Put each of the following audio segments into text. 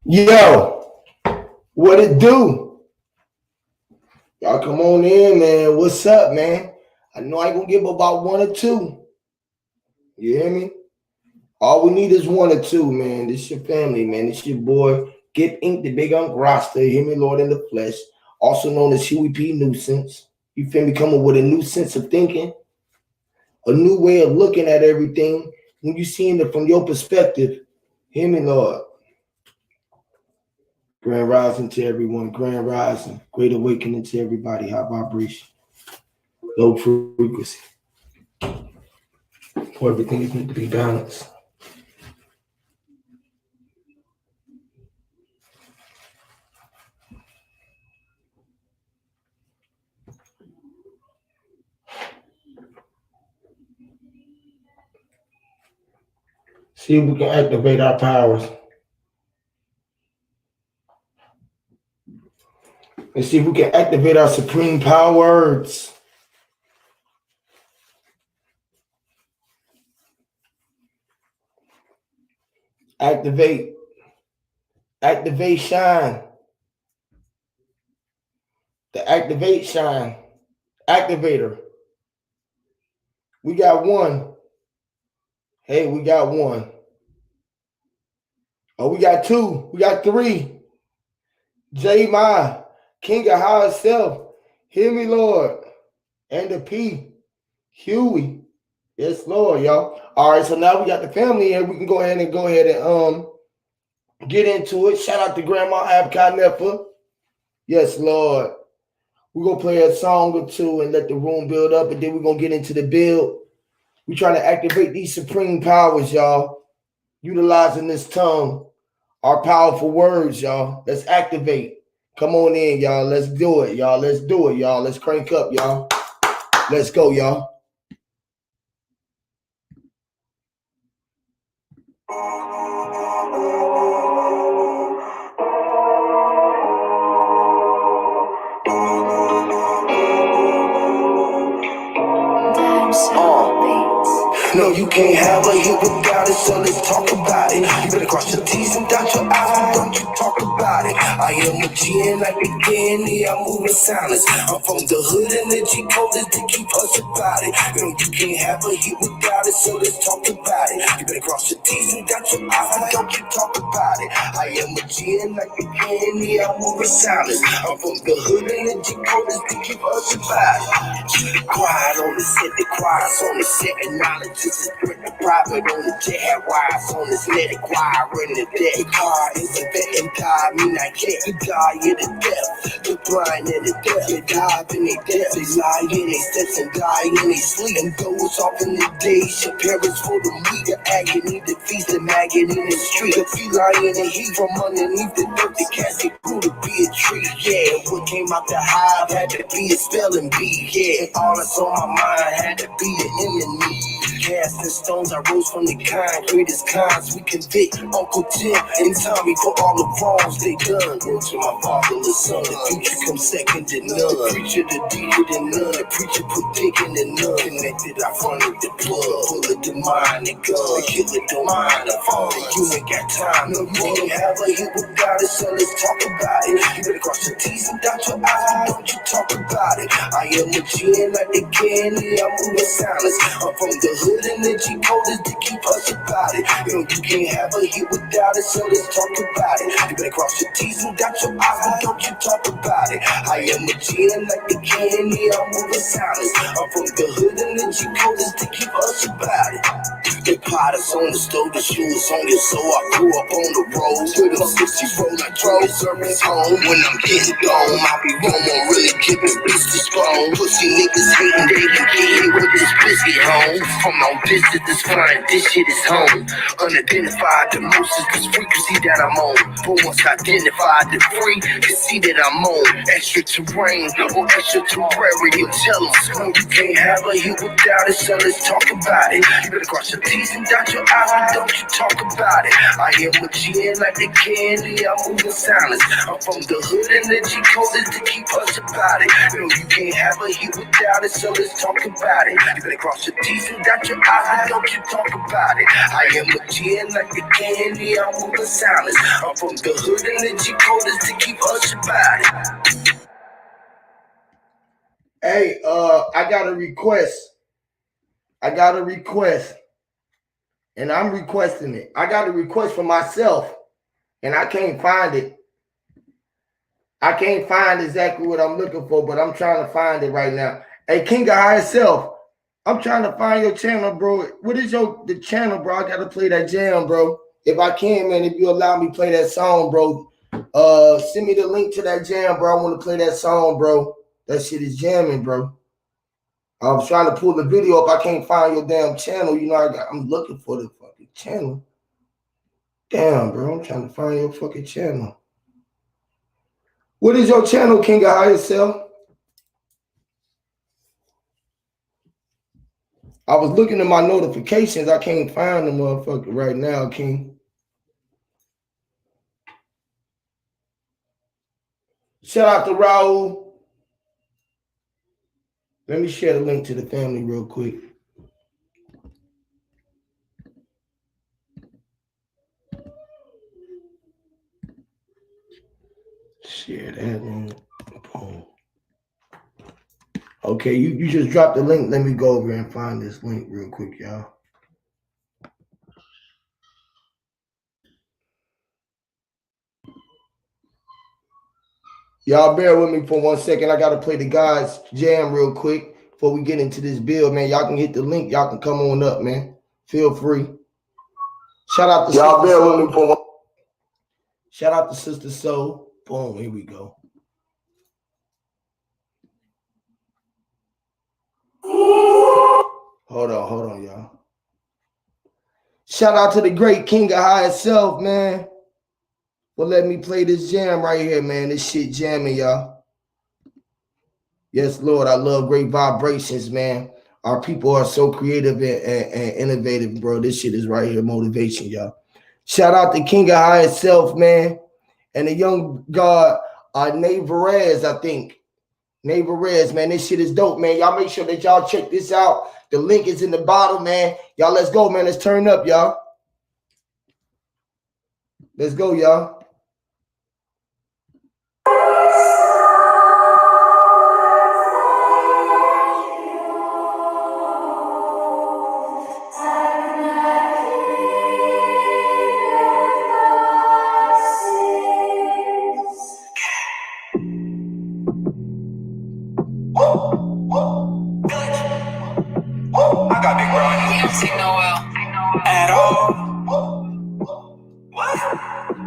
Yo, what it do? Y'all come on in, man. What's up, man? I know I ain't gonna give about one or two. You hear me? All we need is one or two, man. This your family, man. This your boy. Get Ink, the big Unk Rasta. Hear me, Lord in the flesh. Also known as Huey P. Nuisance. You feel me? Coming with a new sense of thinking, a new way of looking at everything. When you seeing it from your perspective, hear me, Lord. Grand rising to everyone. Grand rising. Great awakening to everybody. High vibration. Low frequency. For everything is meant to be balanced. See if we can activate our powers. And see if we can activate our supreme powers. Activate. Activate shine. The activate shine. Activator. We got one. Hey, we got one. Oh, we got two. We got three. J Ma, King of High Self. Hear me, Lord. And the P. Huey. Yes, Lord, y'all. All right, so now we got the family here. We can go ahead and get into it. Shout out to Grandma Abkai Nefa. Yes, Lord. We're going to play a song or two and let the room build up, and then we're going to get into the build. We're trying to activate these supreme powers, y'all. Utilizing this tongue, our powerful words, y'all. Let's activate. Come on in, y'all. Let's do it, y'all. Let's do it, y'all. Let's crank up, y'all. Let's go, y'all. No, you can't have a hit without it, so let's talk about it. You better cross your T's and dot your I's, but don't you talk about it. I am a G and like a candy, I'm moving silence. I'm from the hood and the G code is to keep us about it. No, you can't have a hit without it, so let's talk about it. You better cross your T's and dot your I's, but don't you talk about it. I am a G and like a candy, I'm moving silence. I'm from the hood and the G code is to keep us about it. Quiet on the set, the quiet's on the set, and knowledge. This is pretty private on the jet, have wires on this net, acquire in the deck. The car is a vet and die, mean I can't. You die in the death, the blind in the death. They dive in their death, they lie in their steps and die in their sleep. And goes off in the day, your parents for the meat, the agony, the feast, the maggot in the street. The feline in the heat from underneath the dirt, the casket grew to be a tree. Yeah, what came out the hive had to be a spelling bee. Yeah, and all that's on my mind had to be an enemy. Casting stones, I rose from the greatest kinds we convict. Uncle Tim and Tommy for all the wrongs they done. Word to my fatherless son, the future comes second to none. The preacher, the deacon, and none. The preacher put dick in the nun. Connected, I fronted the plug. Bullet the mind and gun. The killer don't mind the phone. You ain't got time. No, you can't have a hit without it, so let's talk about it. You better cross your T's and dot your I's, but don't you talk about it. I am a G and like the candy, I'm moving silence. I'm from the hood and the G code is to keep us about it. You know, you can't have a hit without it, so let's talk about it. You better cross your T's and dot your I's, but don't you talk about it. I am a G and like the candy, I'm moving silence. I'm from the hood and the G code is to keep us about it. The pot is on the stove, the shoes on your soul. I grew up on the road with them 60s roll like road service home. When I'm getting gone, I be wrong, won't really get the bitch to spawn. Pussy niggas hating, they can get hit with this pussy home. From no distance, this fine, this shit is home. Unidentified, the most is this frequency that I'm on. But once identified, the free can see that I'm on. Extra terrain or extraterrestrial, tell them. No, you can't have a hit without it, so let's talk about it. You better cross your T's and dot your I's, but don't you talk about it. I am a GN like the candy, I'm moving silence. I'm from the hood and the G code is to keep us about it. No, you can't have a heat without it, so let's talk about it. You better cross your T's and dot your I's, but don't you talk about it. I am a GN like the candy, I'm moving silence. I'm from the hood and the G code is to keep us about it. Hey, I got a request. And I'm requesting it. I got a request for myself, and I can't find it. I can't find exactly what I'm looking for, but I'm trying to find it right now. Hey, King of High Self, I'm trying to find your channel, bro. What is the channel, bro? I gotta play that jam, bro. If I can, man, if you allow me to play that song, bro. Send me the link to that jam, bro. I want to play that song, bro. That shit is jamming, bro. I was trying to pull the video up. I can't find your damn channel. You know, I'm looking for the fucking channel. Damn, bro. I'm trying to find your fucking channel. What is your channel, King of Higher Self? I was looking at my notifications. I can't find the motherfucker right now, King. Shout out to Raul. Let me share the link to the family real quick. Share that link. Boom. Okay, you just dropped the link. Let me go over and find this link real quick, y'all. Y'all bear with me for 1 second. I got to play the God's jam real quick before we get into this build, man. Y'all can hit the link. Y'all can come on up, man. Feel free. Shout out to y'all. Bear with me for 1. Shout out to Sister Soul. Boom. Here we go. Hold on, y'all. Shout out to the great King of High Self, man. Well, let me play this jam right here, man. This shit jamming, y'all. Yes, Lord, I love great vibrations, man. Our people are so creative and innovative, bro. This shit is right here, motivation, y'all. Shout out to King of High Self, man. And the young God, Navarez, I think. Navarez, man. This shit is dope, man. Y'all make sure that y'all check this out. The link is in the bottom, man. Y'all, let's go, man. Let's turn up, y'all. Let's go, y'all. I got big bro. You don't see Noel at all.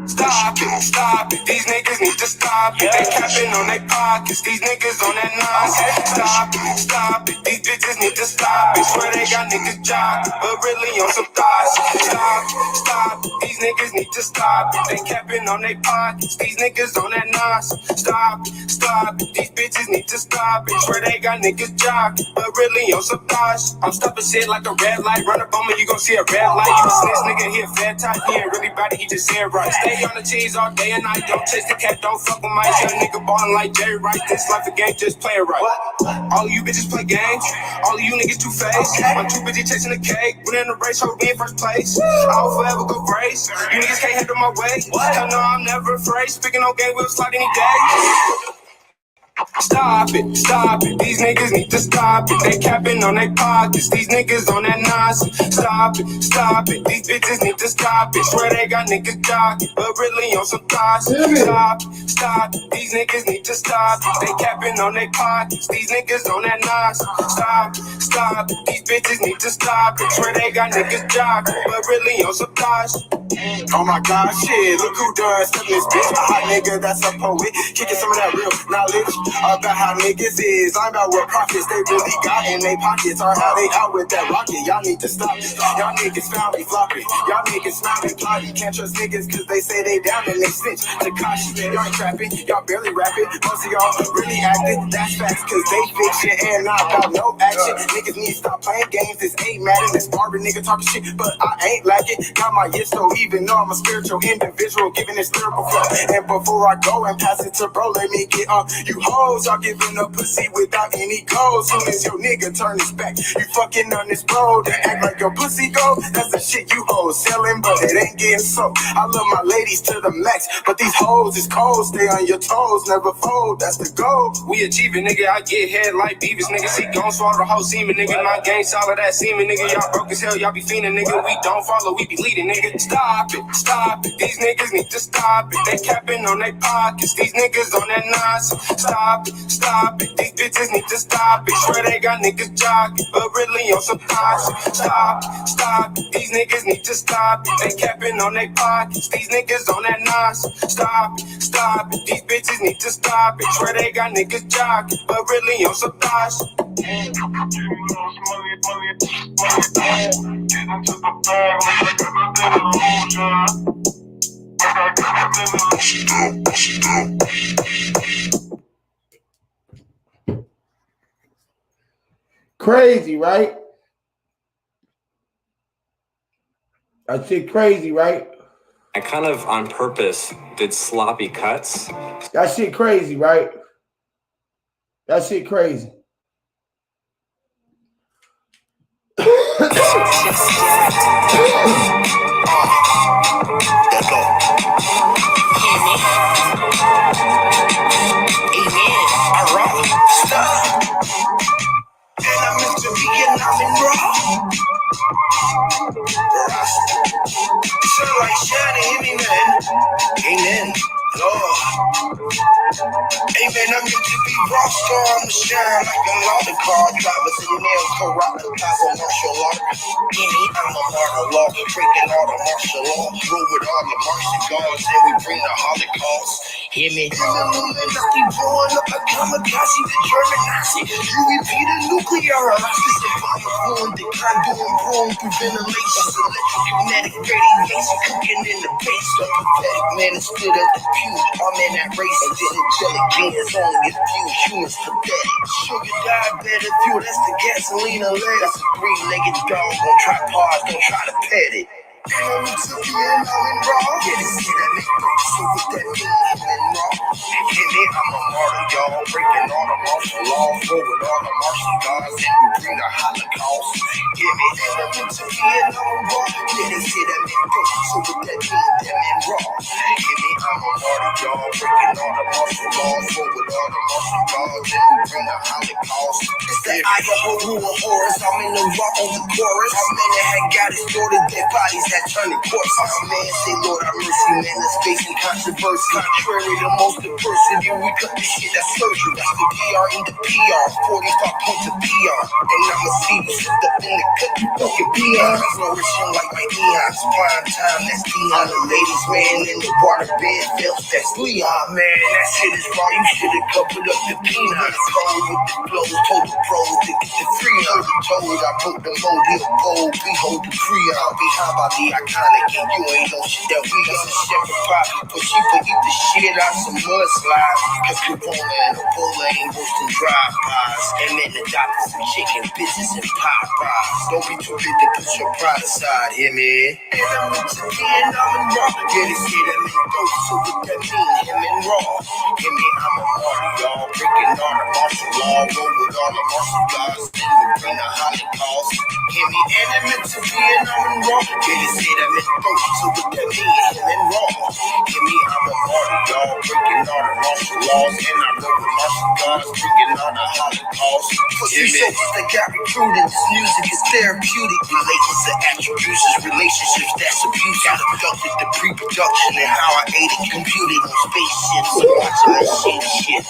Stop it. These niggas need to stop it. They capping on their pockets. These niggas on that nonsense. Stop it. These bitches need to stop it. Swear they got niggas jockey, but really on some thoughts. Stop it. These niggas need to stop it. They capping on their pockets. These niggas on that nonsense. Stop it. These bitches need to stop it. Swear they got niggas jockey, but really on some thoughts. I'm stopping shit like a red light. Run up on me, you gon' see a red light. You a snitch nigga, he a fat type. He ain't really body, he just said right. Stay on the cheese all day and night. Don't chase the cat, don't fuck with my young nigga ballin' like Jerry Rice. This life a game, just play it right. All of you bitches play games. All of you niggas two-faced. I'm too busy chasing the cake. Winning the race, hold me in first place. I'll forever go race. You niggas can't handle my weight. Hell no, I'm never afraid. Speaking on game, we'll slide any day. Stop it. These niggas need to stop it. They capping on their pockets. These niggas on that nonsense. Stop it. These bitches need to stop it. Swear they got niggas jockey, but really on some thoughts. Stop it. These niggas need to stop it. They capping on their pockets. These niggas on that nonsense. Stop it. These bitches need to stop it. Swear they got niggas jockey, but really on some thoughts. Oh my God, shit, look who done stepping this bitch. A hot nigga that's a poet, kicking some of that real knowledge about how niggas is. I'm about what profits they really got in their pockets, or how they out with that rocket. Y'all need to stop it. Y'all niggas found me flopping. Y'all niggas not me plotting. Can't trust niggas cause they say they down and they snitch. Takashi, y'all ain't trapping, y'all barely rapping. Most of y'all really acting, that's facts cause they fiction and not about no action. Niggas need to stop playing games, this ain't Madden, this Barbie nigga talking shit, but I ain't like it. Got my yes so even though I'm a spiritual individual, giving this lyrical flow. And before I go and pass it to bro, let me get on. You hoes, y'all giving up pussy without any goals. Soon as your nigga turn his back, you fucking on this road. They act like your pussy go, that's the shit you hoes selling, but it ain't getting sold. I love my ladies to the max, but these hoes is cold. Stay on your toes, never fold, that's the goal. We achieving, nigga, I get head like Beavis, nigga. See, gon' swallow the whole semen, nigga. My gang solid that semen, nigga. Y'all broke as hell, y'all be fiending, nigga. We don't follow, we be leading, nigga. Stop it, stop it. These niggas need to stop it. They capping on their pockets. These niggas on that nonsense. Stop it, stop it. These bitches need to stop it. Swear they got niggas jogging, but really on some nonsense. Stop it, stop it. These niggas need to stop it. They capping on their pockets. These niggas on that nonsense. Stop it, stop it. These bitches need to stop it. Swear they got niggas jogging, but really on some nonsense. Crazy, right? That shit crazy, right? I kind of on purpose did sloppy cuts. That shit crazy, right? That shit crazy. Amen. Lord. Amen. I'm meant to be rock star. I'ma shine like a lot of car drivers in nail corrupt plaza martial law. I'm a martyr law, breaking all the martial law. Rule with all the martial gods, and we bring the Holocaust. Hear me? Illuminati blowing up a kamikaze, the German Nazi. You repeat a nuclear hostage. Bomb flowing, the condoom blowing through ventilation. Electromagnetic radiation cooking in the base. The pathetic man is stood at the pew. I'm in that race of angelic beings, only a few humans pathetic. Sugar diabetic fuel, that's the gasoline and lead. That's a three-legged dog on tripods, don't try to pet it. I'm to be in, I'm in raw. Yeah, this shit that make folks so what that mean, I'm in raw. Hear me, I'm a martyr, y'all. Breaking all the martial laws, forward all the martial gods, and we bring the Holocaust. Hear me, I'm to be in, I'm in raw. Yeah, this shit that make folks so what that mean, them in raw. Hear me, I'm a martyr, y'all. Breaking all the martial laws, forward all the martial gods, and we bring the Holocaust. It's the Idaho rule of horrors. I'm in the rock on the chorus. How many had got it sorted, dead bodies that turn to corpse. Man, say Lord have mercy, man, that's facing controversy. Contrary to most adversity, we cut this shit, that's surgery. That's the PR in the PR, 45 points of PR. And I'ma see you slipped up in the cut, you fucking PR. Flourishing like my neons, prime time, that's Dion. The ladies, man, in the water bed, Phelps, that's Leon. Man, that shit is raw, you should've covered up the peanuts. Cold with the blows, told the pros to get the free on. Told I broke the mold, he'll gold, we hold the pre-on. Behind by the iconic, and you ain't no shit that we got. Some shepherd pop, but she could eat the shit out some mudslides. Cause Corona and Ebola ain't worse than drive-bys. And then the doctors and chicken bitches and Popeyes. Don't be too big to put your pride aside, hear me? And I'm with you, and I'm in raw. Yeah, they say that me dope, so what that mean, him and raw. Hear me, I'm a martyr, y'all. Breaking all the martial law, roll with all the martial gods, then we bring the Holocaust. Hear me, and I'm with you, and I'm in raw. Yeah, they say that me dope, so what that mean, him and raw. Hear me, I'm a martyr, y'all. Breaking all the martial laws, and I roll with martial gods, bringing on the Holocaust. Pussy soldiers that got recruited, this music is therapeutic. Relations to attributions, relationships that's abuse. Got abducted the pre-production and how I ate it, computed on spaceships. So watching that shit, yeah.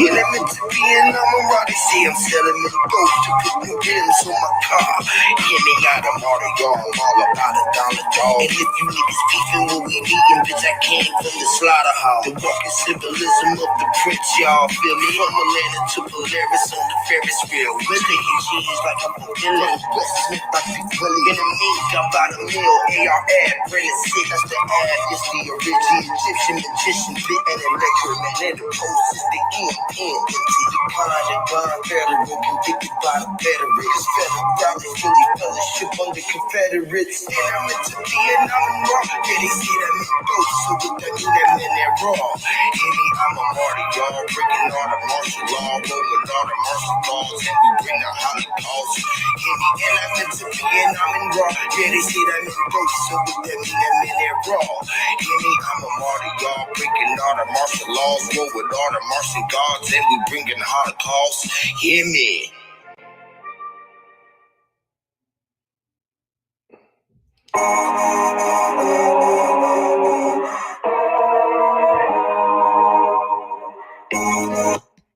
And I'm meant to be in, I'm a raw. They say I'm selling them dope to put new rims on my car. Hear me, not a martyr, y'all. I'm all $100, dog. And if you niggas beefing what we eating, bitch, I came from the slaughterhouse. The walking symbolism of the prince, y'all feel me? From Atlanta to Polaris on the Ferris wheel. Willie and cheese like I'm a villain. West Smith like Big Willie. In the mink, I'm by the mill. AR ad, Brennan sick, that's the ad. It's the original Egyptian magician, bit and electric. Man, and the post is the end. Into the pond, the gun federal, convicted by the veteran. Cause federal dollars really fellowship under Confederates. And I'm into Vietnam and raw. Yeah, they see that man go. So with that mean that man that raw. Any, I'm a martyr, y'all. Breaking all the martial law. Rolling all the martial laws. And we bring the Holocaust. Any, and I'm into Vietnam and raw. Yeah, they see that man go. So with that mean that man that raw. Any, I'm a martyr, y'all. Breaking all the martial laws. Roll with all the Martian gods. And we bringing the Holocaust. Hear me. All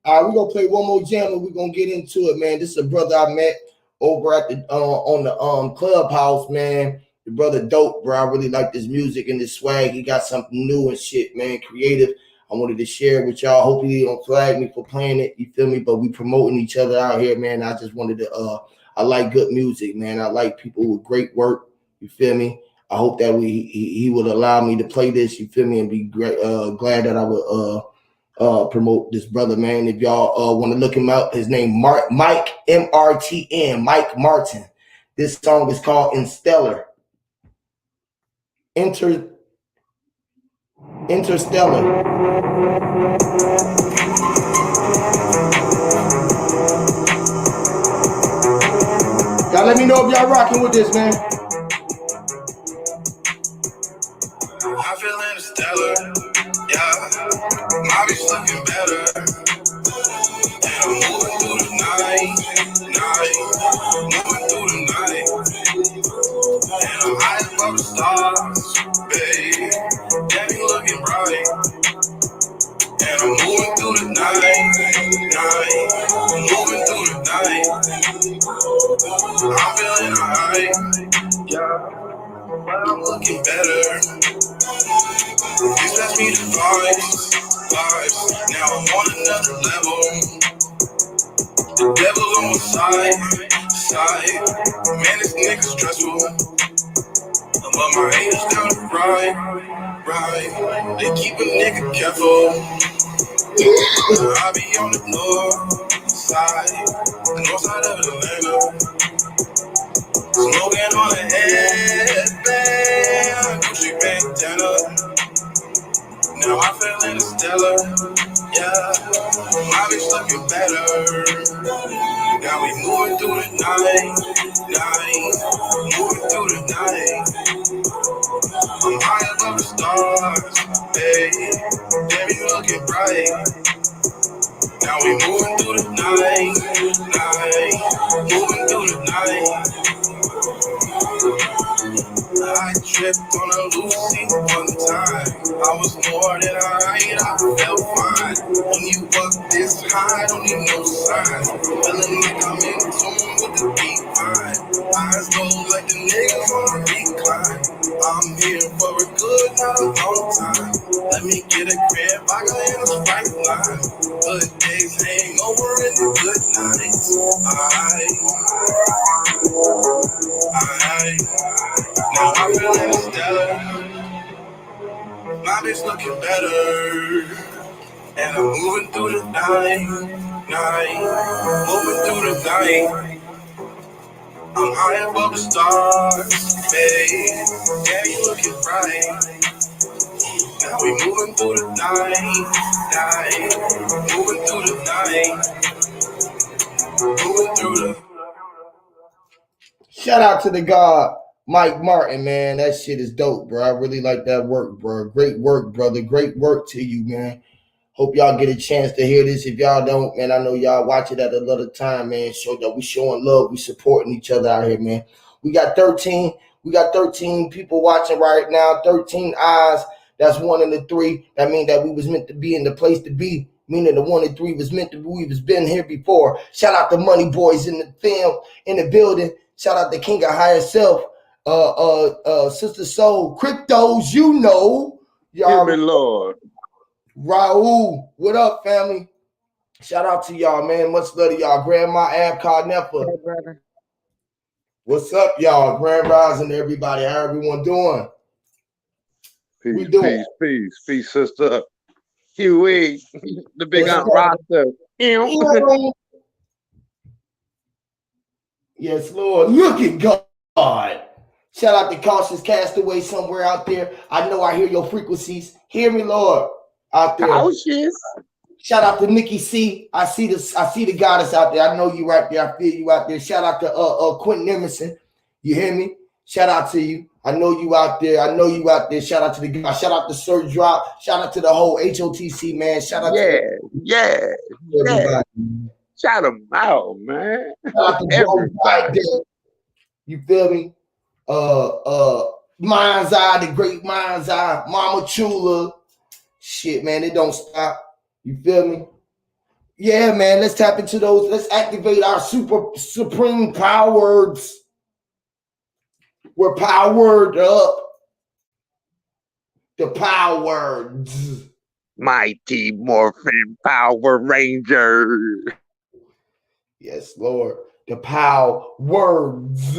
right, we're gonna play one more jam and we're gonna get into it, man. This is a brother I met over at the on the clubhouse, man. The brother dope, bro. I really like this music and this swag. He got something new and shit, man. Creative. I wanted to share it with y'all. Hopefully you don't flag me for playing it. You feel me? But we promoting each other out here, man. I just wanted to I like good music, man. I like people with great work. You feel me? I hope that he would allow me to play this, you feel me, and be great glad that I would promote this brother, man. If y'all want to look him up, his name Mike MRTN, Mike Martin. This song is called Interstellar. Y'all let me know if y'all rocking with this, man. I feel interstellar, yeah. My bitch looking better, and I'm moving through the night, moving through the night, and I'm high above the stars, babe. Got me looking bright, and I'm moving through the night, moving through the night. I'm feeling alright, yeah. I'm looking better. You pass me the vibes. Now I'm on another level. The devil's on my side. Man, this nigga stressful. But my haters down to ride. They keep a nigga careful. I be on the north side of Atlanta. Smoking on a headband, Gucci bandana. Now I feel interstellar, yeah. My bitch looking better. Now we moving through the night, moving through the night. I'm high above the stars, babe. Damn, you looking bright. Now we moving through the night, moving through the night. I tripped on a Lucy one time. I was more than alright, I felt fine. When you up this high, don't need no sign. Feeling like I'm in tune with the beat fine. Eyes roll like the niggas on the recline. I'm here for a good, not a long time. Let me get a crib, I got in a sprite line. Good days hang over in the good nights. Now I'm feeling interstellar. My bitch looking better. And I'm moving through the night. Moving through the night. I'm high above the stars, babe. Yeah, you looking bright. Now we moving through the night. Moving through the night. Moving through the. Shout out to the God, Mike Martin, man. That shit is dope, bro. I really like that work, bro. Great work, brother. Great work to you, man. Hope y'all get a chance to hear this. If y'all don't, man, I know y'all watch it at another time, man. Show that we showing love, we supporting each other out here, man. We got 13 people watching right now, 13 eyes. That's 1 and the 3. That means that we was meant to be in the place to be. Meaning the 1 and 3 was meant to be. We was been here before. Shout out to Money Boys in the film, in the building. Shout out to King of Higher Self. Sister Soul, cryptos, you know, Hear me, y'all. Lord. Raul, what up, family? Shout out to y'all, man. Much love to y'all. Grandma Ab Nefa. Hey, brother. What's up, y'all? Grand Rising, everybody. How everyone doing? We Peace, doing? peace, peace, peace, sister. Huey, the big Yes, aunt roster. Lord. Yes, Lord. Look at God. Shout out to Cautious Castaway somewhere out there. I know I hear your frequencies. Hear me, Lord, out there. Cautious. Shout out to Nikki C. I see the goddess out there. I know you right there. I feel you out there. Shout out to Quentin Emerson. You hear me? Shout out to you. I know you out there. I know you out there. Shout out to the guy. Shout out to Sir Drop. Shout out to the whole HOTC, man. Shout out to everybody. Shout them out, man. Shout out to Joe Biden. You feel me? Mind's Eye, the great Mind's Eye, Mama Chula. Shit, man, it don't stop. You feel me? Yeah, man, let's tap into those. Let's activate our supreme powers. We're powered up. The Powords. Mighty Morphin Power Ranger. Yes, Lord. The Powords.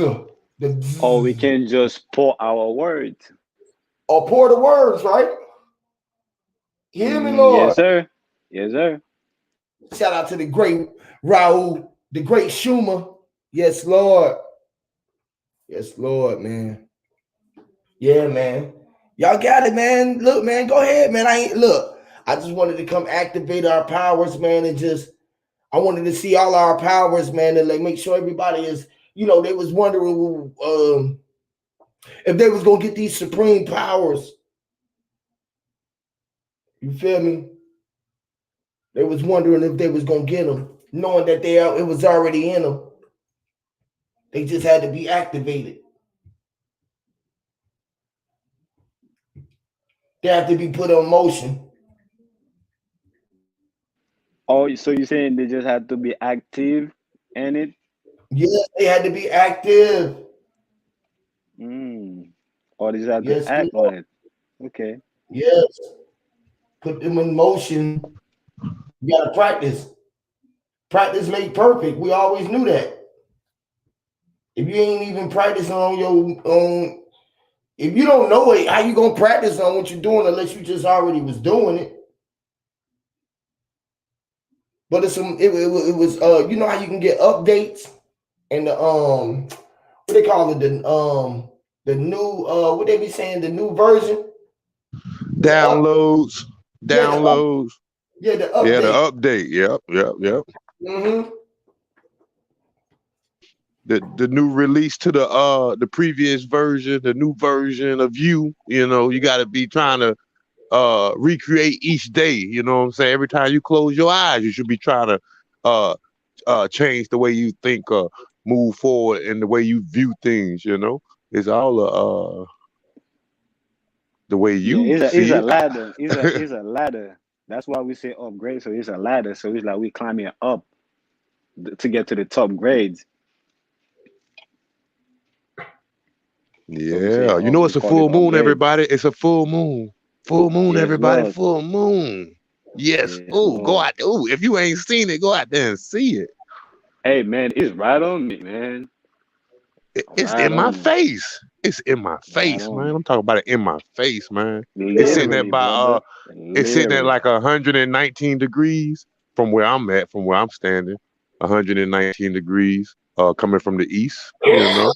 Or we can just pour our words. Or pour the words, right? Hear me, Lord. Yes, sir. Yes, sir. Shout out to the great Raul, the great Schumer. Yes, Lord. Yes, Lord, man. Yeah, man. Y'all got it, man. Look, man, go ahead, man. I just wanted to come activate our powers, man, and I wanted to see all our powers, man, and like make sure everybody is, they was wondering if they was gonna get these supreme powers. You feel me? They was wondering if they was gonna get them, knowing that it was already in them. They just had to be activated. They have to be put on motion. Oh, so you're saying they just had to be active in it? Yes, they had to be active. Or they just had Yes, to act on it? Okay. Yes. Put them in motion. You gotta practice. Practice make perfect. We always knew that. If you ain't even practicing on your own, if you don't know it, how you gonna practice on what you're doing unless you just already was doing it? But it was you know how you can get updates and the what they call it, the new what they be saying, the new version? Downloads. Downloads. Yeah, the update. Yeah, the update. Yep. Mm-hmm. The new release to the previous version, the new version of you got to be trying to recreate each day. You know what I'm saying? Every time you close your eyes, you should be trying to change the way you think, move forward, and the way you view things. It's all the way you see it's a it. ladder. It's a ladder. That's why we say upgrade. So it's a ladder. So it's like we climbing up to get to the top grades. Yeah, it's a full moon, everybody. It's a full moon. Full moon, yes, everybody. Lord. Full moon. Yes. Go out. If you ain't seen it, go out there and see it. Hey, man, it's right on me, man. It's in my face. It's in my face, man. I'm talking about it in my face, man. It's sitting at about it's sitting at like 119 degrees from where I'm at, from where I'm standing. 119 degrees, coming from the east. You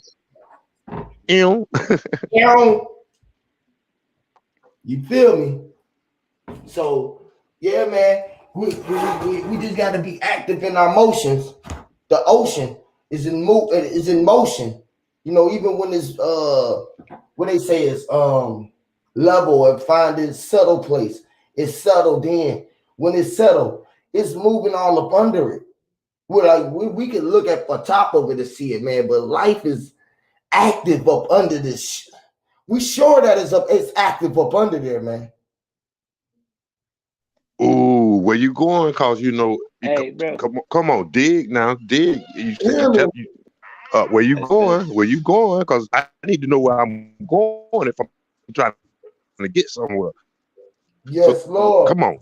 feel me? So yeah, man, we just got to be active in our motions. The ocean is in motion. Even when it's what they say is level and find its subtle place. It's settled in. When it's settled, it's moving all up under it. We're like we can look at the top of it to see it, man. But life is active up under this. We sure that it's active up under there, man. Ooh, where you going? Cause hey, bro. come on, dig now, dig. You Where you That's that. going? Where you going? Because I need to know where I'm going if I'm trying to get somewhere. So Yes, come on. Lord.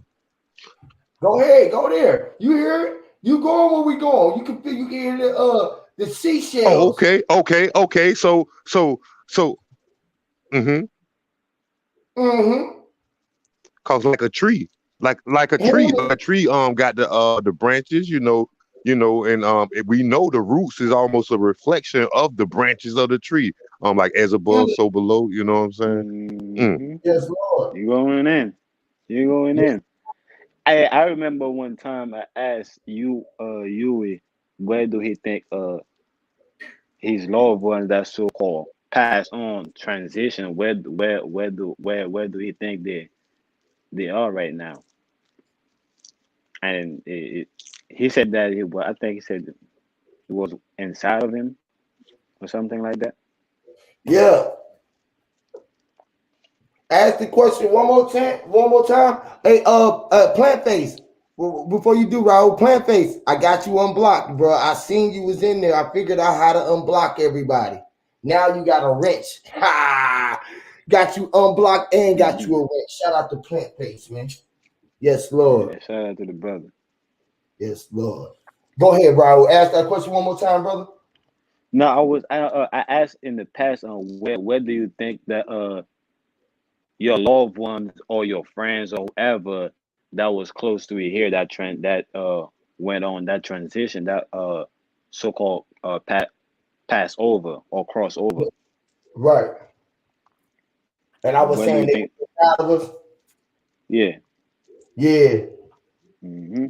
Go ahead, go there. You hear it? You going where we going? You can hear the Oh, seashells. okay. So. Mm-hmm. Mm-hmm. Cause like a tree, Hear me? got the branches, and we know the roots is almost a reflection of the branches of the tree. Like as above, Mm. so below. You know what I'm saying? Mm. Mm-hmm. Yes, Lord. You going in? You going Yes. in? I remember one time I asked Yui, where do he think his loved ones that so called pass on transition, where do he think they are right now? And he said that I think he said it was inside of him or something like that. Yeah. Ask the question one more time. One more time. Hey, plant face. Before you do, Raul, plant face. I got you unblocked, bro. I seen you was in there. I figured out how to unblock everybody. Now you got a wrench. Ha! Got you unblocked and got you a wrench. Shout out to plant face, man. Yes, Lord. Yeah, shout out to the brother. Yes, Lord. Go ahead, Raul. Ask that question one more time, brother. No, I asked in the past where do you think that your loved ones or your friends or whoever that was close to you here that trend that went on that transition that so called pass over or cross over. Right. And I was Where do saying you they think? were proud of us. Yeah. Yeah. Hmm.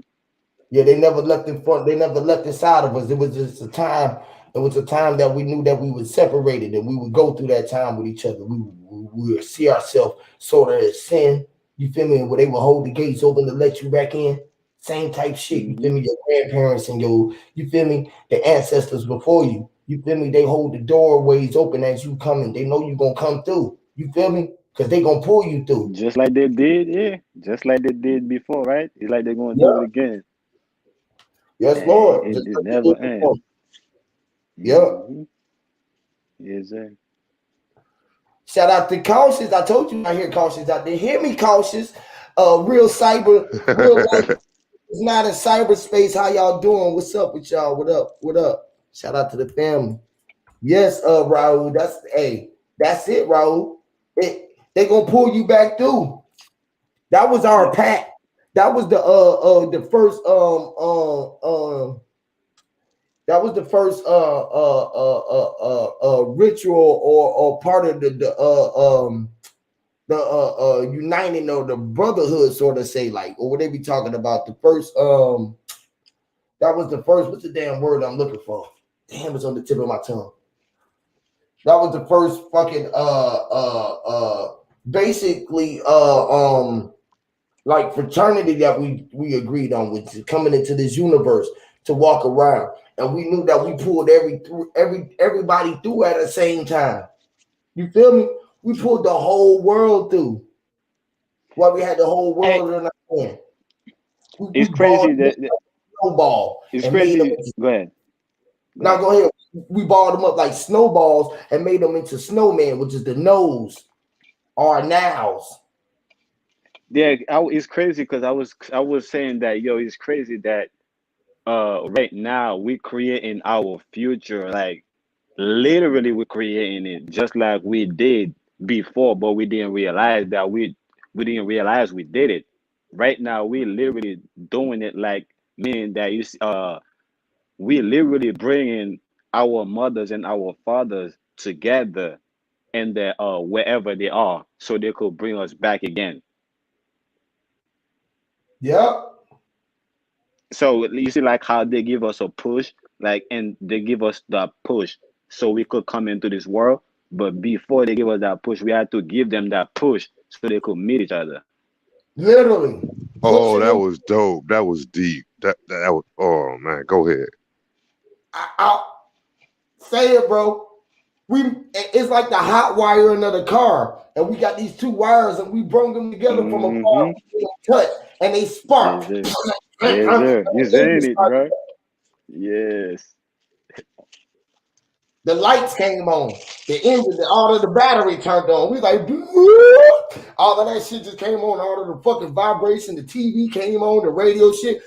Yeah, they never left in front. They never left inside of us. It was just a time. It was a time that we knew that we were separated, and we would go through that time with each other. We would see ourselves sort of as sin. You feel me? Where they would hold the gates open to let you back in. Same type shit. You Hmm. feel me? Your grandparents and you feel me? The ancestors before you. You feel me? They hold the doorways open as you coming. They know you gonna come through. You feel me? Because they gonna pull you through. Just like they did, yeah. Just like they did before, right? It's like they're gonna do Yeah. it again, Yes, and Lord. Just it like they never did before. ends. Yeah. Hmm. Yes, sir. Shout out to Cautious. I told you I hear Cautious out there. Hear me, Cautious. Real life is not in cyberspace. How y'all doing? What's up with y'all? What up? What up? Shout out to the family. Yes, Raul. That's it, Raul. They gonna pull you back through. That was our Yep. pact. That was the first that was the first ritual or part of the uniting or the brotherhood, sort of say, like, or what they be talking about. The first that was the first, what's the damn word I'm looking for? Damn, it's on the tip of my tongue. That was the first fucking basically like fraternity that we agreed on, which is coming into this universe to walk around. And we knew that we pulled everybody through at the same time. You feel me? We pulled the whole world through. While we had the whole Hey, world in our hand. We it's balled crazy them up that like snowball it's and made them crazy. into, Go ahead. Go now ahead. go ahead. We balled them up like snowballs and made them into snowman, which is the nose or nows. Yeah, it's crazy because I was saying that yo, it's crazy that right now we creating our future, like literally we're creating it just like we did before, but we didn't realize we did it. Right now we literally doing it, like meaning that we literally bringing our mothers and our fathers together and the wherever they are so they could bring us back again. Yep. So you see, like how they give us a push, like, and they give us that push so we could come into this world. But before they give us that push, we had to give them that push so they could meet each other. Literally. Oh, Pushing that them. was dope. That was deep. That was. Oh man, go ahead. I say it, bro. It's like the hot wire of the car, and we got these two wires, and we brung them together from afar, Mm-hmm. touch, and they Yes, spark. sir. Yes, sir. You saying it, bro? Yes. The lights came on. The engine, all of the battery turned on. We like, all of that shit just came on. All of the fucking vibration. The TV came on. The radio shit.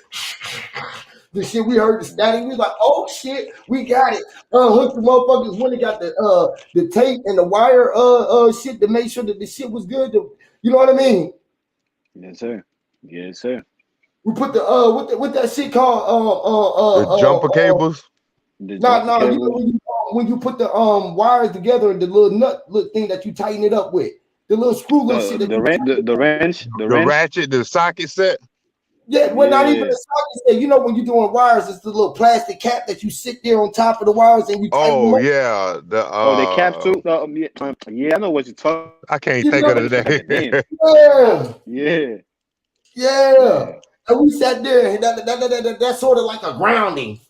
The shit we heard the static. We was like, oh shit, we got it. Hooked the motherfuckers when they got the tape and the wire shit to make sure that the shit was good. You know what I mean? Yes, sir. Yes, sir. We put the what that shit called The jumper cables. The no, jumper you know cable. when you put the wires together and the little thing that you tighten it up with, the little screw little shit that The you wrench. The wrench. The The wrench. ratchet, the socket set. yeah, well not even Yeah. the socket set. You know when you're doing wires, it's the little plastic cap that you sit there on top of the wires and you tighten them Oh up. yeah, the Oh, the capsule. Yeah, I know what you're talking I can't You think know, of about. the It's like a name. dent. yeah, Yeah. yeah. Yeah. And we sat there and that's sort of like a grounding.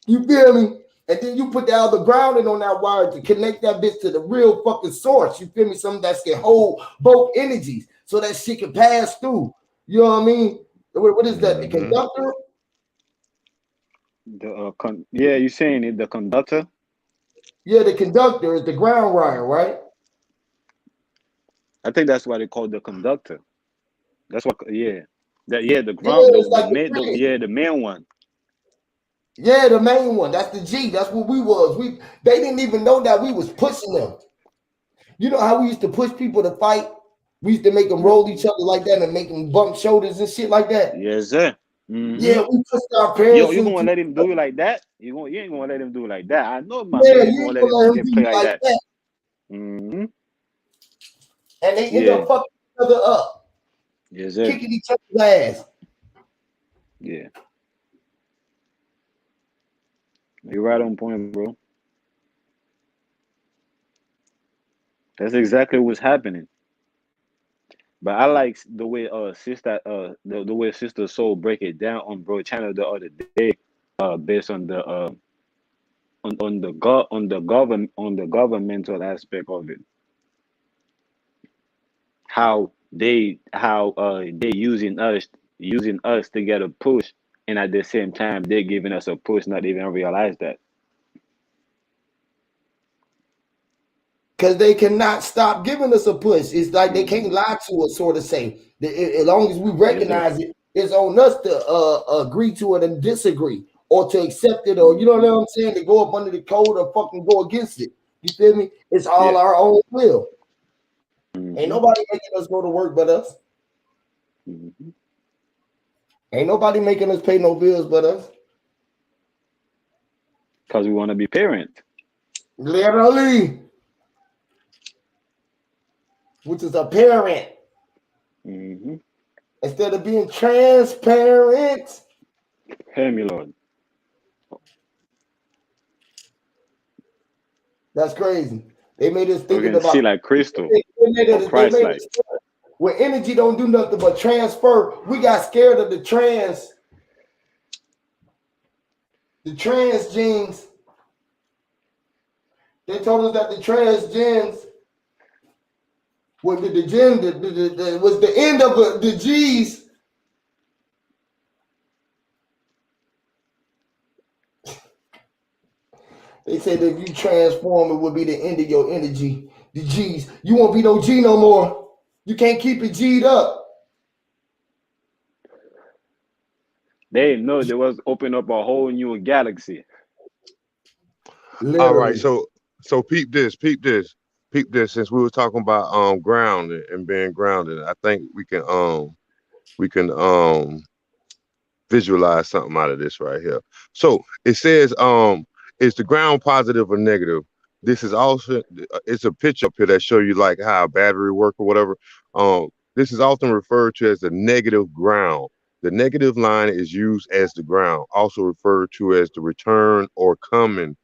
You feel me? And then you put the other grounding on that wire to connect that bitch to the real fucking source. You feel me? Something that can hold both energies so that shit can pass through. You know what I mean? What is that? The Mhm. conductor? Yeah, you saying it? The conductor. Yeah, the conductor is the ground wire, right? I think that's why they call it the conductor. That's what. Yeah. That. Yeah. The Yeah, ground. it's The like the main. bridge. Yeah. The main one. Yeah, the main one. That's the G. That's what we was. They didn't even know that we was pushing them. You know how we used to push people to fight? We used to make them roll each other like that and make them bump shoulders and shit like that. Yes, sir. Mm-hmm. Yeah, we pushed our Yo, parents you gonna into. let him do it like that? You ain't gonna let him do it like that. I know my Yeah, man. You you gonna ain't let gonna him let him get do play you like like that? that. Mm-hmm. And they end Yeah. up fucking each other up, Yes, sir. kicking each other's ass. Yeah. You're right on point, bro. That's exactly what's happening. But I like the way the way Sister Soul break it down on bro channel the other day, based on the governmental aspect of it. They using us to get a push, and at the same time they're giving us a push, not even realize that. Because they cannot stop giving us a push. It's like they can't Mhm. lie to us, sort of say. As long as we Yes, sir. recognize it, it's on us to agree to it and disagree or to accept it or, you know what Hmm. I'm saying, to go up under the code or fucking go against it. You feel me? It's all Yeah. our own will. Ain't Hmm. nobody making us go to work but us. Hmm. Ain't nobody making us pay no bills but us. Because we want to be parent. Literally, which is apparent Hmm. instead of being transparent. Hear me, Lord. That's crazy. They made us We thinking can see about. like crystal or They Christ made like. us where energy don't do nothing but transfer. We got scared of the trans genes. They told us that the trans gens was the gen was the end of the G's. They said if you transform, it would be the end of your energy. The G's. You won't be no G no more. You can't keep it G'd up. They didn't know there was open up a whole new galaxy. All right, Literally. so peep this. Since we were talking about grounded and being grounded, I think we can visualize something out of this right here. So it says, is the ground positive or negative? This is also it's a picture up here that show you like how a battery work or whatever. This is often referred to as the negative ground. The negative line is used as the ground, also referred to as the return or coming,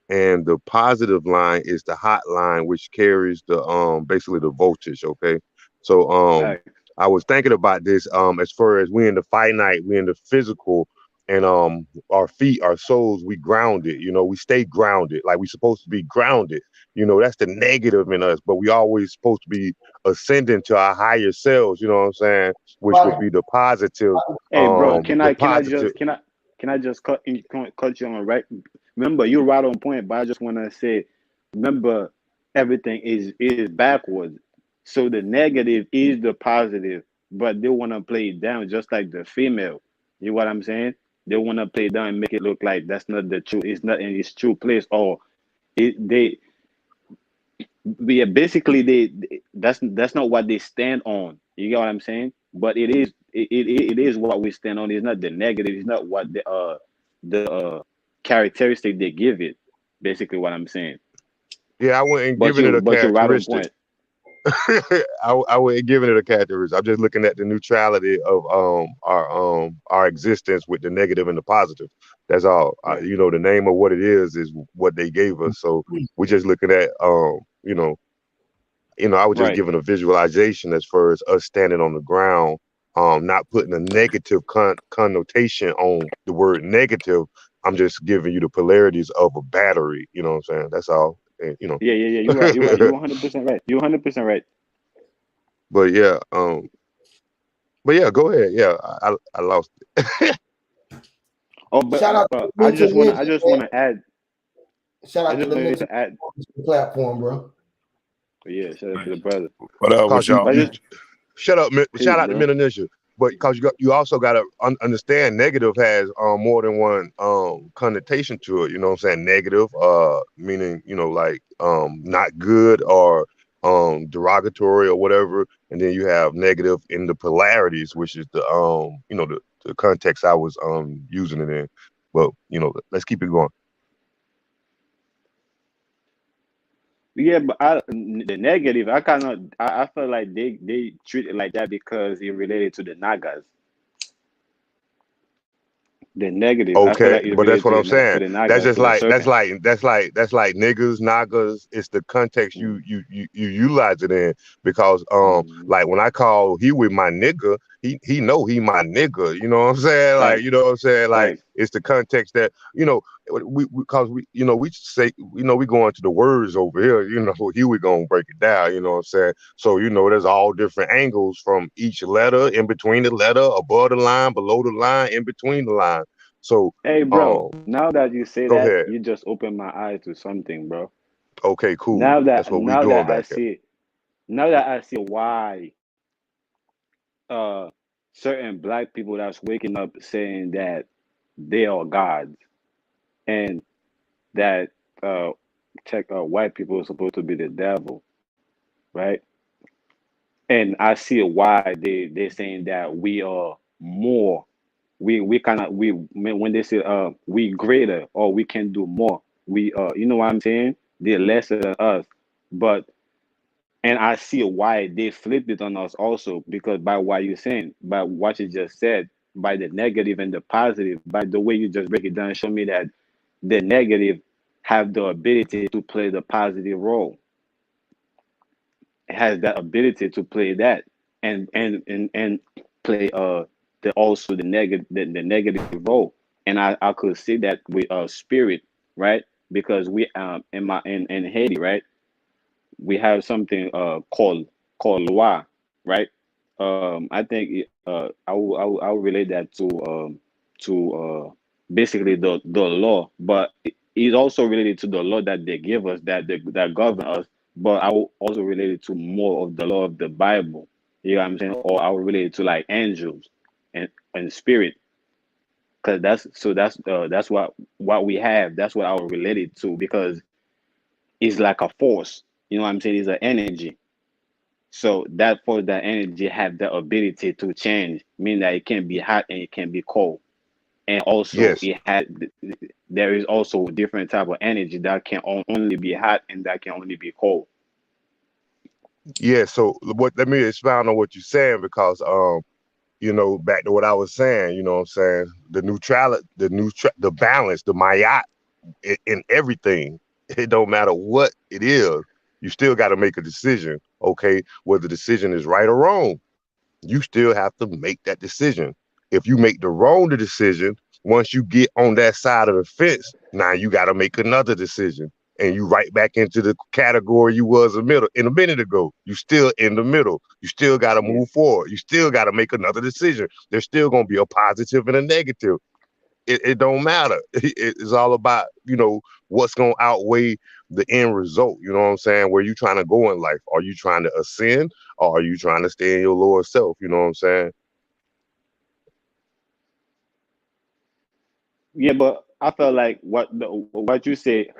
and the positive line is the hot line, which carries the basically the voltage. Okay, so Facts. I was thinking about this as far as we in the finite, we in the physical, and our feet, our souls, we grounded. We stay grounded, like we supposed to be grounded. That's the negative in us, but we always supposed to be ascending to our higher selves. You know what I'm saying? Which would Right. be the positive, Hey, bro, the positive. can I just cut you on right remember, you're right on point. But I just want to say, remember, everything is backwards. So the negative is the positive, but they want to play it down just like the female. You know what I'm saying? They want to play it down and make it look like that's not the true. It's not in its true place, or they yeah, basically that's not what they stand on. You get what I'm saying? But it is what we stand on. It's not the negative. It's not what the characteristic they give it. Basically, what I'm saying. Yeah, I wasn't But giving it a you're right on characteristic. point. I wasn't giving it a category. I'm just looking at the neutrality of our existence with the negative and the positive. That's all. Right, The name of what it is what they gave us. So we're just looking at I was just right. giving a visualization as far as us standing on the ground, not putting a negative connotation on the word negative. I'm just giving you the polarities of a battery. You know what I'm saying? That's all. And, Yeah. You're right. You're right. You're 100% right. You're 100% right. but yeah, go ahead. Yeah, I lost it. Oh, Shout out to but the Mental I Ninja, just man. want to add. Shout I out to just the wanted Mental to add. Ninja platform, bro. Yeah, shout out to the brother. What up with Cause you, y'all? But you just shut up, peace, shout out to bro. Melanisha. But because you also got to understand negative has more than one connotation to it. You know what I'm saying? Negative, meaning like not good or derogatory or whatever, and then you have negative in the polarities, which is the context I was using it in. But let's keep it going. Yeah, but the negative, I feel like they treat it like that because it related to the Nagas. The negative, I feel Okay, like it but that's related what I'm to saying. the That's Nagas, just to the like serpent. that's like niggas, nagas. It's the context Mm, you utilize it in because mm, like when I call Huey my nigga, he know he my nigga. You know what I'm saying? Like right, what I'm saying? Like right. it's the context that we because we say we go into the words over here. Huey gonna break it down. You know what I'm saying? So there's all different angles from each letter, in between the letter, above the line, below the line, in between the line. So, Hey, bro. Now that you say go that, ahead. you just opened my eyes to something, bro. Okay, cool. Now That's that what we now doing that I back here. see now that I see why uh certain black people that's waking up saying that they are gods, and that uh white people are supposed to be the devil, right? And I see why they're saying that we are more. We cannot we when they say we greater or we can do more. We you know what I'm saying? They're lesser than us. But and I see why they flipped it on us also, because by what you're saying, by what you just said, by the negative and the positive, by the way you just break it down, show me that the negative have the ability to play the positive role. It has that ability to play that, and play the also the negative role. And I could see that with spirit, right? Because we in Haiti, right? We have something called loi, right? I think I will relate that to basically the law, but it's also related to the law that they give us, that govern us. But I will also relate it to more of the law of the Bible. You know what I'm saying? Or I will relate it to like angels and spirit, because that's what we have. That's what I will relate it to, because it's like a force. You know what I'm saying? It's an energy. So that force, that energy have the ability to change, meaning that it can be hot and it can be cold. And also Yes. it had there is also different type of energy that can only be hot and that can only be cold. Yeah. So let me expound on what you're saying because back to what I was saying, you know what I'm saying? The neutrality, the balance, the mayat in everything. It don't matter what it is. You still got to make a decision, okay? Whether the decision is right or wrong. You still have to make that decision. If you make the wrong decision, once you get on that side of the fence, now you got to make another decision. And you right back into the category you was in a minute ago. You still in the middle. You still got to Yeah. move forward. You still got to make another decision. There's still going to be a positive and a negative. it don't matter. It's all about, what's gonna outweigh the end result. You know what I'm saying? Where you trying to go in life? Are you trying to ascend, or are you trying to stay in your lower self? You know what I'm saying? Yeah, but I felt like what you say.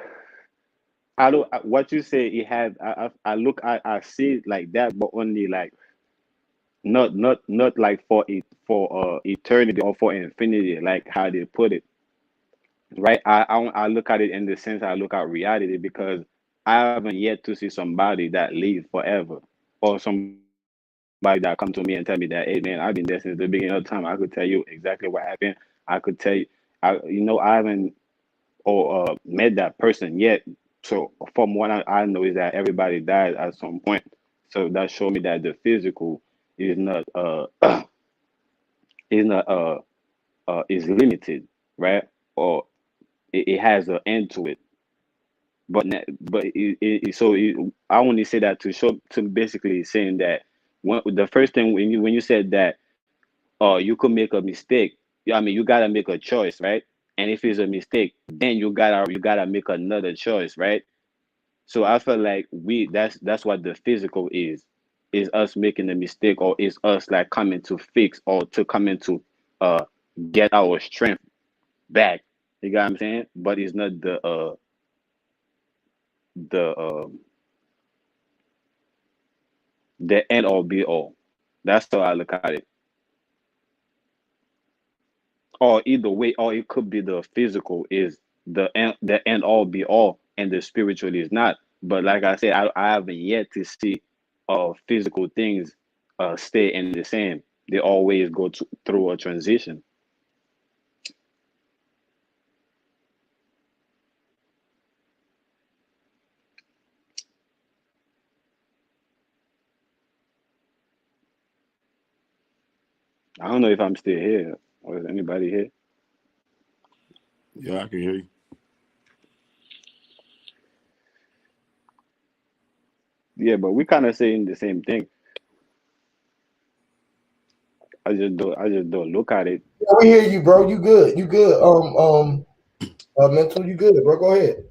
I don't. What you say. It had. I look. I see it like that, but only like not like for it for eternity or for infinity, like how they put it. Right. I look at it in the sense I look at reality because I haven't yet to see somebody that lives forever or somebody that come to me and tell me that, hey man, I've been there since the beginning of time. I could tell you exactly what happened. I could tell you, I haven't or met that person yet. So from what I know is that everybody died at some point. So that showed me that the physical is not is not is limited, right? Or it has an end to it. But I only say that to show to basically saying that the first thing when you said that you could make a mistake. I mean, you gotta make a choice, right? And if it's a mistake, then you gotta make another choice, right? So I feel like that's what the physical is us making a mistake, or is us like coming to fix or to coming to uh get our strength back. You got what I'm saying? But it's not the the end all be all. That's how I look at it. Or either way, or it could be the physical is the end all be all, and the spiritual is not. But like I said, I haven't yet to see physical things stay in the same. They always through a transition. I don't know if I'm still here or is anybody here. Yeah, I can hear you. Yeah, but we kind of saying the same thing. I just don't look at it. Yeah, we hear you, bro. You good. You good. Mental, you good, bro. Go ahead.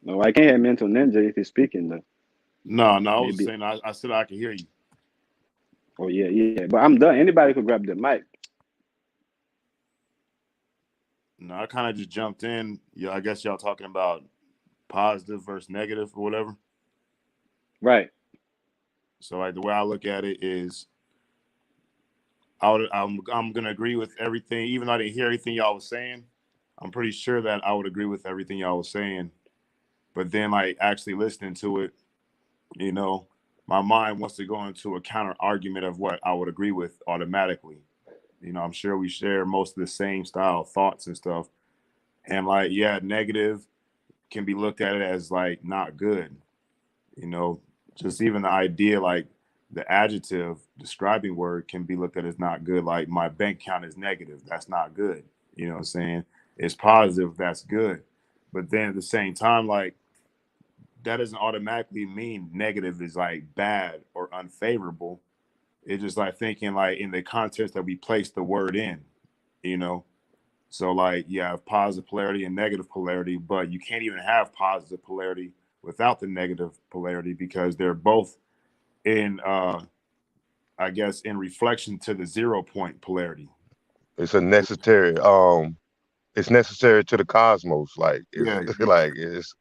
No, I can't hear mental ninja if he's speaking though. No, I was Maybe. saying I said I can hear you. Oh yeah. But I'm done. Anybody could grab the mic. No, I kind of just jumped in. Yeah, I guess y'all talking about positive versus negative or whatever. Right. So like the way I look at it is, I'm gonna agree with everything, even though I didn't hear everything y'all was saying. I'm pretty sure that I would agree with everything y'all was saying. But then like actually listening to it, you know, my mind wants to go into a counter argument of what I would agree with automatically. I'm sure we share most of the same style of thoughts and stuff. And like, yeah, negative can be looked at it as like not good. You know, just even the idea, like the adjective describing word can be looked at as not good. Like my bank account is negative. That's not good. You know what I'm saying? It's positive. That's good. But then at the same time, like that doesn't automatically mean negative is like bad or unfavorable. It's just like thinking like in the context that we place the word in, you know? So like you have positive polarity and negative polarity, but you can't even have positive polarity without the negative polarity because they're both in I guess in reflection to the 0 point polarity. It's a necessary. It's necessary to the cosmos. Like it's Yeah. like it's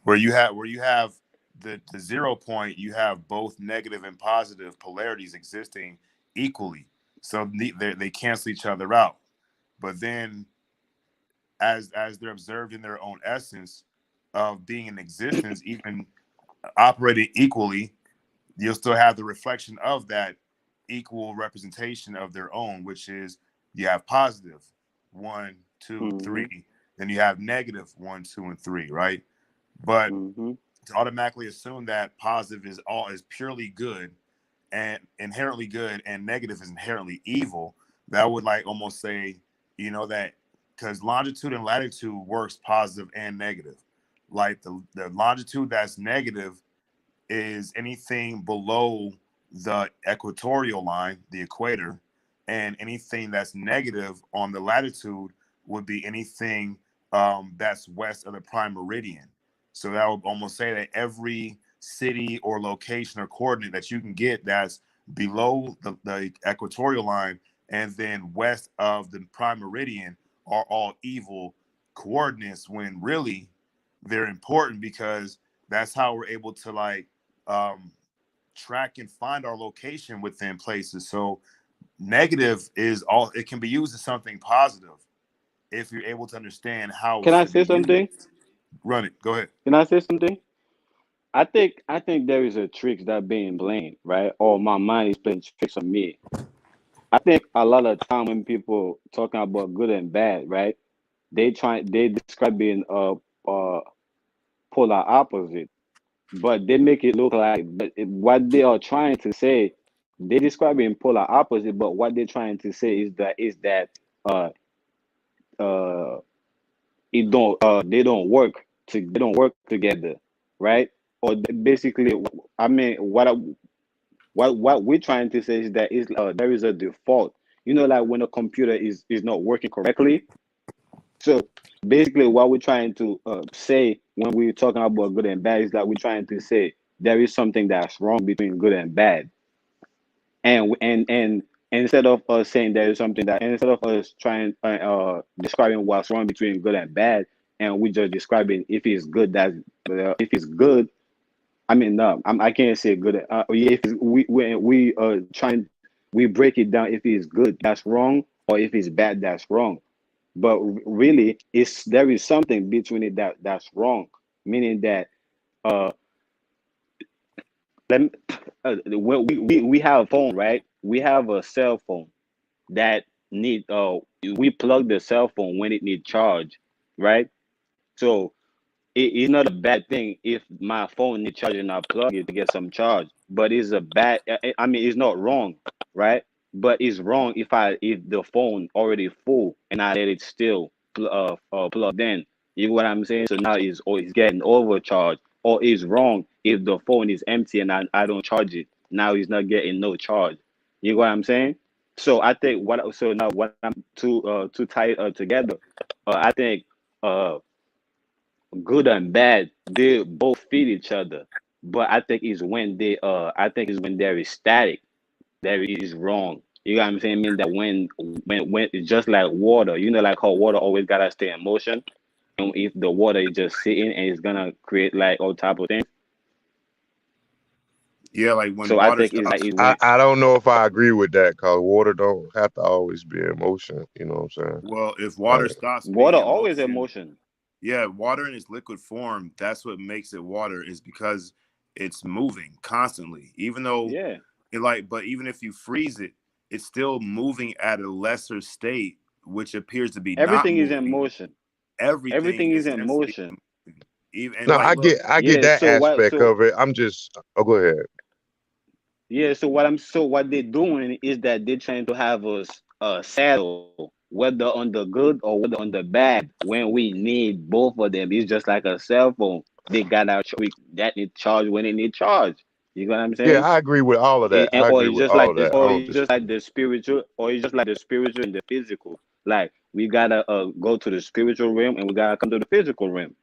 Where you have the 0 point, you have both negative and positive polarities existing equally. So they cancel each other out. But then as they're observed in their own essence of being in existence, even operating equally, you'll still have the reflection of that equal representation of their own, which is you have positive one, two, Mm-hmm. three, then you have negative one, two, and three, right? But Mm-hmm. to automatically assume that positive is purely good and inherently good and negative is inherently evil, that would like almost say, that because longitude and latitude works positive and negative. Like the longitude that's negative is anything below the equatorial line, the equator, and anything that's negative on the latitude would be anything that's west of the prime meridian. So that would almost say that every city or location or coordinate that you can get that's below the equatorial line and then west of the prime meridian are all evil coordinates, when really they're important, because that's how we're able to like track and find our location within places. So negative is all, it can be used as something positive if you're able to understand how it Can I should be say something? used. Run it. Go ahead. Can I say something? I think there is a trick that being blamed, right? Or my mind is playing tricks on me. I think a lot of time when people talking about good and bad, right? They describe being uh polar opposite, but they make it look like what they are trying to say. They describe it in polar opposite, but what they're trying to say is that uh uh it don't they don't work together, right? Or basically, I mean, what we're trying to say is that there is a default. You know, like when a computer is not working correctly. So basically, what we're trying to say when we're talking about good and bad is that we're trying to say there is something that's wrong between good and bad, and instead of us saying there is something that instead of us trying describing what's wrong between good and bad, and we just describing if it's good, that if it's good, I mean, no, I can't say good. If we trying, we break it down. If it's good, that's wrong, or if it's bad, that's wrong. But really, it's there is something between it that's wrong, meaning that uh, let me, when we have a phone, right? We have a cell phone that need we plug the cell phone when it need charge, right? So it's not a bad thing if my phone needs charge and I plug it to get some charge. But it's a bad. I mean, it's not wrong, right? But it's wrong if the phone already full and I let it still plugged in. You know what I'm saying? So now it's getting overcharged. Or it's wrong if the phone is empty and I don't charge it. Now it's not getting no charge. You know what I'm saying? So I think what so now what I'm to tie it together. I think uh good and bad, they both feed each other. But I think is when there is static, there is wrong. You know what I'm saying? I mean that when it's just like water, you know, like how water always gotta stay in motion. And if the water is just sitting and it's gonna create like all type of things. Yeah, like when So I water think it's stops. like it I, went I don't know if I agree with that because water don't have to always be in motion. You know what I'm saying? Well, if water Like, stops being water in always in motion, motion. yeah, water in its liquid form, that's what makes it water, is because it's moving constantly. Even though Yeah. but even if you freeze it, it's still moving at a lesser state, which appears to be not Everything is in moving. motion. Everything Everything is is in instantly motion. moving. Even and no, like, look, I get Yeah, that so what aspect so of it. I'm just, oh, go ahead. Yeah, so what they're doing is that they're trying to have us settle whether on the good or whether on the bad when we need both of them. It's just like a cell phone. They got our that need charge when it need charge. You know what I'm Yeah, saying? I agree with all of that. I Or agree it's with just all like of this, that. I or don't it's just like dispute. the spiritual, or it's just like the spiritual and the physical. Like we gotta go to the spiritual realm and we gotta come to the physical realm.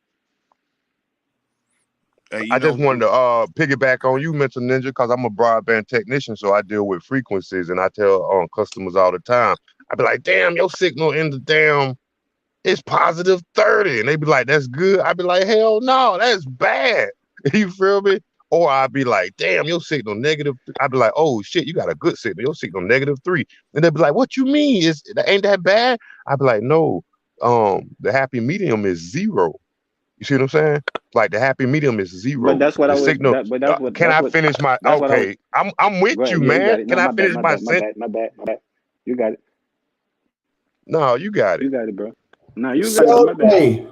you I just know, wanted to piggyback on you, mental ninja, because I'm a broadband technician, so I deal with frequencies, and I tell customers all the time. I be like, "Damn, your signal in the damn it's positive 30," and they be like, "That's good." I be like, "Hell no, that's bad." You feel me? Or I'd be like, "Damn, your signal negative." I'd be like, "Oh shit, you got a good signal. Your signal -3." And they'd be like, "What you mean? Ain't that bad?" I'd be like, "No, the happy medium is 0." You see what I'm saying? Like the happy medium is But 0. that's what The I was. signal. Can I finish my? That's what I was. Okay, I'm with Go you, ahead. Yeah, you got man. it. Can No, I my bad, finish my my bad, my sentence? bad, my bad, my bad. You got it. No, you got it. You got it, bro. No, you got it, bro. My bad. Sunray,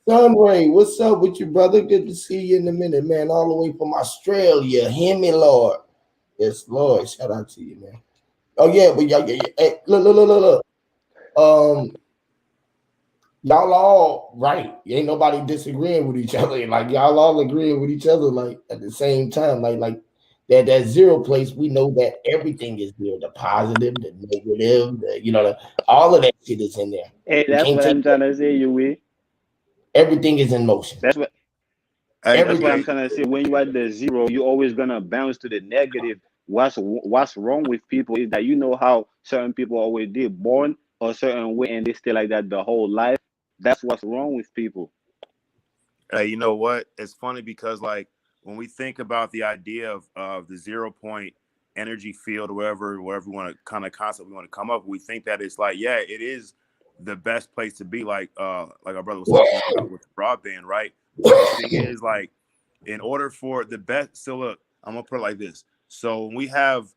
Sunray, what's up with you, brother? Good to see you in a minute, man. All the way from Australia. Hear me, Lord. Yes, Lord. Shout out to you, man. Oh yeah, but yeah. Hey, look. Um, y'all all right. Ain't nobody disagreeing with each other. Like y'all all agreeing with each other. Like at the same time. Like that 0 place, we know that everything is there. The positive, the negative, all of that shit is in there. Hey, We that's can't what take I'm trying to say, you will. everything is in motion. That's what Hey, that's what I'm Everything. hey, trying to say. When you at the zero, you're always gonna bounce to the negative. What's wrong with people is that you know how certain people always did born a certain way and they stay like that the whole life. That's what's wrong with people. Hey, you know what? It's funny because like when we think about the idea of the 0 point energy field, or wherever we want to kind of concept we want to come up, we think that it's like, yeah, it is the best place to be, like our brother was talking about with broadband, right? But the thing is, like, in order for the best, so look, I'm gonna put it like this. So when we have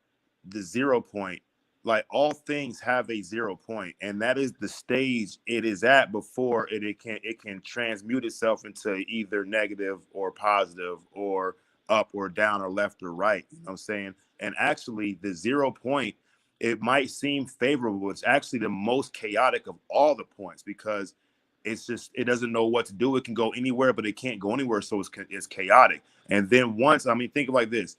the 0 point, like all things have a 0 point, and that is the stage it is at before it can transmute itself into either negative or positive, or up or down or left or right. You know what I'm saying? And actually, the 0 point, it might seem favorable. It's actually the most chaotic of all the points, because it doesn't know what to do. It can go anywhere, but it can't go anywhere, so it's chaotic. And then once, I mean, think of it like this: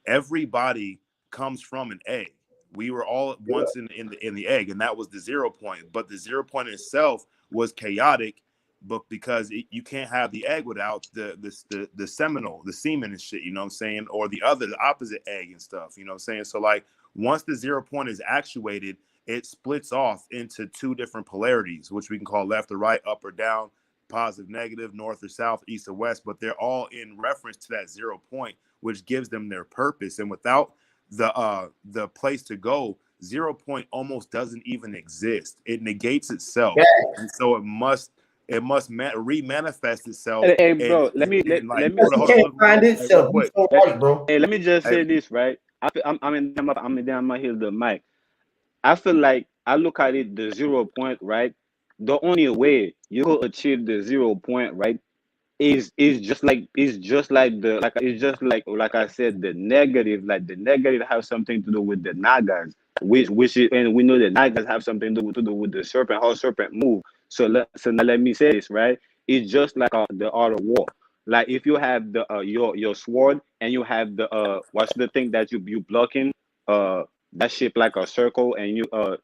everybody comes from an egg. We were all once in the egg, and that was the 0 point. But the 0 point itself was chaotic, but because you can't have the egg without the seminal, the semen and shit. You know what I'm saying? Or the opposite egg and stuff. You know what I'm saying? So like once the 0 point is actuated, it splits off into two different polarities, which we can call left or right, up or down, positive, negative, north or south, east or west. But they're all in reference to that 0 point, which gives them their purpose. And without the place to go, 0 point almost doesn't even exist. It negates itself, Yeah, and so it must re-manifest itself. Hey, And bro, let and, me and like, because hold it on, can't look, find hey, real itself. You quick. so let, right, bro. hey, let me just Hey, say this, right? I'm in damn, I hear the mic. I feel like I look at it the 0 point, right? The only way you could achieve the 0 point, right, is just like I said, the negative. Like the negative have something to do with the nagas, which is, and we know the nagas have something to do with the serpent, how serpent move. So now let me say this, right? It's just like the art of war. Like if you have the your sword, and you have the what's the thing that you blocking, uh that shape like a circle, and a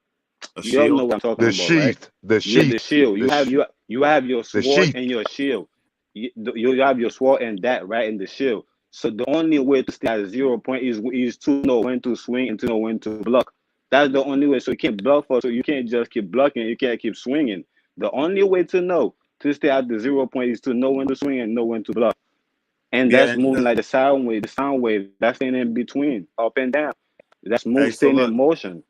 you all know shield. what I'm talking the about, right? sheath, the Yeah, the sheath, shield. the sh- You have your the sword sheath. and your shield. You have your sword and that, right, in the shield. So the only way to stay at 0 point is to know when to swing and to know when to block. That's the only way. So you can't block so you can't just keep blocking. You can't keep swinging. The only way to know to stay at the 0 point is to know when to swing and know when to block. And Yeah, that's moving like the sound wave. That's staying in between, up and down. That's hey, so staying in look, motion.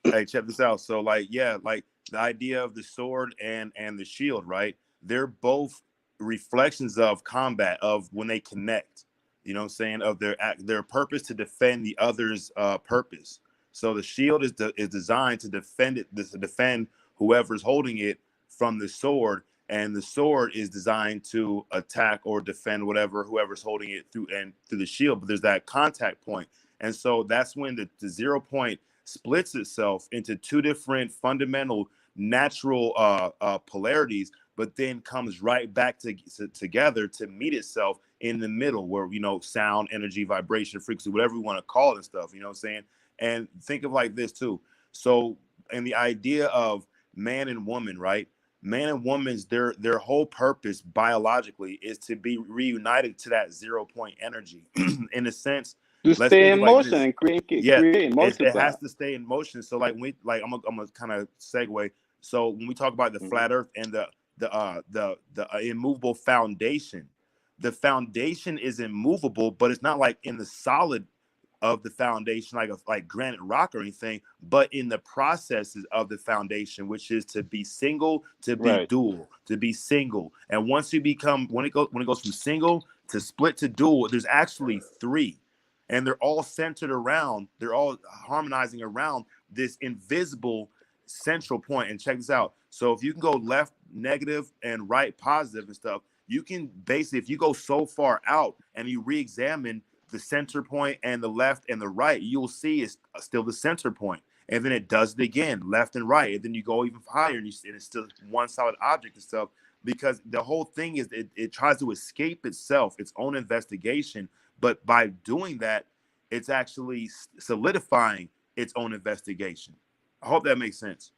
hey, check this out. So like, yeah, like the idea of the sword and the shield, right? They're both reflections of combat, of when they connect. You know what I'm saying? Of their purpose to defend the other's purpose. So the shield is designed to defend whoever's holding it from the sword, and the sword is designed to attack or defend whoever's holding it through the shield. But there's that contact point, and so that's when the 0 point splits itself into two different fundamental natural polarities, but then comes right back together to meet itself in the middle, where sound, energy, vibration, frequency, whatever we want to call it and stuff. You know what I'm saying? And think of like this too. So, in the idea of man and woman, right? Man and woman's their whole purpose biologically is to be reunited to that 0 point energy. In a sense, To let's stay think in of like motion this. and Yeah, create, it multiply. has to stay in motion. So like I'm gonna kind of segue. So when we talk about the Mhm. flat Earth and the immovable foundation, the foundation is immovable, but it's not like in the solid of the foundation, like granite rock or anything, but in the processes of the foundation, which is to be single, to be Right. dual, to be single. And once you become when it goes from single to split to dual, there's actually three, and they're all harmonizing around this invisible central point. And check this out. So if you can go left negative and right positive and stuff, you can basically, if you go so far out and you re-examine the center point and the left and the right, you'll see it's still the center point. And then it does it again, left and right. And then you go even higher, and it's still one solid object and stuff. Because the whole thing is it tries to escape itself, its own investigation. But by doing that, it's actually solidifying its own investigation. I hope that makes sense.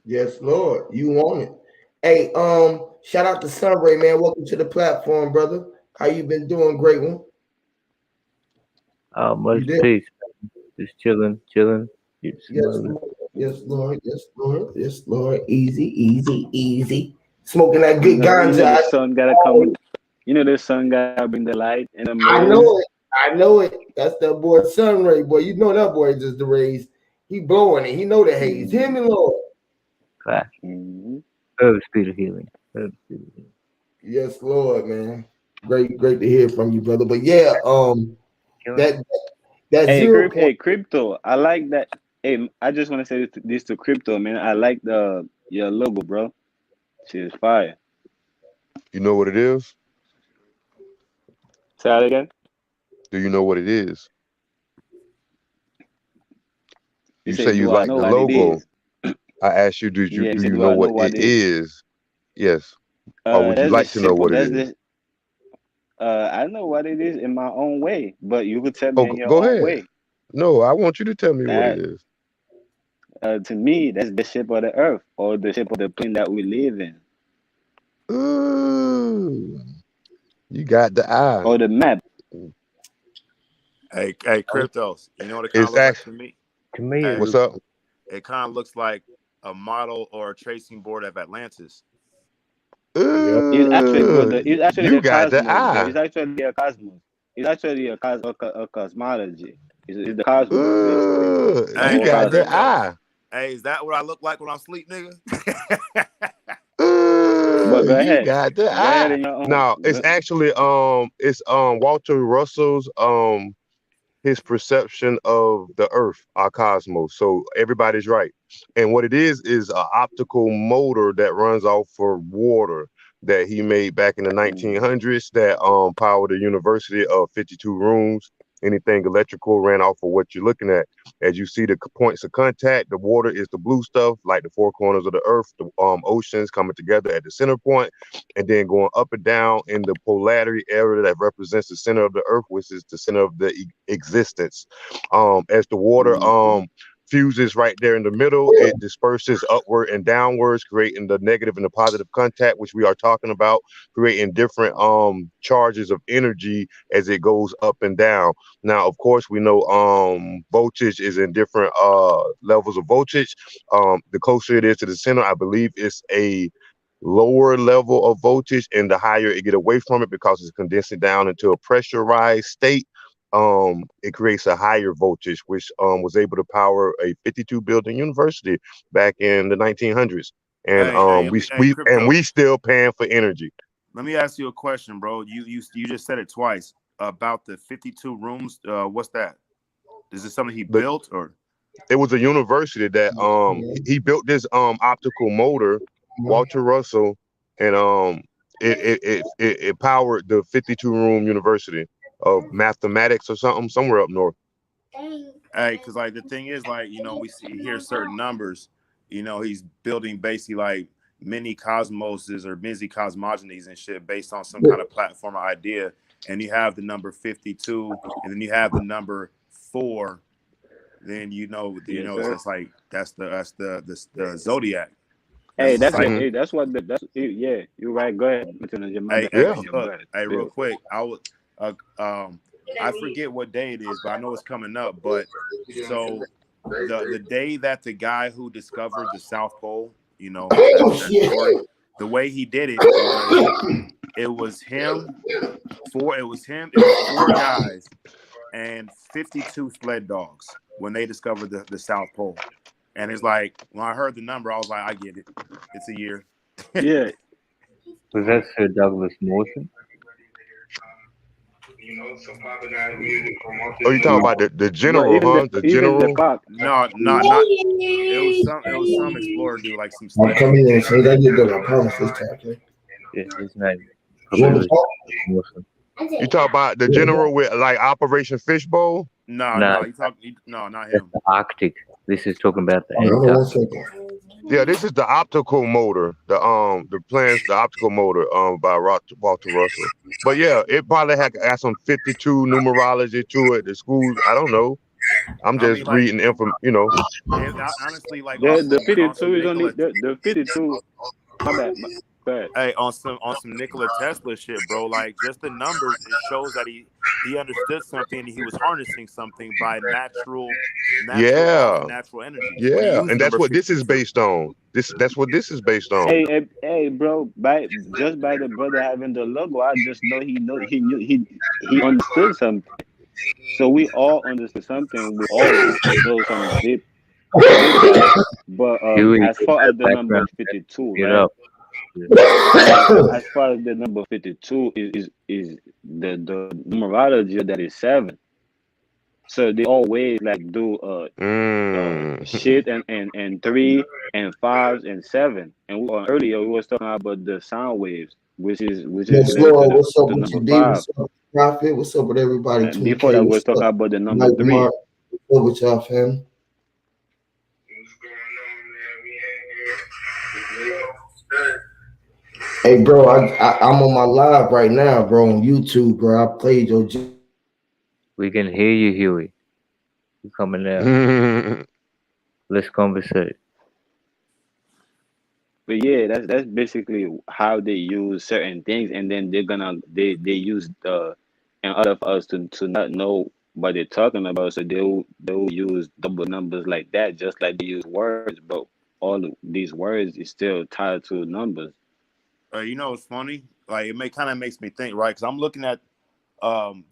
Yes, Lord. You want it. Hey, shout out to Sunray, man. Welcome to the platform, brother. How you been doing? Great one. Much You did? peace. Just chilling. Yes, Lord. Yes, Lord. Yes, Lord. Yes, Lord. Easy. Smoking that good The ganja. sun gotta come. The sun gotta bring the light and the I rays. know it. I know it. That's that boy Sunray, boy. You know that boy just the rays. He blowing it. He know the haze. Him and Lord. Class. Mm-hmm. Herb speed of healing. Yes, Lord, man. Great to hear from you, brother. But yeah, that Hey, 0 point. crypto. I like that. Hey, I just want to say this to crypto, man. I like your logo, bro. Shit is fire. You know what it is? Say that again. Do you know what it is? You You say, say you do I like know the what it logo. is? I asked you, Yeah. You do say, you do know I know what what it it is? is? Yes. Or would you That's the like to know simple. what it That's is? the. I know what it is in my own way, but you could tell Oh, me in your go own ahead. way. No, I want you to tell me what it That is. to me, that's the shape of the earth or the shape of the plane that we live in, Ooh, you got the eye. or the map. Hey, Cryptos, you know what it kind of It's looks like actually, to me? To me, Hey, what's up? it kind of looks like a model or a tracing board of Atlantis. Yep. It's actually, bro. Ooh, It's actually you the got the cosmos, bro. eye. It's actually a cosmos. It's actually a cosmology. It's the cosmos, basically. Ooh, The Hey, you whole hey, got the cosmos. Cryptos. eye. Hey, is that what I look like when I'm asleep, nigga? But Ooh, go you ahead. got the Go ahead eye. in your own. No, it's actually it's Walter Russell's his perception of the earth, our cosmos. So everybody's right. And what it is an optical motor that runs off for water that he made back in the 1900s that powered a university of 52 rooms. Anything electrical ran off of what you're looking at. As you see the points of contact, the water is the blue stuff, like the four corners of the earth, the oceans coming together at the center point, and then going up and down in the polarity area that represents the center of the earth, which is the center of the existence. As the water fuses right there in the middle, it disperses upward and downwards, creating the negative and the positive contact, which we are talking about, creating different charges of energy as it goes up and down. Now, of course, we know voltage is in different levels of voltage. The closer it is to the center, I believe it's a lower level of voltage, and the higher it get away from it because it's condensing down into a pressurized state. It creates a higher voltage, which was able to power a 52 building university back in the 1900s. And Hey, Crypto. we still paying for energy. Let me ask you a question, bro. You just said it twice about the 52 rooms. What's that? Is this something he But built or? it was a university that he built this optical motor, Walter Russell, and it powered the 52 room university of mathematics or something somewhere up north. Hey, because like the thing is, like, we see here certain numbers. He's building basically like mini cosmoses or mini cosmogonies and shit based on some kind of platform or idea. And you have the number 52, and then you have the number 4. Then Yes, it's sir. just like that's the zodiac. That's Hey, the that's what. cycle. Hey, that's what. Yeah, you're right. Go ahead. My Hey, bad. hey, Yeah. Continue. Go look, ahead. hey, real Bill. quick. Uh, um, I forget what day it is, but I know it's coming up. But so the day that the guy who discovered the South Pole, that story, the way he did it was him. It was 4 guys and 52 sled dogs when they discovered the South Pole. And it's like when I heard the number, I was like, I get it. It's a year. Yeah. was that Sir Douglas Mawson? Oh, you talking about the But general, huh? The even the general. clock. No, not. It was some explorer dude, like some I'm sled dog. coming in, so that you do. I promise this time. Okay? Yeah, his name You want probably to was talk? Mawson. You talk about the general with like Operation Fishbowl. No, No, no, no, not that's him. the Arctic. This is talking about the Hold on one Antarctic. second. Yeah, this is the optical motor. The optical motor by Walter Russell. But yeah, it probably had some 52 numerology to it. The schools, I don't know. I'm I just mean, like, reading info, you know. and honestly, like The on 52 some is only Nikola, the 52. My bad. Bad. hey, on some Nikola Tesla shit, bro. Like just the numbers, it shows that he understood something and he was harnessing something by natural laws and Yeah, natural energies when he yeah, used the and that's number what this is 52. based on. That's what this is based on. Hey, bro. By the brother having the logo, I just know he understood something. So we all understood something. We all know some deep dive. But Huey, as far the as the number background, 52, mute right? up. Yeah. As far as the number 52 is the numerology that is 7. So they always like do Mm. shit and 3 and 5s and 7. And earlier we was talking about the sound waves, which is Yes, related to Lord. What's up the with you, number D? 5. What's up, Prophet? What's up with everybody? And before 20K. that we was What's talking up? about the number Mike 3. Mark. What's up with y'all, fam? Hey, bro, I'm on my live right now, bro, on YouTube, bro. I played your. We can hear you, Huey. You coming out. Let's conversate. But yeah, that's basically how they use certain things, and then they use in order for us to not know what they're talking about, so they'll use double numbers like that, just like they use words, but all of these words is still tied to numbers. You know, it's funny. Like it may kind of makes me think, right? Because I'm looking at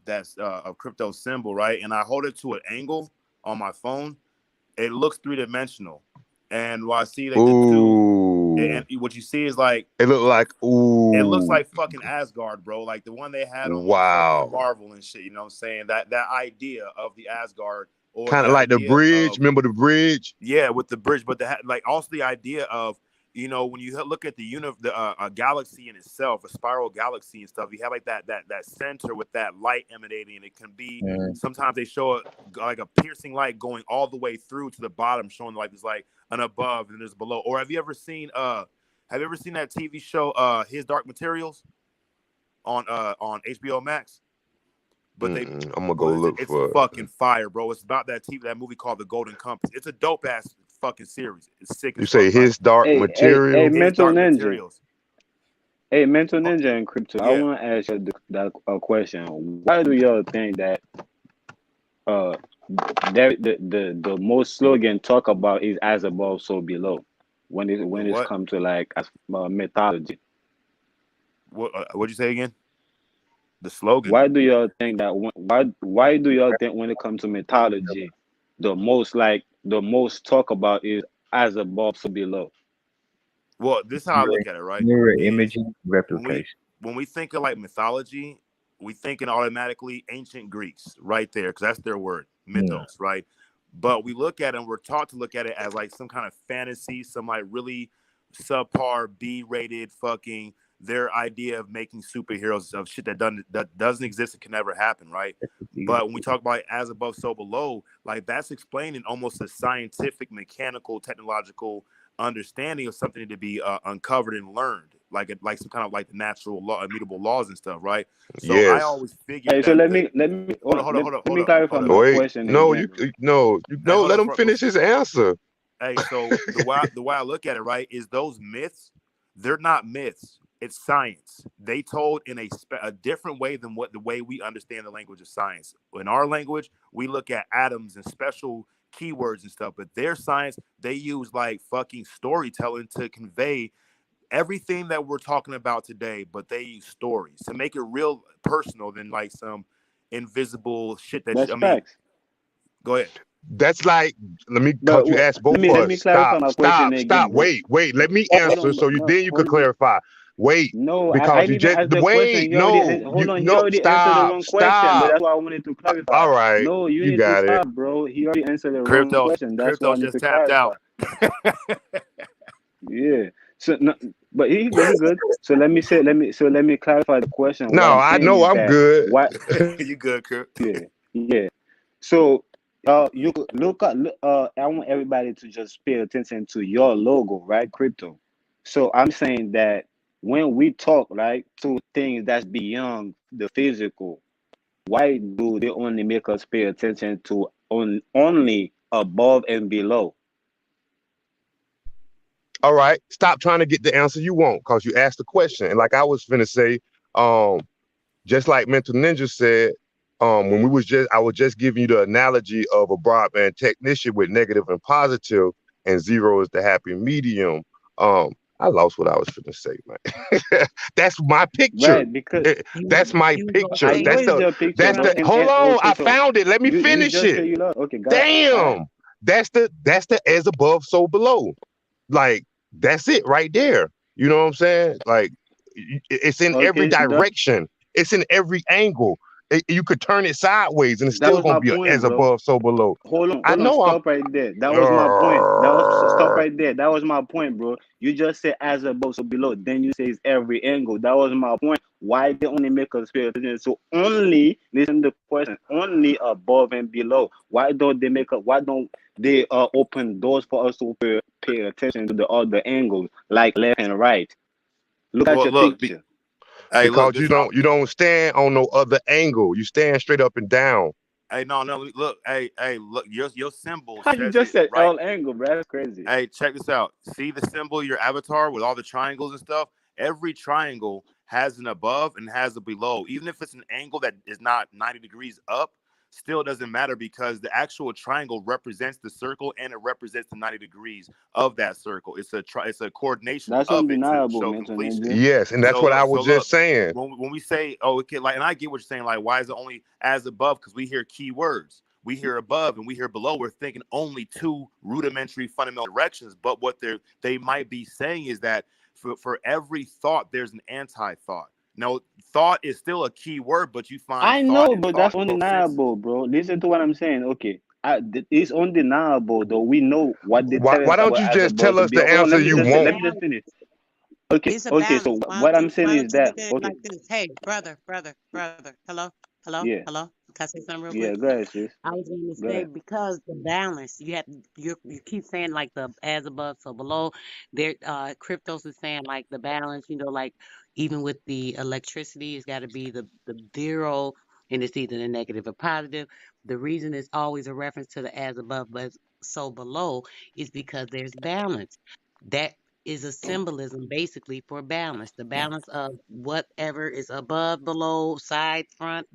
that's a crypto symbol, right? And I hold it to an angle on my phone. It looks 3-dimensional, and while I see like the two, Ooh. and what you see is like It looked like it looks ooh. like fucking Asgard, bro. Like the one they had on fucking Wow. Marvel and shit. You know what I'm saying? That idea of the Asgard or Kind the of like the idea bridge. of Remember the bridge? yeah, with the bridge, but like also the idea of when you look at a galaxy in itself, a spiral galaxy and stuff, you have like that center with that light emanating. It can be Mm. sometimes they show it like a piercing light going all the way through to the bottom, showing like there's like an above and there's below. Or have you ever seen that TV show His Dark Materials on HBO Max? But I'm gonna go bro, look it's for it. fucking fire, bro. It's about that movie called The Golden Compass. It's a dope ass fucking series. It's sick You as say fuck, right? his dark Hey, materials? His mental Dark ninja. Materials. Hey, mental Oh, ninja and crypto. I yeah. want to ask you a question. Why do y'all think that uh the most slogan talk about is as above so below The when it's what? come to like mythology? What'd you say again? The slogan. Why do y'all think that why do y'all think when it comes to mythology, the most talk about is as above so below? Well, this is how I Mirror, look at it, right? mirror Is imaging when we replication. when we think of like mythology, we thinking automatically ancient Greeks, right there, because that's their word, Mm. mythos, right? But we look at it, and we're taught to look at it as like some kind of fantasy, some like really subpar B-rated fucking their idea of making superheroes of shit that doesn't exist and can never happen, right? But when we talk about as above, so below, like that's explaining almost a scientific, mechanical, technological understanding of something to be uncovered and learned, like some kind of like the natural law, immutable laws and stuff, right? So I Yes. always figured Hey, so that let the me let me hold on, hold on, hold on, hold on, let hold me on, clarify hold on. my Wait, question no, again. Hey, hold let on him finish his answer. Hey, so the way I look at it, right, is those myths, they're not myths. It's science. They told in a different way than what the way we understand the language of science. In our language, we look at atoms and special keywords and stuff, but their science, they use like fucking storytelling to convey everything that we're talking about today, but they use stories to make it real personal than like some invisible shit That's I mean, facts. go ahead. That's like, let me, But cause you asked let both me of let us. me clarify my question Stop. again, bro. Wait. Let me Hold answer on, so no, then you could hold on. clarify. Wait, No, I because you didn't even just ask the question. wait. He already No, hold on. He no. already answered the wrong question, but Stop. that's why I wanted to clarify. All right, No, you you need to got it. stop, bro. He already answered the wrong Crypto's question. That's why I crypto's need just to tapped clarify. out. Yeah. So no, but he good. So let me clarify the question. What No, I'm I saying know is I'm that good. what You good, Crypt? yeah, yeah. So You could look at. I want everybody to just pay attention to your logo, right? Crypto. So I'm saying that when we talk, right, to things that's beyond the physical, why do they only make us pay attention to only above and below? All right, stop trying to get the answer you want because you asked the question. And like I was finna say, um, just like Mental Ninja said, when I was just giving you the analogy of a broadband technician with negative and positive, and zero is the happy medium. I lost what I was finna say, man. That's my picture. Right? Because That's my You was gonna picture. I say know That's it's the your picture, that's but the. no. Hold on, okay, I so found it. Let me you finish just it. say you love. Okay, got all right. Damn, that's the as above, so below. Like that's it right there. You know what I'm saying? Like it's in every Okay, direction. It's in every angle. You could turn it sideways and it's that still was gonna my be a point, as bro. above, so below. I Hold on, know I'm. stop right there. That was my point. That was stop right there. That was my point, bro. You just said as above, so below. Then you say it's every angle. That was my point. Why they only make us pay attention? So only listen to the question. Only above and below. Why don't they make up? Why don't they open doors for us to pay attention to the other angles, like left and right? Look at Well, your look, picture. hey, look, Because this how. you don't stand on no other angle. You stand straight up and down. Hey, no, no, look, hey, look, your symbol How you says just it said right. all angle, bro? That's crazy. Hey, check this out. See the symbol, your avatar with all the triangles and stuff? Every triangle has an above and has a below. Even if it's an angle that is not 90 degrees up, still doesn't matter because the actual triangle represents the circle and it represents the 90 degrees of that circle. It's a coordination That's of it to undeniable, show mental completion. ninja. Yes, and that's what I So was look, just saying. when we say, oh, okay, like, and I get what you're saying, like, why is it only as above? Because we hear key words. We hear above and we hear below. We're thinking only two rudimentary fundamental directions. But what they might be saying is that for every thought, there's an anti-thought. Now, thought is still a key word, but you find I thought know, and but thought that's in both senses. undeniable, bro. Listen to what I'm saying. Okay, it's undeniable, though. We know what they tell Why us don't about you as just tell above to us be. the Hold on, answer let me you just say, It's a let want? me just balance. finish. Okay, It's a okay. So balance. what I'm saying Why is don't you that look at it okay, like this? Hey, brother. Hello, yeah, hello. Can I say something real quick? yeah. Go ahead, sis. I was going to Go say ahead. because the balance you have you keep saying like the as above so below. There, cryptos is saying like the balance. Like even with the electricity, it's got to be the zero, and it's either the negative or positive. The reason it's always a reference to the as above but so below is because there's balance. That is a symbolism basically for balance. The balance of whatever is above, below, side, front,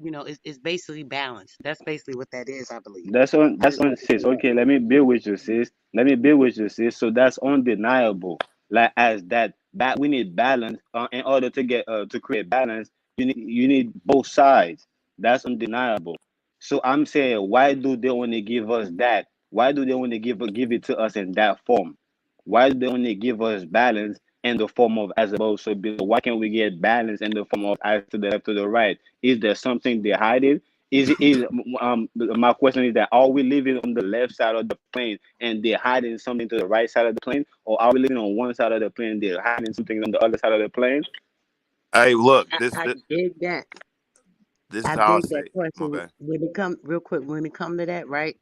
is basically balance. That's basically what that is, I believe. I That's just on wanted to say sis. that. Okay, let me be with you, sis. Let me be with you, sis. So that's undeniable. Like as that we need balance in order to get to create balance. You need both sides. That's undeniable. So I'm saying, why do they only give us that? Why do they only give it to us in that form? Why do they only give us balance in the form of as above so below? Why can't we get balance in the form of as to the left to the right? Is there something they hiding? Is my question is that are we living on the left side of the plane and they're hiding something to the right side of the plane, or are we living on one side of the plane and they're hiding something on the other side of the plane? Hey, look, I dig that. this is I how I dig that say. My question. bad. When it come real quick, when it come to that, right?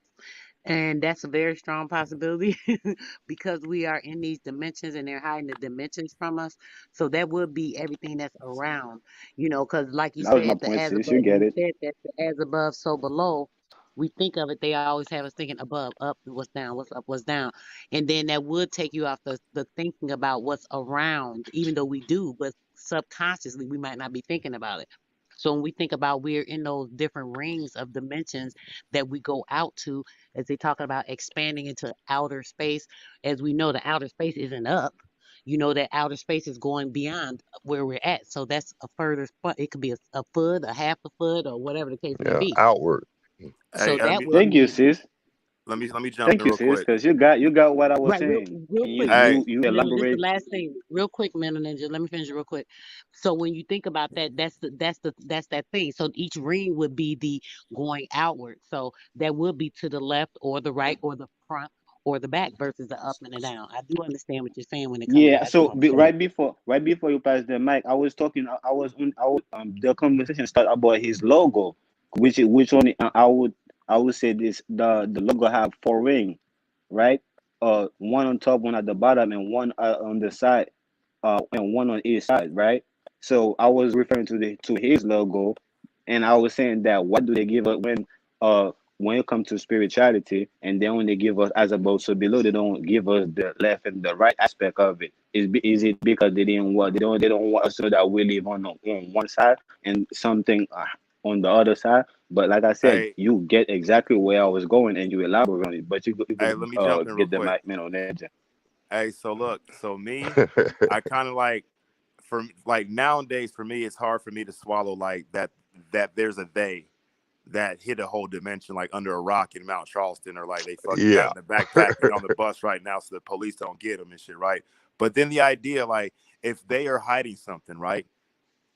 And that's a very strong possibility because we are in these dimensions and they're hiding the dimensions from us. So that would be everything that's around, because like you That was my said, the point, as sis. You above, get you it. said that the as above, so below. We think of it, they always have us thinking above, up, what's down, what's up, what's down. And then that would take you off the thinking about what's around, even though we do, but subconsciously we might not be thinking about it. So when we think about we're in those different rings of dimensions that we go out to, as they talking about expanding into outer space, as we know the outer space isn't up. That outer space is going beyond where we're at. So that's a further spot. It could be a foot, a half a foot, or whatever the case may Yeah, be. outward. Hey, So that would Thank you, mean sis. let me jump Thank in you, real sis, quick. because you got what I was right, saying, real and you quick. Hey, you you This the elaborate. last thing, real quick, man, Ninja. Let me finish real quick. So when you think about that, that's that thing. So each ring would be the going outward. So that would be to the left or the right or the front or the back versus the up and the down. I do understand what you're saying when it comes to Yeah, that. I just so want to say that. right before you pass the mic, I was talking. I was the conversation started about his logo, which one I I would say this the logo have four ring, right? One on top, one at the bottom, and one on the side, and one on each side, right? So I was referring to his logo, and I was saying that what do they give us when it comes to spirituality, and they only give us as above so below. They don't give us the left and the right aspect of it. Is it because they don't want us to know that we live on one side and something on the other side? But like I said, Hey, you get exactly where I was going, and you elaborate on it. But you hey, could let me jump in real get the quick. mic man on that. Hey, so look, so me, I kind of like like nowadays for me, it's hard for me to swallow like that there's a they that hit a whole dimension like under a rock in Mount Charleston, or like they fucking got Yeah. in the backpack and on the bus right now so the police don't get them and shit, right? But then the idea, like, if they are hiding something, right?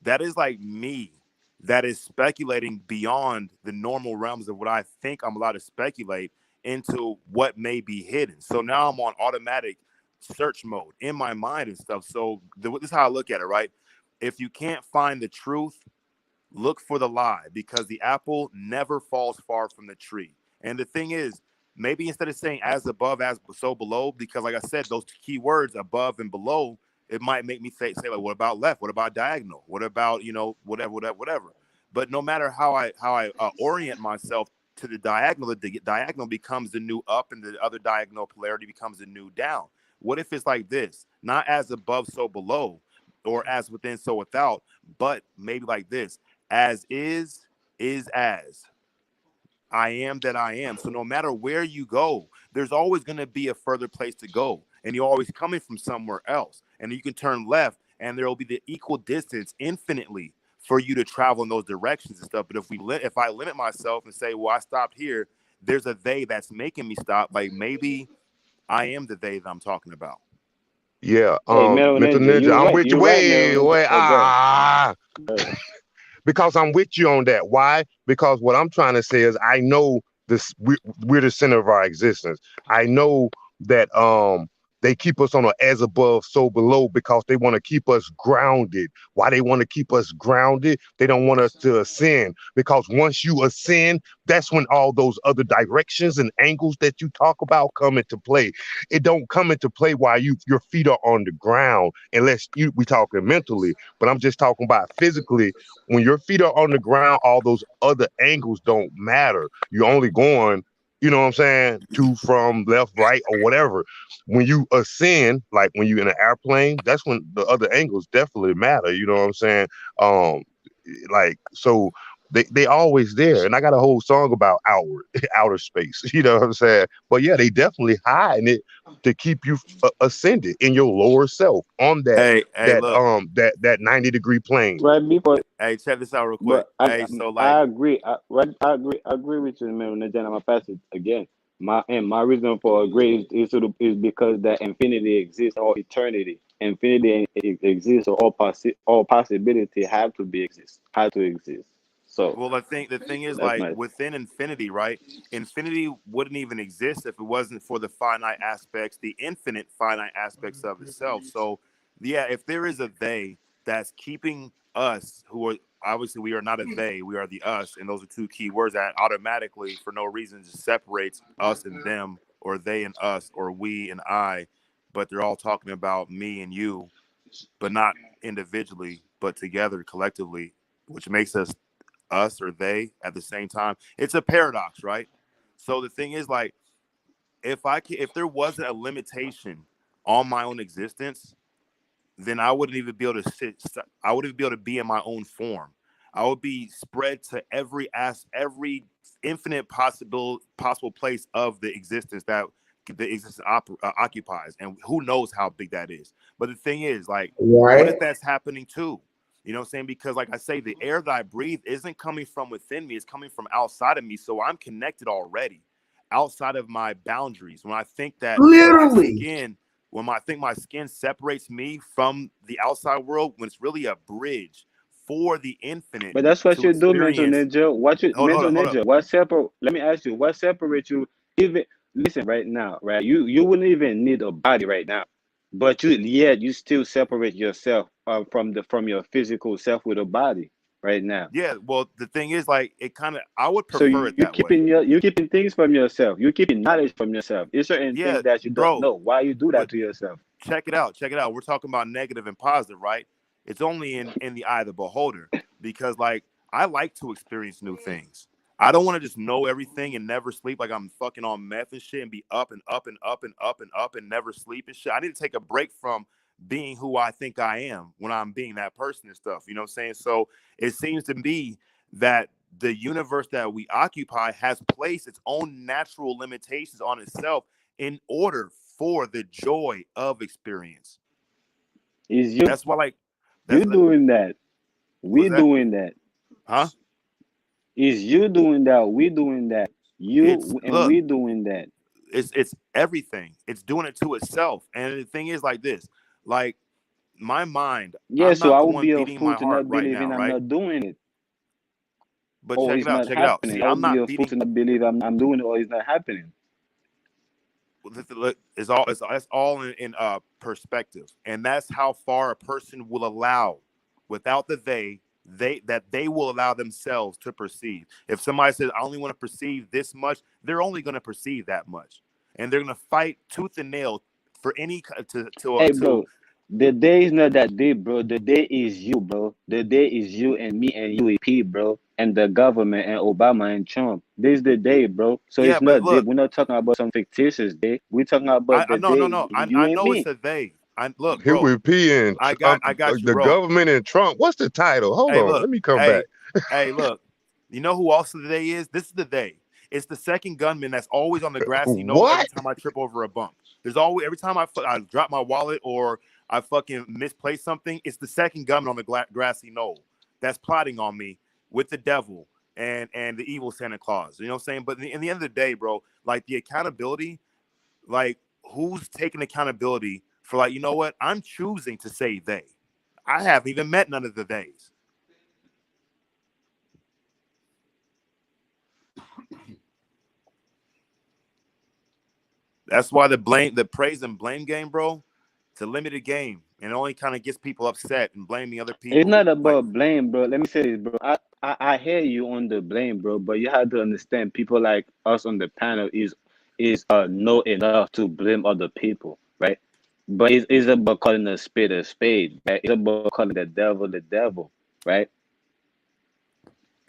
That is like me that is speculating beyond the normal realms of what I think I'm allowed to speculate into what may be hidden. So now I'm on automatic search mode in my mind and stuff. So this is how I look at it, right? If you can't find the truth, look for the lie, because the apple never falls far from the tree. And the thing is, maybe instead of saying as above, as so below, because like I said, those key words above and below, it might make me say like, what about left? What about diagonal? What about, whatever. But no matter how I orient myself to the diagonal becomes the new up, and the other diagonal polarity becomes the new down. What if it's like this? Not as above, so below, or as within, so without, but maybe like this: as is as. I am that I am. So no matter where you go, there's always going to be a further place to go. And you're always coming from somewhere else. And you can turn left, and there will be the equal distance infinitely for you to travel in those directions and stuff. But if I limit myself and say, well, I stopped here, there's a they that's making me stop. Like, maybe I am the they that I'm talking about. Yeah. Hey, Metal Mental Ninja, Ninja, you're I'm right. with you. You're right, Metal Wait, Ninja. wait. Oh, go ahead. Go ahead. Because I'm with you on that. Why? Because what I'm trying to say is I know this we're the center of our existence. I know that they keep us on a as above, so below, because they want to keep us grounded. Why they want to keep us grounded? They don't want us to ascend, because once you ascend, that's when all those other directions and angles that you talk about come into play. It don't come into play while your feet are on the ground, unless we talking mentally. But I'm just talking about physically. When your feet are on the ground, all those other angles don't matter. You're only going, you know what I'm saying, to, from, left, right, or whatever. When you ascend, like when you're in an airplane, that's when the other angles definitely matter. You know what I'm saying? Um, like, so they always there. And I got a whole song about outer space. You know what I'm saying? But yeah, they definitely hiding it to keep you ascended in your lower self on Hey, look. that 90-degree plane. Right before, Hey, check this out real quick. but I Hey, so like, I agree. I agree with you, Metal Ninja. And I'm gonna pass it again. My reason for agree is because that infinity exists or eternity. Infinity exists, or all possibility have to exist. So well, the thing is, that's like, my within infinity, right? Infinity wouldn't even exist if it wasn't for the finite aspects, the infinite finite aspects of itself. So, yeah, if there is a they that's keeping us, who are obviously, we are not a they, we are the us, and those are two key words that automatically, for no reason, just separates us and them, or they and us, or we and I, but they're all talking about me and you, but not individually, but together collectively, which makes us or they at the same time. It's a paradox, right? So the thing is, like, if there wasn't a limitation on my own existence, then I wouldn't even be able to sit. I wouldn't even be able to be in my own form. I would be spread to every infinite possible place of the existence that the existence occupies, and who knows how big that is. But the thing is, like, what if Right? that's happening too? You know what I'm saying? Because, like I say, the air that I breathe isn't coming from within me; it's coming from outside of me. So I'm connected already, outside of my boundaries. When I think that my Literally. skin I think my skin separates me from the outside world, when it's really a bridge for the infinite But that's what to you do, mental experience. ninja. What you mental Hold up. ninja? What separate? Let me ask you. What separates you? Even listen right now, right? You wouldn't even need a body right now, but you still separate yourself from your physical self with a body, right now. Yeah, well, the thing is, like, it kind of, I would So prefer it that way. you keeping things from yourself. You keeping knowledge from yourself. It's certain Yeah, things that you don't bro. know. Why you do that But to yourself? check it out. Check it out. We're talking about negative and positive, right? It's only in the eye of the beholder, because like I like to experience new things. I don't want to just know everything and never sleep, like I'm fucking on meth and shit, and be up and up and up and up and up and never sleep and shit. I need to take a break from being who I think I am when I'm being that person and stuff. You know what I'm saying? So it seems to me that the universe that we occupy has placed its own natural limitations on itself in order for the joy of experience. Is you That's why, like, you that's doing that? was We that, doing that. huh? Is you doing that? We doing that. It's You and look, we doing that. it's everything. It's doing it to itself. And the thing is, like this, like my mind, Yeah, I'm so not I the would one be a beating fool my to heart not right believe now, in I'm right? not doing it, But or it's not check it out. happening. See, I I'm would be not a fool beating. to not believe I'm doing it or it's not happening. It's all in perspective, and that's how far a person will allow, without the they will allow themselves to perceive. If somebody says I only want to perceive this much, they're only going to perceive that much, and they're going to fight tooth and nail for any Hey, to. bro, the day is not that day, bro. The day is you, bro. The day is you and me and UEP, bro, and the government and Obama and Trump. This is the day, bro. So Yeah, it's but not day. look, We're not talking about some fictitious day. We're talking about I the no, no, day, no. you I and know it's me. a they. I look, Here bro. we peeing I got you, the bro. government and Trump. What's the title? Hold Hey, on, look. let me come back. Hey, look. You know who also the day is? This is the day. It's the second gunman that's always on the grassy knoll every What? time I trip over a bump. There's always every time I drop my wallet or I fucking misplace something. It's the second gunman on the grassy knoll that's plotting on me with the devil and the evil Santa Claus. You know what I'm saying? But in the end of the day, bro, like the accountability, like who's taking accountability for, like, you know what? I'm choosing to say they. I haven't even met none of the days. That's why the praise and blame game, bro, it's a limited game, and it only kind of gets people upset and blaming other It's people. not Like, about blame, bro. Let me say this, bro. I hear you on the blame, bro, but you have to understand people like us on the panel is know enough to blame other people, right? But it's about calling a spade, right? It's about calling the devil, right?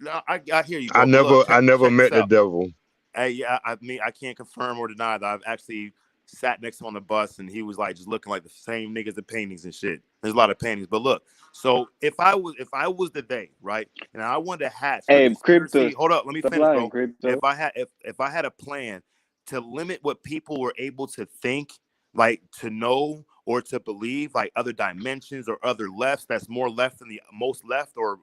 no, I hear you, bro. But look, I never check this met the out. devil. Hey, yeah, I mean, I can't confirm or deny that I've actually sat next to him on the bus, and he was like just looking like the same niggas, the paintings and shit. There's a lot of paintings, but look. So if I was the day, right, and I wanted to hatch a Hey, conspiracy. crypto, Hold up, let me stop finish, lying, bro. crypto. If I had a plan to limit what people were able to think, like to know or to believe, like other dimensions or other lefts, that's more left than the most left, or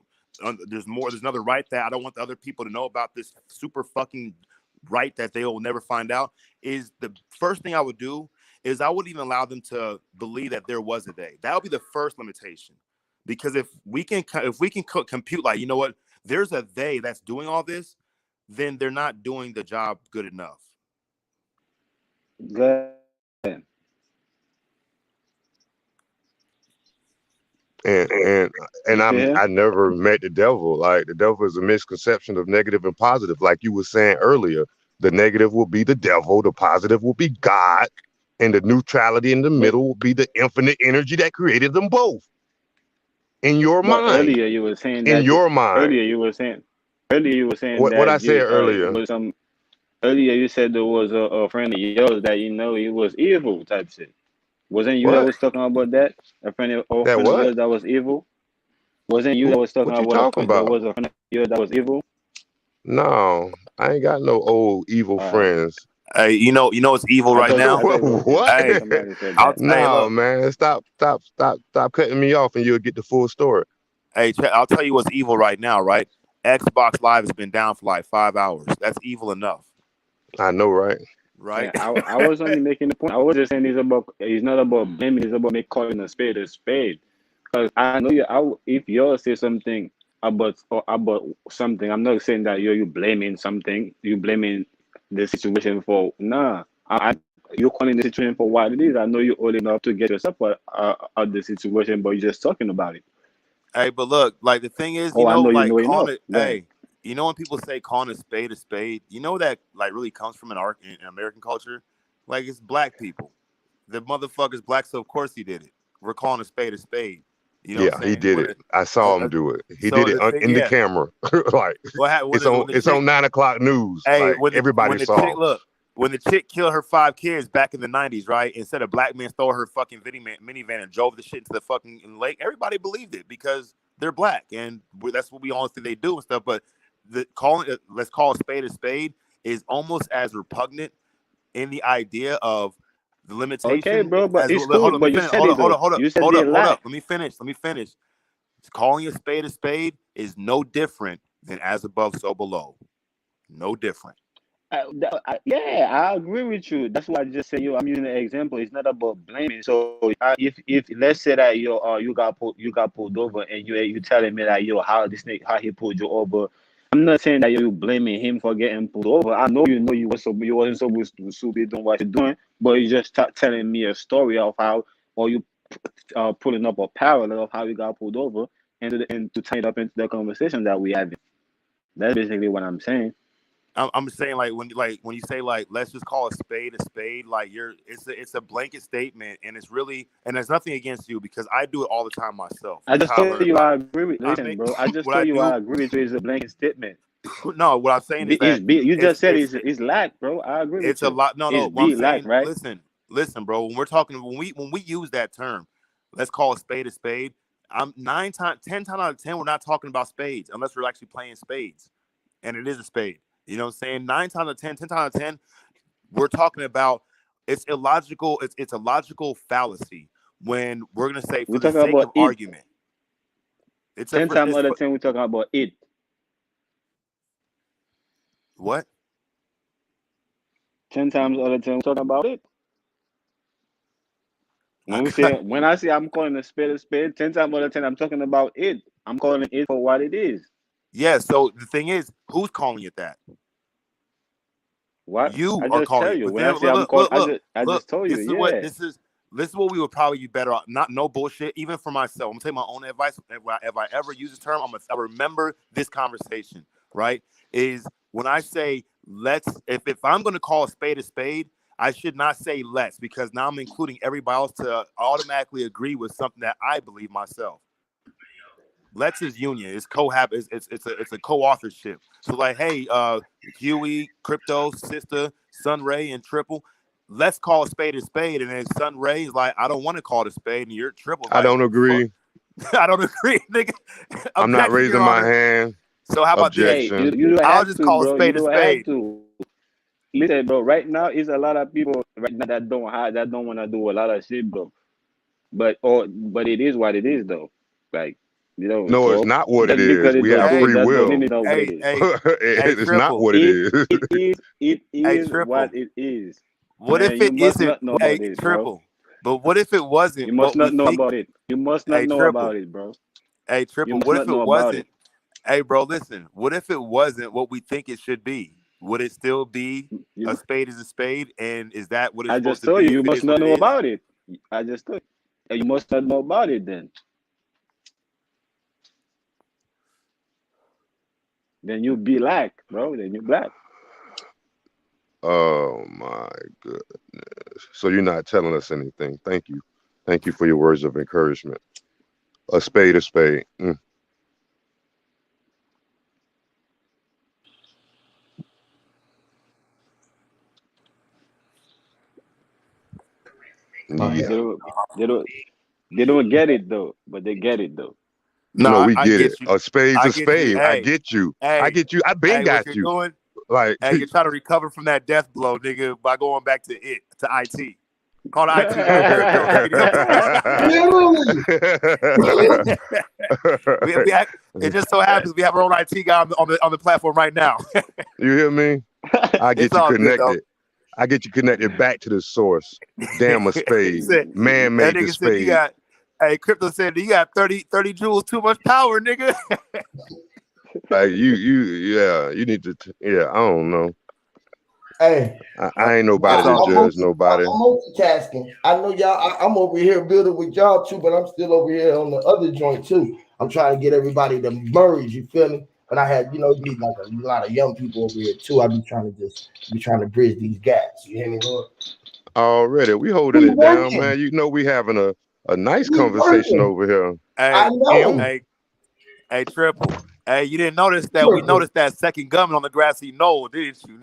there's another right that I don't want the other people to know about, this super fucking right that they will never find out, is the first thing I would do is I wouldn't even allow them to believe that there was a day. That would be the first limitation. Because if we can compute, like, you know what, there's a they that's doing all this, then they're not doing the job good enough. Good. And and You and still here? I never met the devil. Like the devil is a misconception of negative and positive. Like you were saying earlier, the negative will be the devil, the positive will be God, and the neutrality in the But middle will be the infinite energy that created them both. In your but mind. earlier you were saying In that you your mind. earlier you were saying earlier you were saying What I that said you it earlier. was some earlier you said there was a friend of yours that he was evil type shit. Wasn't you that What? was talking about that? A That friend of what? yours that was evil? Wasn't you that was talking What you about a talking friend there about? was a friend of yours that was evil? No, I ain't got no old evil Alright. friends. Hey, you know it's evil right now. I thought it was What? somebody, Hey, somebody said I'll that. hey No, look. man. Stop cutting me off and you'll get the full story. Hey, I'll tell you what's evil right now, right? Xbox Live has been down for like 5 hours. That's evil enough, I know, right? right? Yeah, I was only making the point. I was just saying it's not about blaming, it's about me calling a spade a spade. Because I know if you say something about something, I'm not saying that you blaming something, you blaming the situation for nah. You're calling the situation for what it is. I know you're old enough to get yourself out of the situation, but you're just talking about it. Hey, but look, like the thing is, Oh, I know you like know calling enough. it. Go ahead. Hey, when people say calling a spade, that like really comes from an art in American culture. Like it's black people. The motherfucker's black, so of course he did it. We're calling a spade a spade. You know what Yeah, I'm he saying? did it. I saw him do it. He did So it the thing, in the yeah. camera. Like When the it's chick, on 9 o'clock news. hey, Like when everybody the chick saw. look, when the chick killed her 5 kids back in the '90s, right? Instead of black men stole her fucking minivan and drove the shit into the fucking lake, everybody believed it because they're black and that's what we all think they do and stuff. But let's call a spade is almost as repugnant in the idea of the Okay, limitation bro, but as it's hold on, cool. let me But you finish. said it though. You said they Hold lack. up. Let me finish. Calling a spade is no different than as above, so below. No different. Yeah, I agree with you. That's why I just say, I'm using an example. It's not about blaming. So if let's say that you got pulled over and you telling me that how this nigga how he pulled you over. I'm not saying that you blaming him for getting pulled over. I know you wasn't supposed to be doing what you're doing, but you just telling me a story of how or you pulling up a parallel of how you got pulled over and to tie it up into the conversation that we having. That's basically what I'm saying. I'm saying like when you say like let's just call a spade, like it's a blanket statement and it's really and there's nothing against you because I do it all the time myself. I That's just how I told learned you about I it. agree with. I Listen, make bro. I just what I told you do. I agree with you. It's a blanket statement. No, what I'm saying is that You it's just said it's it's lack, bro. I agree with it's a you. lot. No. It's What I'm be lack, saying, right? listen, bro. When we're talking, when we use that term, let's call a spade a spade. I'm 10 times out of 10, we're not talking about spades unless we're actually playing spades, and it is a spade. You know what I'm saying? 9 times out of 10, 10 times out of 10, we're talking about it's illogical. It's a logical fallacy when we're gonna say We for the talking sake about of it. argument. It's a 10 for times it's out for, of 10, we talking about it. what? 10 times out of 10, we talking about it. When I say I'm calling a spade, 10 times out of 10, I'm talking about it. I'm calling it for what it is. Yeah. So the thing is, who's calling it that? What? You I are just calling tell it. you. But When then I say I'm calling, I look. just told you, This is what yeah. this is what we would probably be better off. Not no bullshit. Even for myself, I'm gonna take my own advice. If I ever use this term, I remember this conversation. Right? Is when I say let's. If I'm gonna call a spade, I should not say let's because now I'm including everybody else to automatically agree with something that I believe myself. Let's is union. It's co-hab. It's a co-authorship. So like, hey, Huey, Crypto, Sister, Sun Ray, and Triple. Let's call a spade, and then Sun Ray is like, I don't want to call it a spade, and you're Triple I like, don't fuck, agree. I don't agree, nigga. I'm not Objection, raising Your my Honor. hand. So how about this? Hey, Objection. you don't I'll have just to, call a bro. You spade a don't have spade. to. Listen, bro. Right now, is a lot of people right now that don't want to do a lot of shit, bro. But it is what it is, though. Like No, it's so not what it just because is. it We don't have do it, free that don't will. mean it's not what it is. Hey, It's not Triple. what it is. It Hey, is Triple. what it is, What if man. You it must isn't? not know Hey, about it, bro. Triple. But what if it wasn't You must what we not know think? about it. You must not Hey, know about Triple. it, bro. Hey, You Triple. must What not if it know about it. wasn't? Hey, bro, listen. What if it wasn't what we think it should be? Would it still be a You, spade is a spade? And is that what it's I supposed just to told be you, if you it must is what not it know is? about it. I just told you. You must not know about it then. Then you be black, bro. Then you black. Oh my goodness. So you're not telling us anything. Thank you. Thank you for your words of encouragement. A spade, a spade. Oh, They Yeah. yeah. don't, they don't, they don't get it though, but they get it though. No, No, we I get it. get you. A spade's I a get you. spade. I get you. I Hey, get you. I been what got you're you. doing? Like Hey, you're trying to recover from that death blow, nigga, by going back to IT. Call the IT guy, crypto, so we can help this Literally. nigga. It just so happens we have our own IT guy on the platform right now. You hear me? I It's get you all good though. connected. I get you connected back to the source. Damn a He spade. said Man that made the nigga said you spade. got. Hey, crypto said you got 30 joules too much power, nigga. Like you need to. Yeah, I don't know. Hey, I ain't I, nobody It's to all I'm, good. judge multi, nobody. I'm multitasking. I know y'all. I'm over here building with y'all too, but I'm still over here on the other joint too. I'm trying to get everybody to merge. You feel me? But I had, be like a lot of young people over here too. I be trying to bridge these gaps. You hear me, Lord? Already, we holding We it down, working. man. You know we having a nice We conversation working. over here. I Hey, know. hey, hey, Triple. Hey, you didn't notice that we Triple. noticed that second gunman on the grassy knoll, didn't you?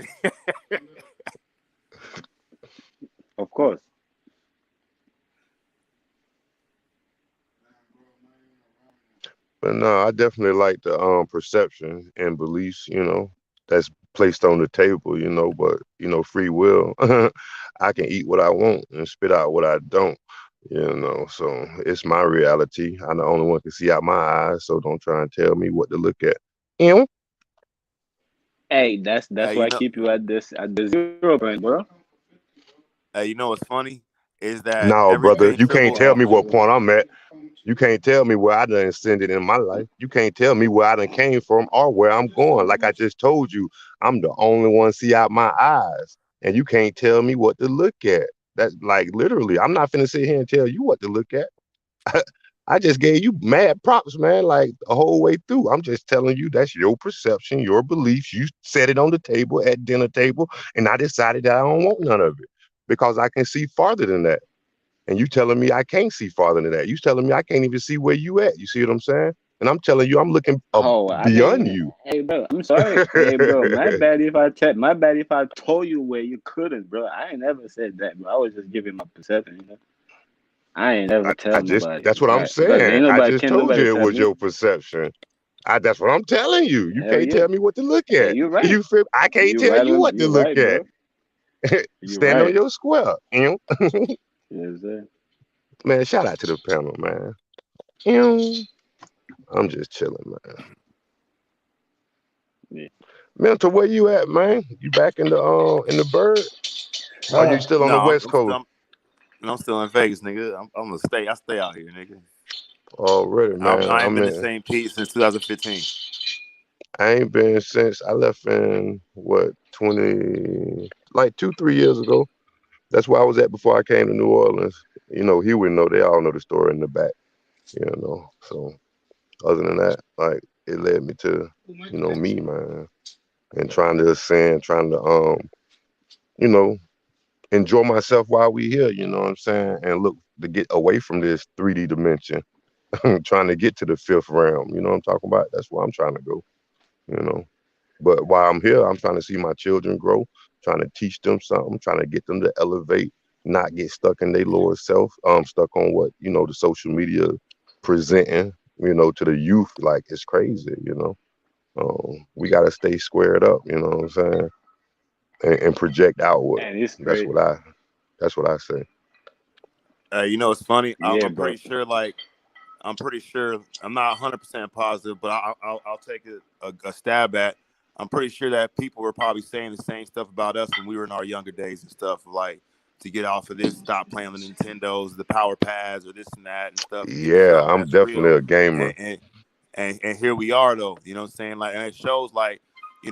Of course. But no, I definitely like the perception and beliefs, that's placed on the table, but free will. I can eat what I want and spit out what I don't, so it's my reality. I'm the only one can see out my eyes, so don't try and tell me what to look at. Ew. Hey, that's Hey, why I keep you at the 0 point, bro. you know what's funny is that No, brother, everything you can't Triple. tell me what point I'm at. You can't tell me where I done ascended in my life. You can't tell me where I done came from or where I'm going. Like I just told you, I'm the only one see out my eyes. And you can't tell me what to look at. That's like literally, I'm not finna sit here and tell you what to look at. I just gave you mad props, man, like the whole way through. I'm just telling you that's your perception, your beliefs. You set it on the table at dinner table, and I decided that I don't want none of it because I can see farther than that. And you telling me I can't see farther than that. You telling me I can't even see where you at. You see what I'm saying? And I'm telling you, I'm looking Oh, I beyond didn't. you. Hey, bro, I'm sorry. Hey, bro, my bad if I check. My bad if I told you where you couldn't, bro. I ain't never said that, bro. I was just giving my perception. I ain't never I tell just nobody, that's what I'm right? Because saying. ain't I nobody just can told you nobody it tell was me. your perception. That's what I'm telling you. You Hell can't yeah. tell me what to look Hey, at. you're right. You feel? I can't You tell right you on. what to You're look right, at. bro. You're Stand on right. your square. Yes, sir. Man, shout out to the panel, man. Ew. I'm just chilling, man. Yeah. Mental, where you at, man? You back in the bird? Or you still on the No, West Coast? I'm still in Vegas, nigga. I'm gonna stay. I stay out here, nigga. Already, man. I ain't been to St. Pete since 2015. I ain't been since I left in what 20, like 2, 3 years ago. That's where I was at before I came to New Orleans. He would know. They all know the story in the back. So other than that, like it led me to, me, man, and trying to ascend, trying to you know, enjoy myself while we here. You know what I'm saying? And look to get away from this 3D dimension, trying to get to the fifth realm. You know what I'm talking about? That's where I'm trying to go. You know. But while I'm here, I'm trying to see my children grow, trying to teach them something, trying to get them to elevate, not get stuck in their lower self, stuck on what, the social media presenting, to the youth. Like it's crazy. We got to stay squared up, you know what I'm saying? And project outward. And it's That's great. what I, that's what I say. You know, it's funny. Yeah, I'm bro. pretty sure. I'm pretty sure. I'm not 100% positive, but I'll take a stab at. I'm pretty sure that people were probably saying the same stuff about us when we were in our younger days and stuff, like to get off of this, stop playing the Nintendos, the Power Pads, or this and that and stuff, and get to Yeah, something I'm that's definitely real. a gamer. And here we are, though. You know what I'm saying? Like, and it shows, like,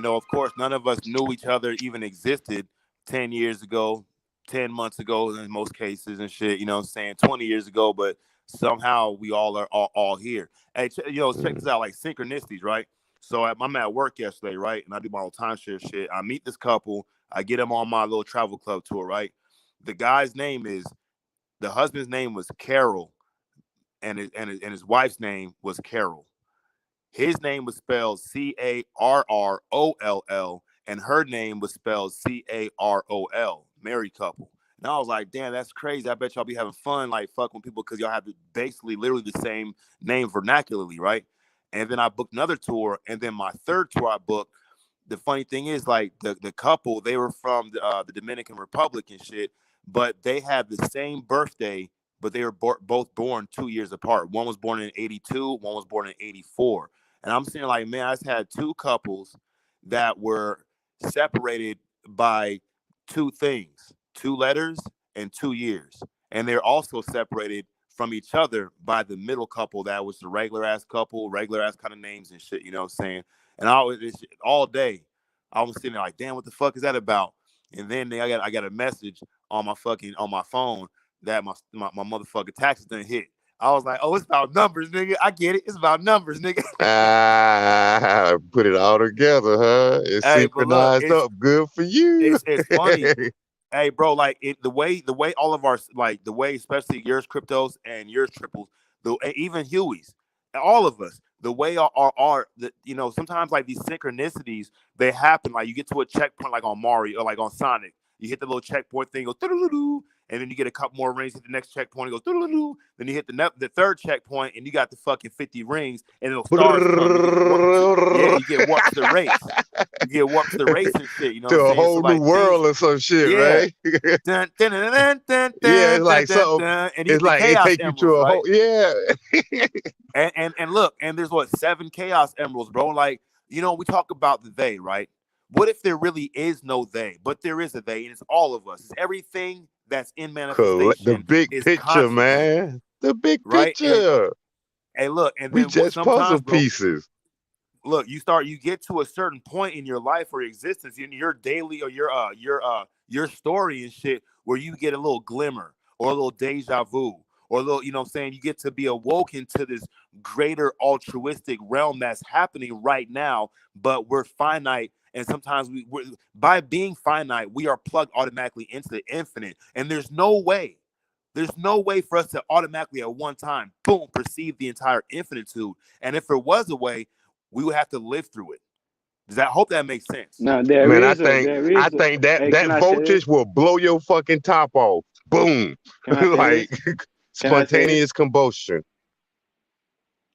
of course, none of us knew each other even existed 10 years ago, 10 months ago in most cases and shit. You know what I'm saying? 20 years ago, but somehow we all are all here. Hey, check this Mm. out, like synchronicities, right? So I'm at work yesterday, right? And I do my own timeshare shit. I meet this couple. I get them on my little travel club tour, right? The guy's name is the husband's name was Carol, and his wife's name was Carol. His name was spelled Carroll, and her name was spelled Carol. Married couple. And I was like, damn, that's crazy. I bet y'all be having fun, like fucking people, because y'all have basically literally the same name vernacularly, right? And then I booked another tour, and then my third tour I booked. The funny thing is, like the couple, they were from the Dominican Republic and shit, but they had the same birthday, but they were both born 2 years apart. One was born in '82, one was born in '84. And I'm saying, like, man, I just had two couples that were separated by two things, two letters and 2 years. And they're also separated from each other by the middle couple that was the regular ass couple, regular ass kind of names and shit, you know what I'm saying? And all day, I was sitting there like, damn, what the fuck is that about? And then I got a message on my phone that my motherfucking taxes done hit. I was like, oh, it's about numbers, nigga. I get it. It's about numbers, nigga. Put it all together, huh? It's Hey, but look, synchronized up. Good for you. it's funny. Hey, bro, like the way all of our, like the way, especially yours cryptos and yours triples, even Huey's, all of us, the way the, you know, sometimes like these synchronicities, they happen. Like you get to a checkpoint, like on Mario or like on Sonic, you hit the little checkpoint thing, goes doo-doo-doo-doo, and then you get a couple more rings, hit the next checkpoint, it goes doo-doo-doo-doo, then you hit the third checkpoint, and you got the fucking 50 rings, and little stars come. You get warped to the race. You get warped to the race and shit. You know to what I'm a saying? whole So new like world or some shit, right? dun, dun, dun, dun, dun, Yeah, it's dun, like dun, dun, something. dun, and you It's get the like it chaos take you to emeralds, a right? whole, yeah. And look, and there's what, 7 chaos emeralds, bro. Like, you know, we talk about the they, right? What if there really is no they, but there is a they, and it's all of us. It's everything that's in The manifestation big is picture, conscious, man. The big right? And picture. hey, look, and We then what? just puzzle Sometimes, bro, pieces. look, you get to a certain point in your life or existence in your daily or your story and shit, where you get a little glimmer or a little deja vu or a little, you know what I'm saying, you get to be awoken to this greater altruistic realm that's happening right now, but we're finite. And sometimes by being finite, we are plugged automatically into the infinite, and there's no way for us to automatically at one time, boom, perceive the entire infinitude. And if there was a way, we would have to live through it. Hope that makes sense? No, Man, there I is a. think that Hey, that can I say this? voltage will blow your fucking top off. Boom. Can I say Like this? Can I say this? spontaneous combustion.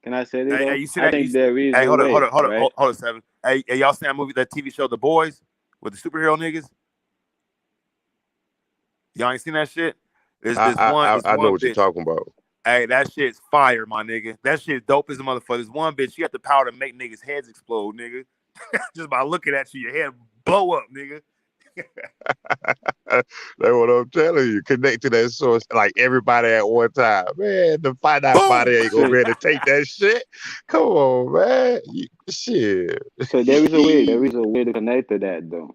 Can I say this Hey, though? you see I that? think there is Hey, a hold on, hold way, on, hold on, right? hold on, Seven. Hey, y'all seen that movie, that TV show, The Boys, with the superhero niggas? Y'all ain't seen that shit? There's I know one what you're bitch. talking about. Hey, that shit's fire, my nigga. That shit's dope as a motherfucker. There's one bitch, she got the power to make niggas' heads explode, nigga. Just by looking at you, your head blow up, nigga. That's what I'm telling you. Connect to that source, like everybody at one time. Man, the finite body Boom. ain't gonna So be able to take that shit. Come on, man. Shit. so there is a way. There is a way to connect to that though.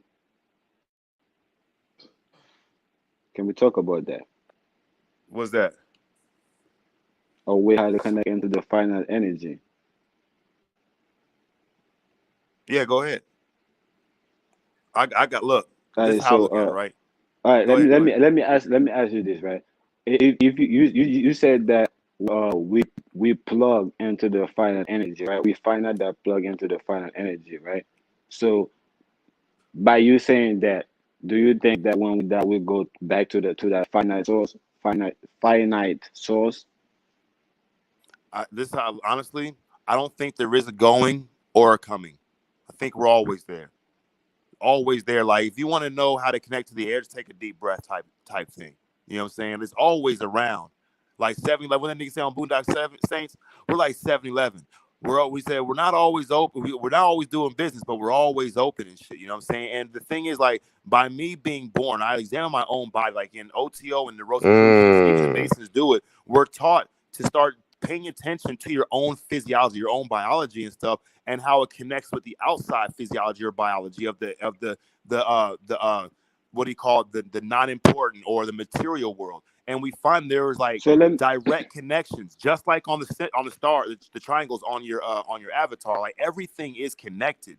Can we talk about that? What's that? A way how to connect into the finite energy. Yeah, go ahead. I got, look. All This is right. how I So look at it, right? all right. Go ahead, go ahead. Let me ask you this, right? If you said that we plug into the finite energy, right? We find out that plug into the finite energy, right? So by you saying that, do you think that that will go back to that finite source? This is how, honestly, I don't think there is a going or a coming. I think we're always there. Always there. Like, if you want to know how to connect to the air, just take a deep breath type thing. You know what I'm saying? It's always around. Like 7-Eleven, when that nigga say on Boondock Saints, we're like 7-Eleven. We said we're not always open. We're not always doing business, but we're always open and shit. You know what I'm saying? And the thing is, like, by me being born, I examine my own body. Like in OTO and the Rosicrucians, even the Masons do it. We're taught to start paying attention to your own physiology, your own biology and stuff, and how it connects with the outside physiology or biology of the what do you call it, the non important or the material world. And we find there's like So let me, direct connections, just like on the star, the triangles on your avatar. Like everything is connected.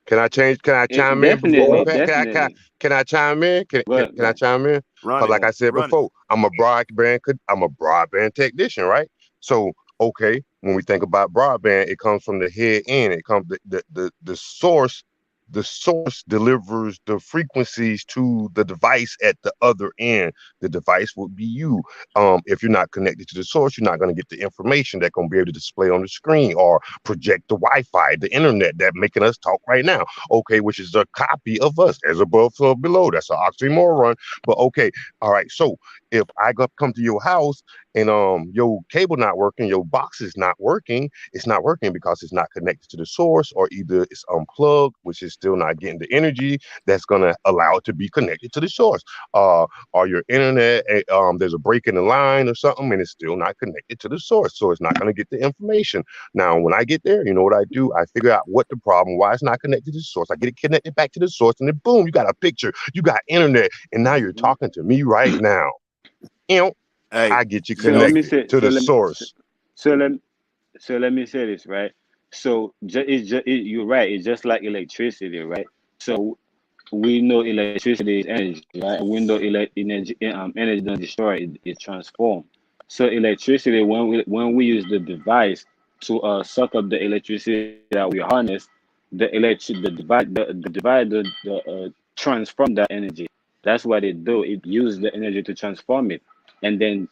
Can I change? Can I chime in before we definitely, pack? definitely. Can I chime in? Can I But chime in? Run Because it, like I said run it. before, I'm a broadband technician, right? So okay, when we think about broadband, it comes from the head in. It comes the source. The source delivers the frequencies to the device at the other end. The device would be you. If you're not connected to the source, you're not going to get the information that's going to be able to display on the screen or project the Wi-Fi, the internet that making us talk right now. Okay, which is a copy of us, as above, so below. That's an oxymoron. But okay, all right. So if I come to your house and your cable not working, your box is not working, it's not working because it's not connected to the source, or either it's unplugged, which is still not getting the energy that's gonna allow it to be connected to the source. Or your internet, there's a break in the line or something, and it's still not connected to the source, so it's not gonna get the information. Now, when I get there, you know what I do? I figure out what the problem, why it's not connected to the source. I get it connected back to the source, and then boom, you got a picture, you got internet, and now you're talking to me right now. You know, Hey, I get you So let me connected say. to So the let. source. So let. So let me say this, right? So you're right. It's just like electricity, right? So we know electricity is energy, right? We know energy don't destroy it; it transforms. So electricity, when we use the device to suck up the electricity that we harness, the divider transform that energy. That's what it do. It uses the energy to transform it, and then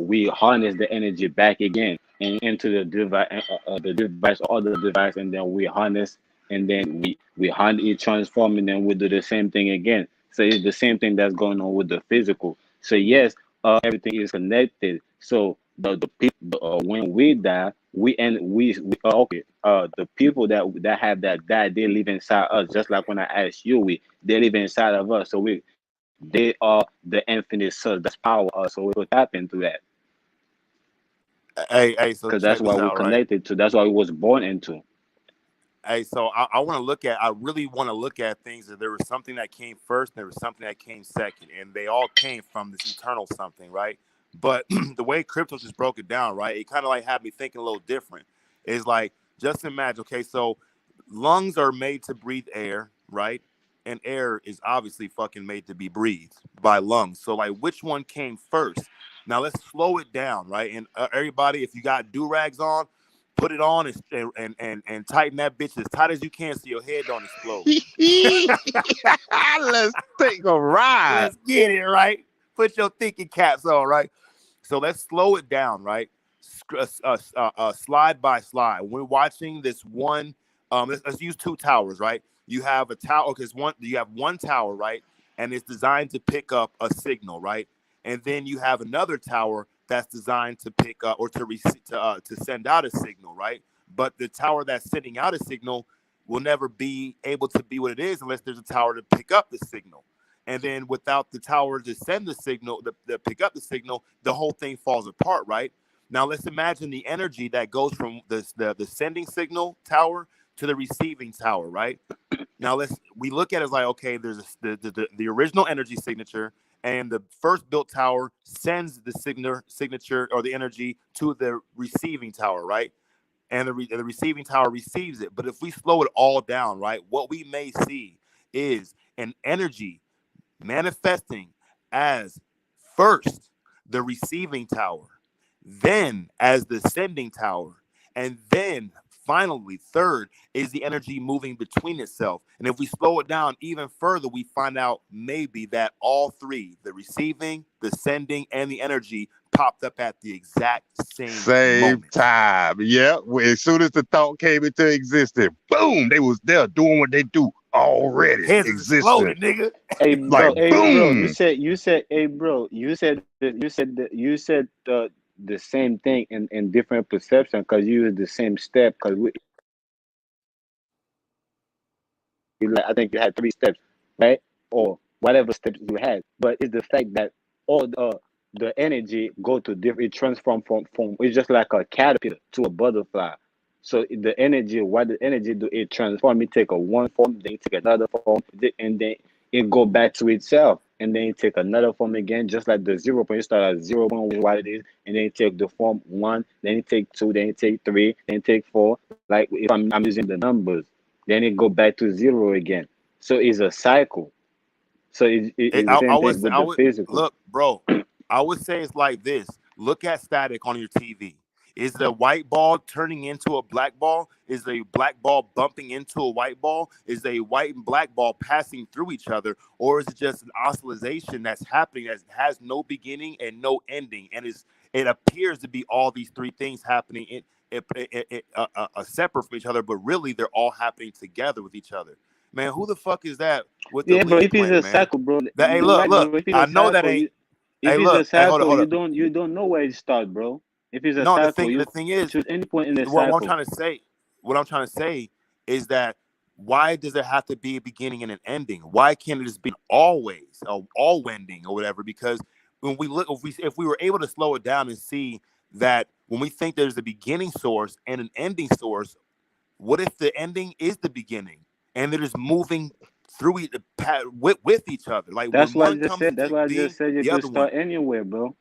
we harness the energy back again and into the device or other device, and then we harness, and then we harness it, transform, and then we do the same thing again. So it's the same thing that's going on with the physical. So yes, everything is connected. So the people, when we die, we okay. The people that have that died, they live inside us. Just like when I asked you, they live inside of us. So they are the infinite source that's power us. So we will tap into that hey, so because that's check why this we're out, right? connected to. That's why we was born into. Hey, so I want to look at, I really want to look at things that there was something that came first, and there was something that came second, and they all came from this eternal something, right? But the way crypto just broke it down, right? It kind of like had me thinking a little different. It's like, just imagine, okay, so lungs are made to breathe air, right? And air is obviously fucking made to be breathed by lungs. So, like, which one came first? Now, let's slow it down, right? And everybody, if you got do rags on, put it on and tighten that bitch as tight as you can so your head don't explode. Let's take a ride. Let's get it, right? Put your thinking caps on, right? So let's slow it down, right? Slide by slide. We're watching this one. Let's use two towers, right? You have a tower because you have one tower, right? And it's designed to pick up a signal, right? And then you have another tower that's designed to pick up or to send out a signal, right? But the tower that's sending out a signal will never be able to be what it is unless there's a tower to pick up the signal. And then without the tower to send the signal, the pick up the signal, the whole thing falls apart, right? Now let's imagine the energy that goes from the sending signal tower to the receiving tower, right? Now we look at it as like, okay, there's the original energy signature, and the first built tower sends the signature or the energy to the receiving tower, right? And the receiving tower receives it. But if we slow it all down, right, what we may see is an energy manifesting as first the receiving tower, then as the sending tower, and then finally third is the energy moving between itself. And if we slow it down even further, we find out maybe that all three, the receiving, the sending, and the energy, popped up at the exact same Same moment. time. Yeah. Well, as soon as the thought came into existence, boom, they was there doing what they do already Heads existing. exploded, nigga. Like Hey bro, boom. hey bro, you said the same thing in different perception because you use the same step because I think you had 3 steps, right? Or whatever steps you had. But it's the fact that all the energy go to different. It transform from. It's just like a caterpillar to a butterfly. So the energy, what the energy do, it transform. It take a one form, then it take another form, and then it go back to itself, and then it take another form again, just like the 0 point. You start at 0 point, which is what it is, and then it take the form 1, then it take 2, then it take 3, then it take 4. Like if I'm using the numbers, then it go back to 0 again. So it's a cycle. So it's the I same would thing say, with the physical. look, bro. I would say it's like this. Look at static on your TV. Is the white ball turning into a black ball? Is a black ball bumping into a white ball? Is a white and black ball passing through each other, or is it just an oscillation that's happening that has no beginning and no ending, and it appears to be all these three things happening separate from each other, but really they're all happening together with each other. Man, who the fuck is that with the Yeah, bro. lead If it's playing, a man? cycle, bro, That hey, you're right, look, bro. If it's I a know that cycle, ain't If Hey, it's a look. Hey, hold up, cycle, hold you up. don't know where it starts, bro. If it's a No, cycle, you the thing is, choose any point in the what I'm cycle. trying to say, is that why does there have to be a beginning and an ending? Why can't it just be always all ending or whatever? Because when we look, if we were able to slow it down and see that when we think there's a beginning source and an ending source, what if the ending is the beginning and they're just moving through with each other? Like That's when why I one just comes said. That's into why I just being, said you the could other one. start anywhere, bro.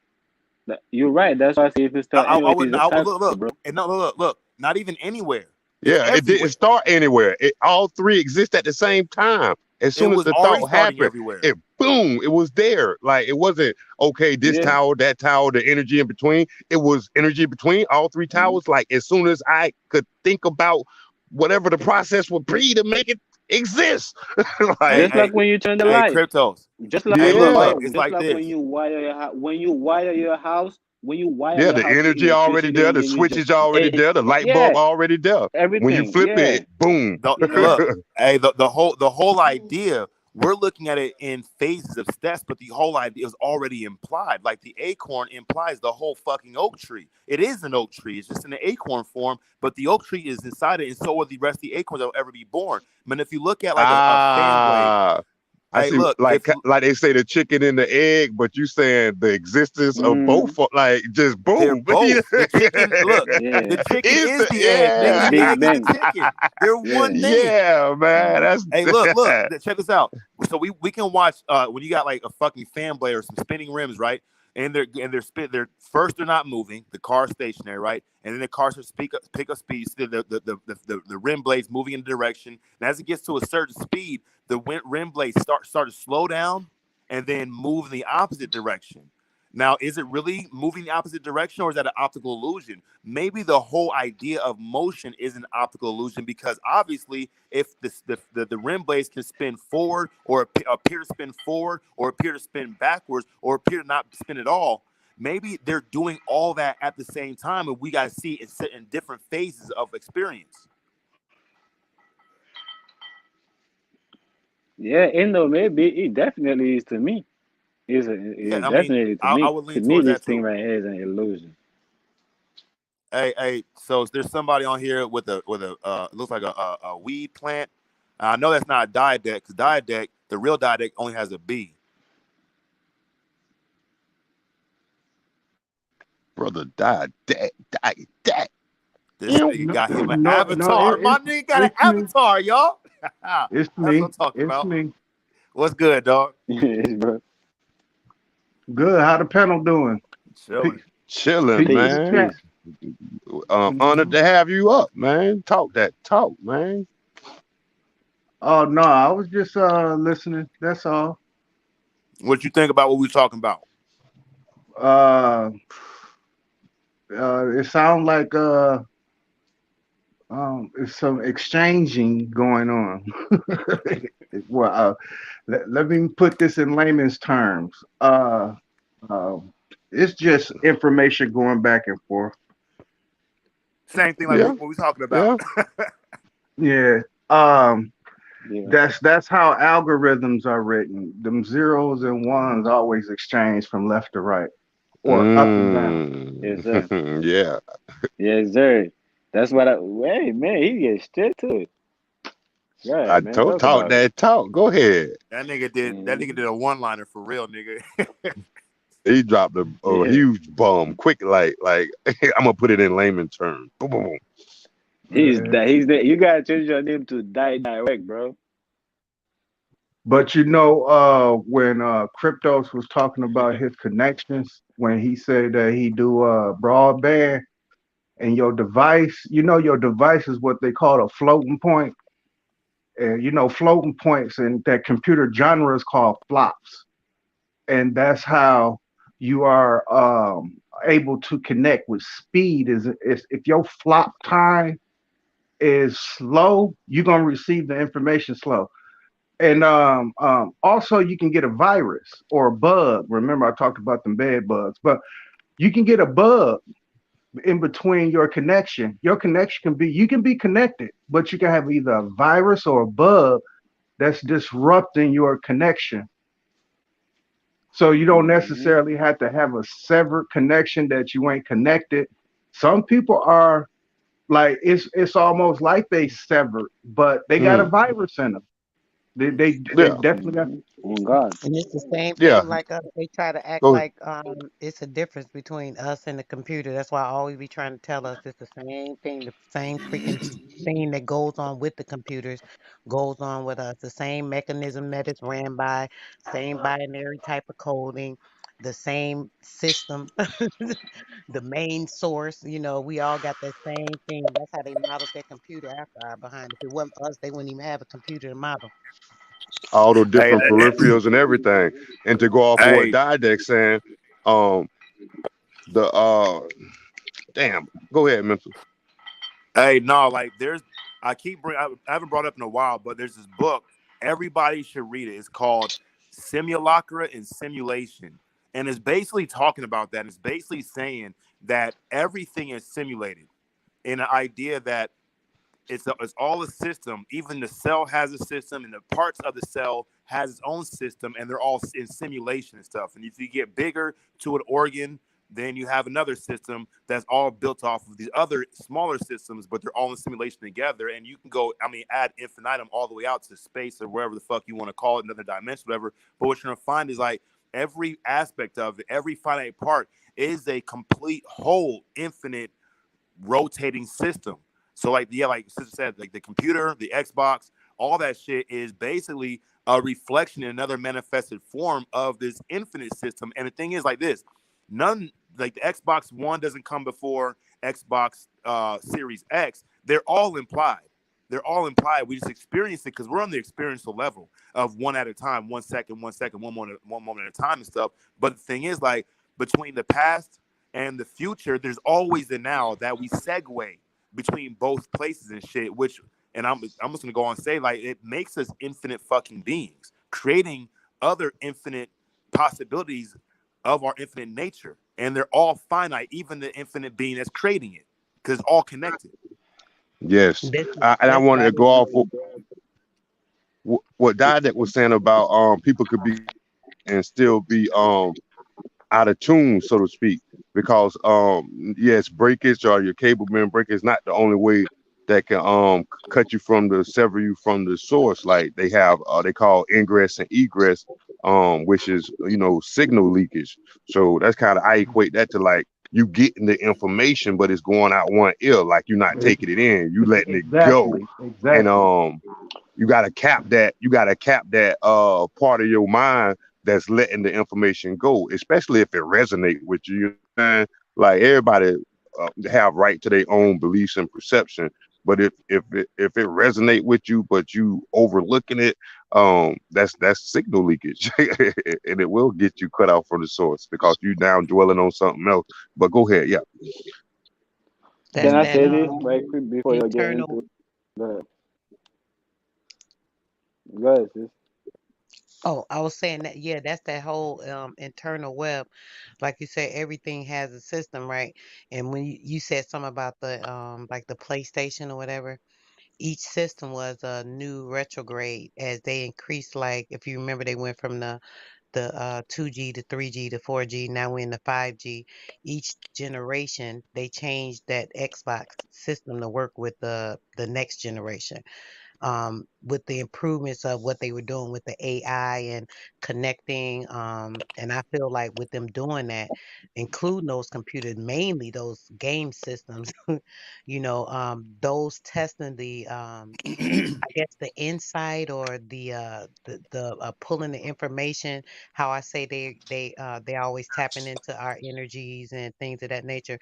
You're right. That's why I say if you start I anywhere, if wouldn't. it's a cycle, Look, bro. and no, look. Not even anywhere. It's Yeah, it didn't everywhere. start anywhere. All three exist at the same time. As It soon as was the already thought starting happened, everywhere. it boom, it was there. Like it wasn't okay, this Yeah. tower, that tower, the energy in between. It was energy between all three Mhm. towers. Like as soon as I could think about whatever the process would be to make it exist. Hey, Like, Just like hey, when you turn the hey, light. cryptos. Just like Hey, when you look, yeah, wire. It's Just like like when this. you wire your when you wire your house. When you wire yeah, your the house with energy already electricity, there, and the then you switch just is already there, the light bulb yeah, already there. When you everything. flip Yeah, it, boom. yeah. Look, hey, the whole idea. We're looking at it in phases of steps, but the whole idea is already implied. Like the acorn implies the whole fucking oak tree. It is an oak tree. It's just in the acorn form, but the oak tree is inside it, and so are the rest of the acorns that will ever be born. I mean, if you look at like a fan blade, Ah, I hey, see. look, Like they say the chicken and the egg, but you saying the existence of both, Mm, like just they're boom. both the chicken. Look, the yeah. chicken Is is the the egg, nigga. The yeah, The Big egg is the Bang. chicken. They're Yeah. one thing. yeah, man. Mm. That's Hey, look, check this out. So we can watch when you got like a fucking fan blade or some spinning rims, right? They're first they're not moving, the car's stationary, right? And then the car starts pick up speed. So the rim blades moving in a direction. And as it gets to a certain speed, the rim blades start to slow down and then move in the opposite direction. Now, is it really moving the opposite direction or is that an optical illusion? Maybe the whole idea of motion is an optical illusion because obviously, if the rim blades can spin forward or appear to spin forward or appear to spin backwards or appear to not spin at all, maybe they're doing all that at the same time and we got to see it in different phases of experience. Yeah. Maybe it definitely is to me. Yeah, Is I mean, definitely to I me. would To lean me, towards this that thing too. right here is an illusion. Hey, so there's somebody on here with a looks like a weed plant. I know that's not a diadeck because diadeck, the real diadeck only has a B. brother died. This Ew. nigga No, got him an no, no. avatar. My nigga got an It's me. avatar, y'all. It's That's what me. I'm talking It's about. me. What's good, dog? Bro. Good. How the panel doing? Chilling. Peace. Chilling, Peace to Peace, the man. chat. peace. Honored Mhm. to have you up, man. Talk that talk, man. Oh no, I was just listening. That's all. What you think about what we talking about? Uh, it sounds like it's some exchanging going on. Well, let me put this in layman's terms. Uh, it's just information going back and forth. Same thing like Yeah, what we talking about. yeah. Yeah. Um, Yeah. that's how algorithms are written. Them zeros and ones always exchange from left to right or up and down. Yes, sir. Yeah. Yes, sir. That's what I. Hey, man, he gets straight to it. I Right, man. told Talk talk about it. that talk. Go ahead. That nigga did a one-liner for real, nigga. He dropped a Yeah. huge bomb quick, like I'm gonna put it in layman terms. Boom, boom, boom. He's Yeah. that. He's that. You gotta change your name to Die Direct, bro. But when Cryptos was talking about his connections, when he said that he do broadband and your device, your device is what they call a floating point. And floating points in that computer genre is called flops. And that's how you are able to connect with speed is if your flop time is slow, you're gonna receive the information slow. And also you can get a virus or a bug. Remember, I talked about them bed bugs, but you can get a bug in between your connection. Your connection you can be connected, but you can have either a virus or a bug that's disrupting your connection. So you don't necessarily have to have a severed connection that you ain't connected. Some people are like it's almost like they severed, but they got a Mm, virus in them. They yeah, definitely got. Oh God. And it's the same yeah. thing like us. They try to act Go ahead. like it's a difference between us and the computer. That's why I always be trying to tell us it's the same thing, the same freaking thing that goes on with the computers goes on with us. The same mechanism that it's ran by, same binary type of coding, the same system, the main source. We all got that same thing. That's how they modeled their computer after our behind. If it wasn't for us, they wouldn't even have a computer to model. All the Hey, different peripherals and everything. And to go off of what hey, Didek's saying, um, the damn, go ahead, Memphis. hey, no, like I haven't brought it up in a while, but there's this book. Everybody should read it. It's called Simulacra and Simulation. And it's basically talking about that. It's basically saying that everything is simulated in an idea that it's all a system. Even the cell has a system, and the parts of the cell has its own system, and they're all in simulation and stuff. And if you get bigger to an organ, then you have another system that's all built off of these other smaller systems, but they're all in simulation together. And you can go, I mean, add infinitum all the way out to space or wherever the fuck you want to call it, another dimension, whatever. But what you're gonna find is like every aspect of it, every finite part is a complete whole, infinite rotating system. So like yeah, like sister said, like the computer, the Xbox, all that shit is basically a reflection in another manifested form of this infinite system. And the thing is like this, none like the Xbox One doesn't come before Xbox Series X. They're all implied. They're all implied. We just experience it because we're on the experiential level of one at a time, 1 second, 1 second, one moment at a time and stuff. But the thing is, like between the past and the future, there's always the now that we segue between both places and shit. Which, and I'm just gonna go on and say, like, it makes us infinite fucking beings, creating other infinite possibilities of our infinite nature, and they're all finite, even the infinite being that's creating it, because it's all connected. Yes, This and I that's wanted why to go off what Didek was saying about people could be and still be out of tune, so to speak, because yes, breakage or your cable being breakage is not the only way that can cut you from the sever you from the source. Like they have they call ingress and egress, which is signal leakage. So that's kind of I equate that to like you getting the information, but it's going out one ear, like you're not taking it in, you letting it go, Exactly, and exactly. you got to cap that. You got to cap that part of your mind that's letting the information go, especially if it resonate with you. You know what I'm saying? Like everybody have right to their own beliefs and perception. But if it resonate with you, but you overlooking it, that's signal leakage, and it will get you cut off from the source because you down dwelling on something else. But go ahead, yeah. Can that's I that say this right quick before you get internal. into it? Go ahead. Go ahead, sis. Oh, I was saying that, yeah, that's that whole internal web. Like you said, everything has a system, right? And when you said something about the like the PlayStation or whatever, each system was a new retrograde as they increased. Like if you remember, they went from the 2G to 3G to 4G. Now we're in the 5G. Each generation they changed that Xbox system to work with the next generation, with the improvements of what they were doing with the AI and connecting. And I feel like with them doing that, including those computers, mainly those game systems, those testing I guess the insight or the pulling the information, how I say they always tapping into our energies and things of that nature.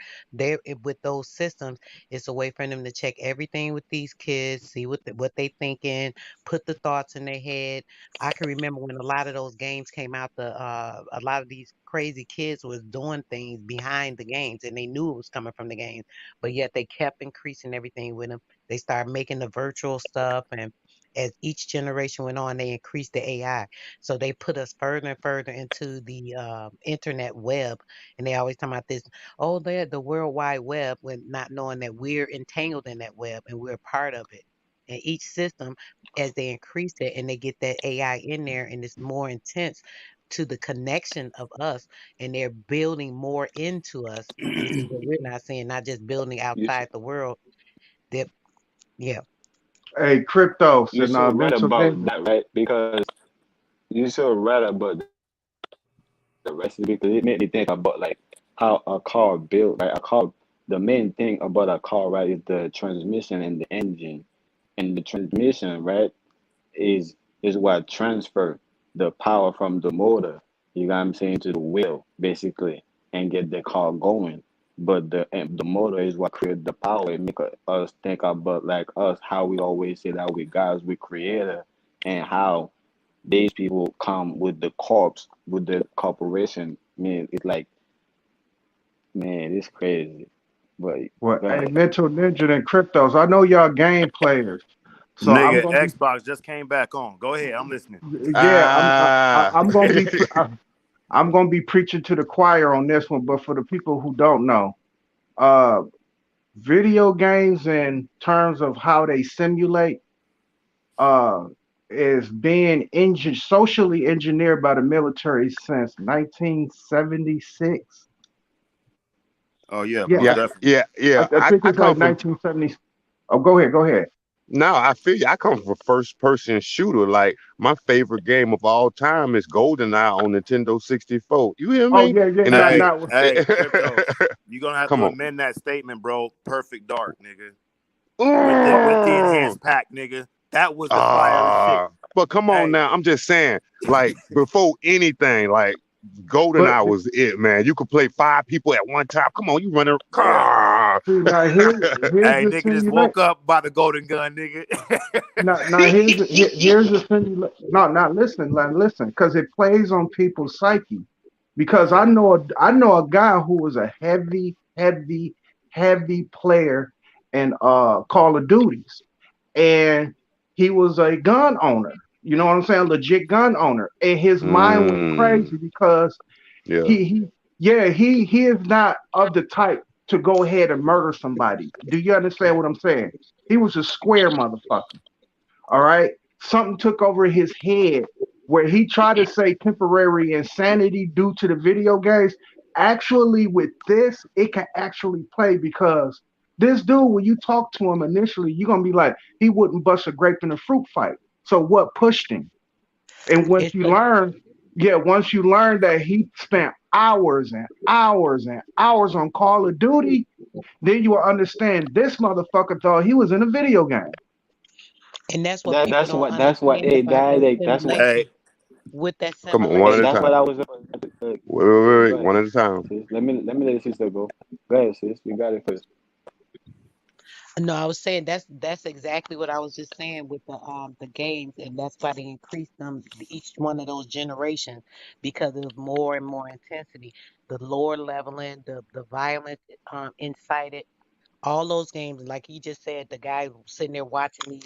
With those systems, it's a way for them to check everything with these kids, see what they thinking, put the thoughts in their head. I can remember when a lot of those games came out, a lot of these crazy kids was doing things behind the games and they knew it was coming from the games, but yet they kept increasing everything with them. They started making the virtual stuff, and as each generation went on, they increased the AI. So they put us further and further into the internet web, and they always talk about this. Oh, they're the World Wide Web, when not knowing that we're entangled in that web and we're a part of it. And each system, as they increase it and they get that AI in there, and it's more intense. to the connection of us, and they're building more into us, which is what we're not seeing, not just building You outside the world. That yeah, Hey, Cryptos you and so right Mental about Ninja. that, right? Because you so right about the rest because it made me think about like how a car built, right? A car, the main thing about a car, right, is the transmission and the engine. And the transmission, right, is is what transfer the power from the motor, you know what I'm saying, to the wheel, basically, and get the car going. But the motor is what create the power. It make us think about like us, how we always say that we guys, we creator, and how these people come with the corpse, with the corporation. Man, it's like, man, it's crazy. But Well, go hey, ahead. Mental Ninja and Cryptos. I know y'all game players, so I'm Nigga, gonna be Xbox just came back on. Go ahead, I'm listening. yeah. Ah. I'm gonna be I'm gonna be preaching to the choir on this one. But for the people who don't know, uh, video games in terms of how they simulate uh is being socially engineered by the military since 1976. Oh yeah, Yeah, most Yeah, definitely. yeah, yeah. I think I it's come like from 1970s. Oh, go ahead, go ahead. no, I feel you. I come from a first person shooter. Like my favorite game of all time is GoldenEye on Nintendo 64. You hear Oh me? yeah, yeah, And if not you not Hey, Cryptos, you're gonna have come to on. amend that statement, bro. Perfect Dark, nigga. With the Mm. enhanced pack, nigga. That was the fire shit. But come on Hey, now. I'm just saying, like before anything, like but GoldenEye was it, man. You could play 5 people at one time. Come on, you running. yeah. see now here's Hey, the nigga just simulation. woke up by the golden gun, nigga. Now here's the simulation. No, not listen, listen, because it plays on people's psyche. Because I know a guy who was a heavy player in Call of Duties, and he was a gun owner. You know what I'm saying? Legit gun owner, and his mind went mm, crazy because yeah. he yeah he is not of the type to go ahead and murder somebody. Do you understand what I'm saying? He was a square motherfucker. All right. Something took over his head where he tried to say temporary insanity due to the video games. Actually, with this, it can actually play because this dude, when you talk to him initially, you're gonna be like, he wouldn't bust a grape in a fruit fight. So what pushed him? And it's a, once you learn that he spent hours and hours and hours on Call of Duty, then you will understand this motherfucker thought he was in a video game. and that's what That people that's don't what that's what understand hey about that that that's what Hey, simulation. With that Come on, one hey at a that's what time. I was Wait, go one ahead, at a time. sis. Let me let the sister go. Go ahead, sis. You got it first. No, I was saying that's exactly what I was just saying with the games, and that's why they increased them each one of those generations because it was more and more intensity, the lower leveling, the violence incited. All those games, like you just said, the guy sitting there watching these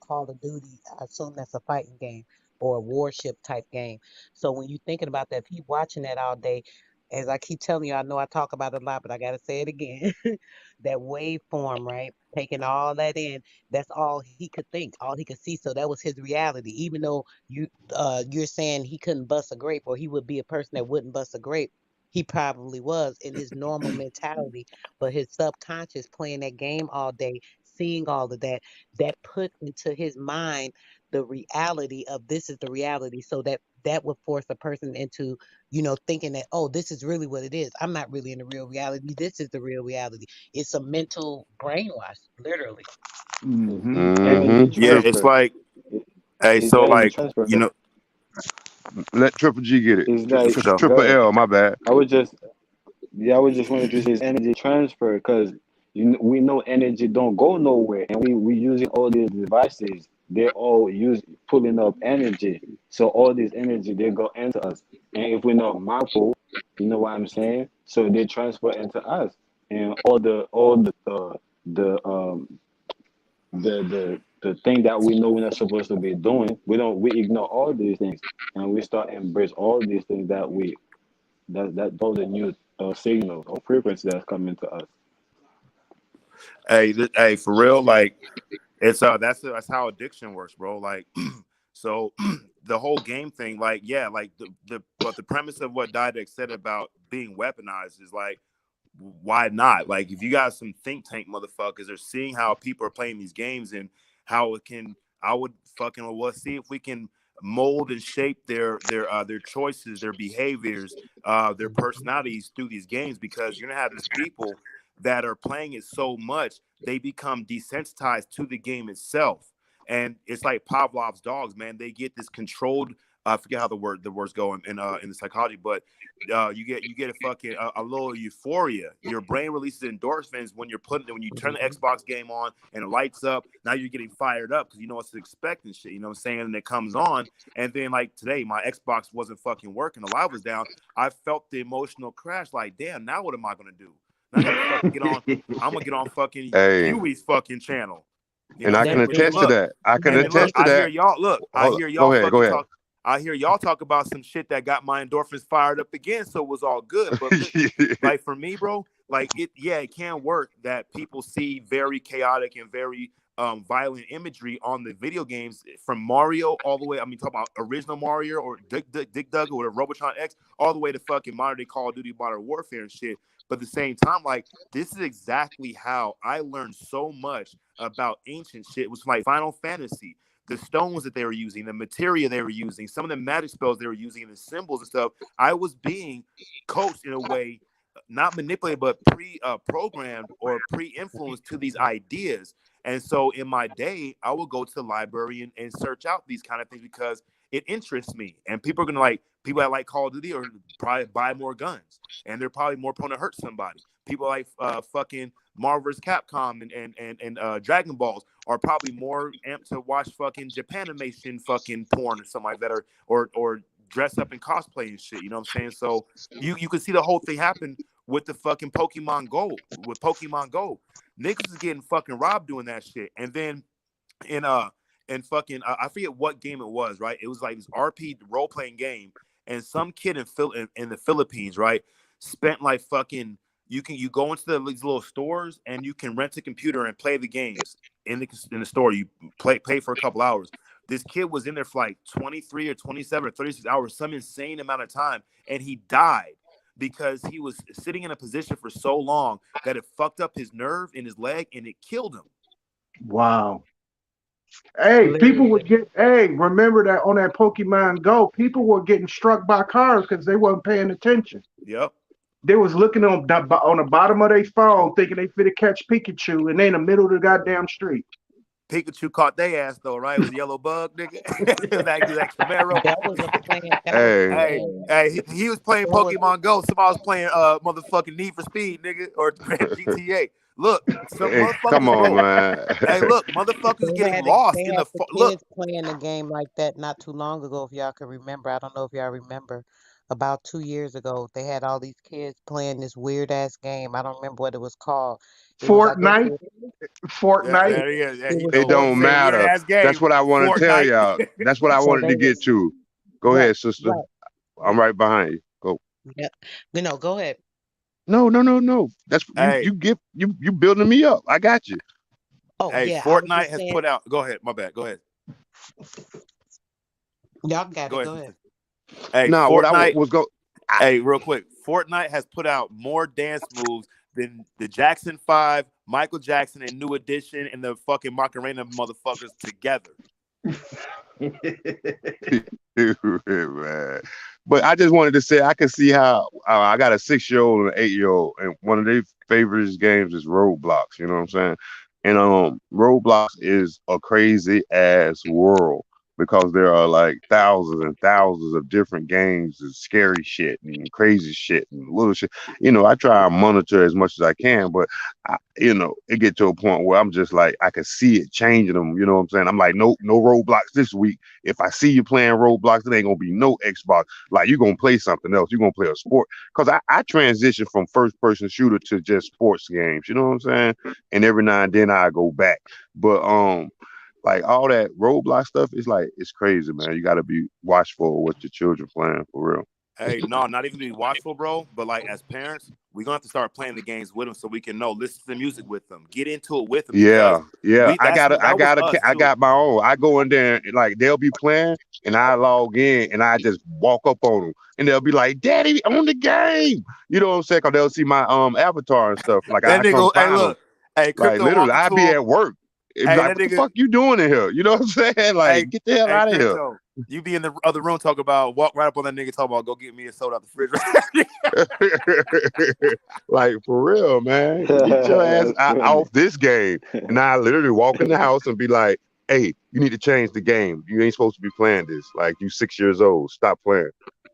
Call of Duty, I assume that's a fighting game or a warship type game. So when you're thinking about that, if he watching that all day, as I keep telling you, I know I talk about it a lot, but I gotta say it again. That waveform, right? Taking all that in, that's all he could think, all he could see. So that was his reality. Even though you're saying he couldn't bust a grape or he would be a person that wouldn't bust a grape, he probably was in his normal mentality, but his subconscious playing that game all day, seeing all of that, that put into his mind the reality of this is the reality. So that would force a person into, thinking that, oh, this is really what it is. I'm not really in the real reality. This is the real reality. It's a mental brainwash, literally. Mm-hmm. It's And energy Mm-hmm. yeah, True. it's transfer. like, It, hey, it's so energy like, transfer you because know, Let Triple G get it. it's like for sure. go Triple ahead. L, my bad. I would just Yeah, I was just wanted to say it's energy transfer because we know energy don't go nowhere, and we using all these devices. They're all use pulling up energy, so all this energy they go into us, and if we're not mindful, you know what I'm saying. So they transfer into us, and all the thing that we know we're not supposed to be doing, we ignore all these things, and we start embrace all these things that those are new signals or frequencies that's coming to us. Hey, hey, for real, like it's that's how addiction works, bro. Like So the whole game thing, like, yeah, like but the premise of what Didek said about being weaponized is like, why not? Like, if you got some think tank motherfuckers are seeing how people are playing these games and how it can, I would fucking, well, see if we can mold and shape their choices, their behaviors, their personalities through these games, because you're gonna have these people that are playing it so much they become desensitized to the game itself. And it's like Pavlov's dogs, man. They get this controlled. I forget how the words go in the psychology, but you get a fucking a little euphoria. Your brain releases endorphins when you turn the Xbox game on and it lights up. Now you're getting fired up because you know what to expect and shit. You know what I'm saying? And it comes on, and then like today, my Xbox wasn't fucking working. The live was down. I felt the emotional crash. Like, damn, now what am I gonna do? Now I gotta fucking get on. I'm gonna get on fucking Hey, Huey's fucking channel. You and know what I I'm can saying? But then attest to look, that. I can and then look, attest to that. I Hold, hear go y'all ahead. Go fucking ahead. talk. I hear y'all talk about some shit that got my endorphins fired up again, so it was all good. But like for me, bro, like it can work that people see very chaotic and very violent imagery on the video games from Mario all the way. I mean, talk about original Mario or Dick Dug or Robotron X, all the way to fucking modern day Call of Duty Modern Warfare and shit. But at the same time, like, this is exactly how I learned so much about ancient shit. It was like Final Fantasy, the stones that they were using, the materia they were using, some of the magic spells they were using, and the symbols and stuff. I was being coached in a way, not manipulated, but programmed or pre-influenced to these ideas. And so in my day, I would go to the library and search out these kind of things because it interests me. And people are gonna like people that like Call of Duty or probably buy more guns, and they're probably more prone to hurt somebody. People like fucking Marvel vs. Capcom and Dragon Balls are probably more amped to watch fucking Japanimation fucking porn or something like that, or dress up in cosplay and shit. You know what I'm saying? So you can see the whole thing happen with the fucking Pokemon Go. With Pokemon Go, niggas is getting fucking robbed doing that shit. And then in fucking I forget what game it was, right? It was like this RP role playing game, and some kid in the Philippines, right, spent like fucking you go into these little stores and you can rent a computer and play the games in the store. You pay for a couple hours. This kid was in there for like 23 or 27 or 36 hours, some insane amount of time, and he died because he was sitting in a position for so long that it fucked up his nerve in his leg and it killed him. Wow. Hey, people would Literally. get. Hey, remember that on that Pokemon Go, people were getting struck by cars because they weren't paying attention. Yep. They was looking on the bottom of their phone, thinking they finna catch Pikachu, and they in the middle of the goddamn street. Pikachu caught their ass though, right? It was a yellow bug, nigga. It was that Camaro. That was a plan. That was a Hey, Hey, plan. hey, he was playing That was Pokemon Go. Somebody was playing motherfucking Need for Speed, nigga, or GTA. Look, some hey, come motherfuckers, on, bro. man. Hey, look, motherfuckers getting they lost in had the the look. kids playing the game like that not too long ago. If y'all can remember, I don't know if y'all remember. About 2 years ago, they had all these kids playing this weird ass game. I don't remember what it was called. It was, I guess, Fortnite, Yeah, Fortnite. there he is. Yeah, it he was It know what to don't say. Weird matter. ass That's game, what I want to tell Fortnite. y'all. That's what I so wanted they to get was to. Go right, ahead, sister. right. I'm right behind you. Go. Yeah. No, go ahead. No, no, no, no. That's you. Hey, You building me up. I got you. Oh hey, yeah, I was Fortnite just has saying. put out. Go ahead, my bad. Go ahead. Y'all got Go it. ahead, Go ahead. sister. Hey, No, what I Fortnite. was go. I, Hey, real quick, Fortnite has put out more dance moves than the Jackson 5, Michael Jackson, and New Edition, and the fucking Macarena motherfuckers together. man. But I just wanted to say I can see how I got a 6-year-old and an 8-year-old, and one of their favorite games is Roblox. You know what I'm saying? And Roblox is a crazy ass world because there are like thousands and thousands of different games and scary shit and crazy shit and little shit. I try and monitor as much as I can, but it get to a point where I'm just like I can see it changing them. You know what I'm saying? I'm like, no, no Roblox this week. If I see you playing Roblox, it ain't gonna be no Xbox. Like you're gonna play something else. You're gonna play a sport. Cause I transition from first person shooter to just sports games. You know what I'm saying? And every now and then I go back. But like all that Roblox stuff is like it's crazy, man. You gotta be watchful of what your children playing for real. Hey, no, not even to be watchful, bro. But like as parents, we're gonna have to start playing the games with them so we can know, listen to the music with them, get into it with them, because Yeah. we that was us I too. got my own. I go in there and like they'll be playing, and I log in and I just walk up on them, and they'll be like, "Daddy, on the game." You know what I'm saying? Cause they'll see my avatar and stuff. Like That I come nigga, hey, find them. look, hey, Like crypto literally, walk I into be him. at work. It be Hey, like, that "What the nigga, fuck you doing in here?" You know what I'm saying? hey, Like, get the hell hey, out of here. crypto. You be in the other room talk about, walk right up on that nigga, talk about, go get me a soda out the fridge. Like for real, man. Get your ass That's funny. off this game. And I literally walk in the house and be like, "Hey, you need to change the game. You ain't supposed to be playing this. Like you 6 years old. Stop playing."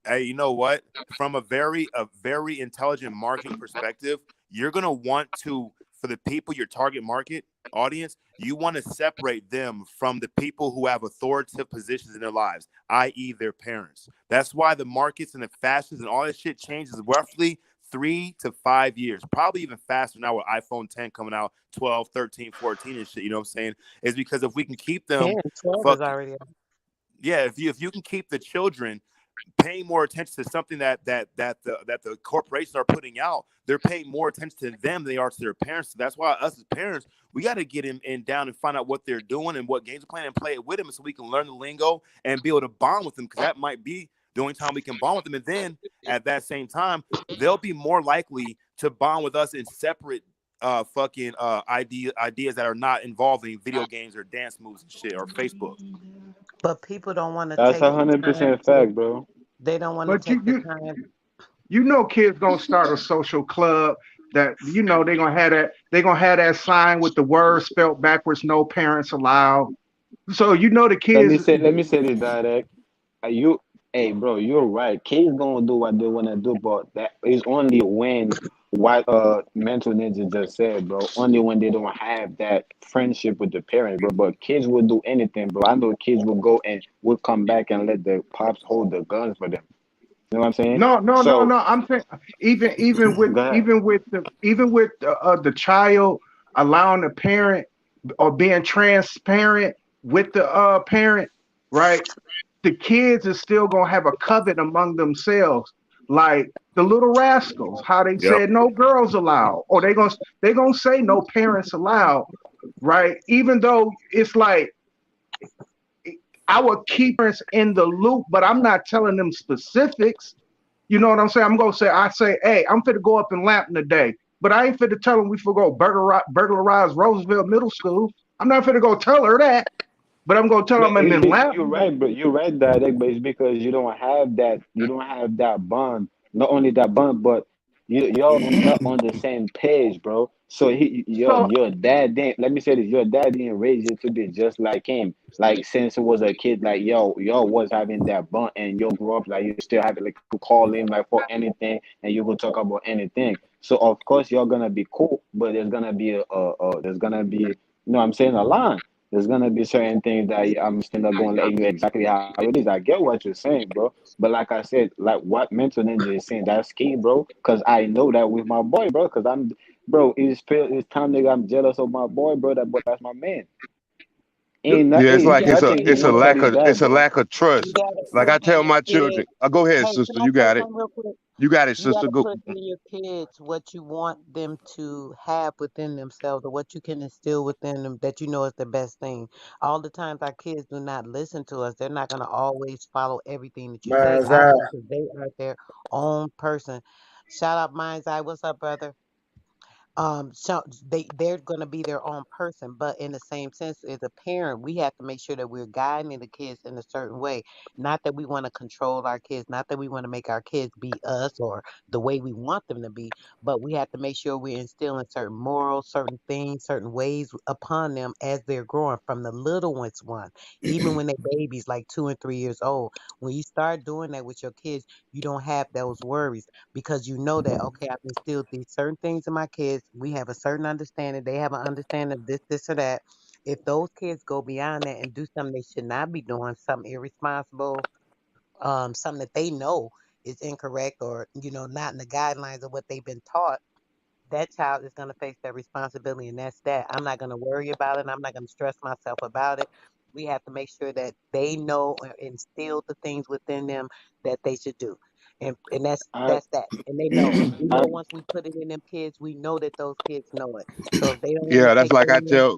Hey, you know what? From a very intelligent marketing perspective, you're gonna want to, for the people, your target market audience, you want to separate them from the people who have authoritative positions in their lives, i.e., their parents. That's why the markets and the fashions and all that shit changes roughly 3 to 5 years, probably even faster now with iPhone 10 coming out, 12, 13, 14 and shit. You know what I'm saying? Is because if we can keep them 12 is fucking, already out. yeah, if you can keep the children paying more attention to something that the corporations are putting out, they're paying more attention to them than they are to their parents. So that's why us as parents, we got to get in down and find out what they're doing and what games they're playing and play it with them, so we can learn the lingo and be able to bond with them, because that might be the only time we can bond with them. And then at that same time, they'll be more likely to bond with us in separate ideas that are not involving video games or dance moves and shit or Facebook. But people don't want to That's take a the hundred time percent to. fact, bro. They don't want to But take the time. you know kids gonna start a social club that you know they're gonna have that sign with the word spelled backwards, no parents allowed. So you know the kids. Let me say this, direct. You, hey, bro, you're right. Kids gonna do what they wanna do, but that is only when what mental ninja just said, bro. Only when they don't have that friendship with the parents, bro. But kids will do anything, bro. I know kids will go and will come back and let the pops hold the guns for them. You know what I'm saying? No, no, no, So no. I'm saying even with go ahead. the child allowing the parent or being transparent with the parent, right? The kids is still gonna have a covet among themselves, like the little rascals. How they Yep. said no girls allowed, or they gonna say no parents allowed, right? Even though it's like I would keep parents in the loop, but I'm not telling them specifics. You know what I'm saying? I'm gonna say, hey, I'm fit to go up in Lampton today, but I ain't fit to tell them we for go burglarize Roosevelt Middle School. I'm not fit to go tell her that, but I'm gonna tell But them I'm in you're Lampton. right, but you're right, direct. But it's because you don't have that. You don't have that bond. Not only that bond, but you're not on the same page, bro. So So your dad didn't. Let me say this: your dad didn't raise you to be just like him. Like since it was a kid, like yo was having that bond, and you grew up like you still have it. Like you call him like for anything, and you will talk about anything. So of course you're gonna be cool, but there's gonna be there's gonna be, you know what I'm saying, a line. There's gonna be certain things that I'm still not gonna let you exactly how it is. I get what you're saying, bro. But like I said, like what Mental Ninja is saying, that's key, bro. Cause I know that with my boy, bro. Cause bro. It's time, nigga. I'm jealous of my boy, bro. That's my man. Yeah, it's You like gotta Nothing it's a inside lack his of dad, bro. trust. you gotta Like put I in tell your my kid. children, go ahead, Hey, sister, can I you say got it. something real quick? You got it, You sister. gotta Go. put in your kids what you want them to have within themselves, or what you can instill within them that you know is the best thing. All the times our kids do not listen to us, they're not gonna always follow everything that you say. Man's eye. Obviously, because they are their own person. Shout out Mind's Eye. What's up, brother? So they're going to be their own person, but in the same sense, as a parent, we have to make sure that we're guiding the kids in a certain way. Not that we want to control our kids, not that we want to make our kids be us or the way we want them to be, but we have to make sure we're instilling certain morals, certain things, certain ways upon them as they're growing from the little ones one, even when they're babies like 2 and 3 years old. When you start doing that with your kids, you don't have those worries because you know that, okay, I've instilled these certain things in my kids. We have a certain understanding. They have an understanding of this, or that. If those kids go beyond that and do something they should not be doing, something irresponsible, something that they know is incorrect, or not in the guidelines of what they've been taught, that child is going to face that responsibility, and that's that. I'm not going to worry about it. I'm not going to stress myself about it. We have to make sure that they know or instill the things within them that they should do. And that's I, that. And they know. We know once we put it in them kids, we know that those kids know it. So if they don't want Yeah, to that's take like their I little, tell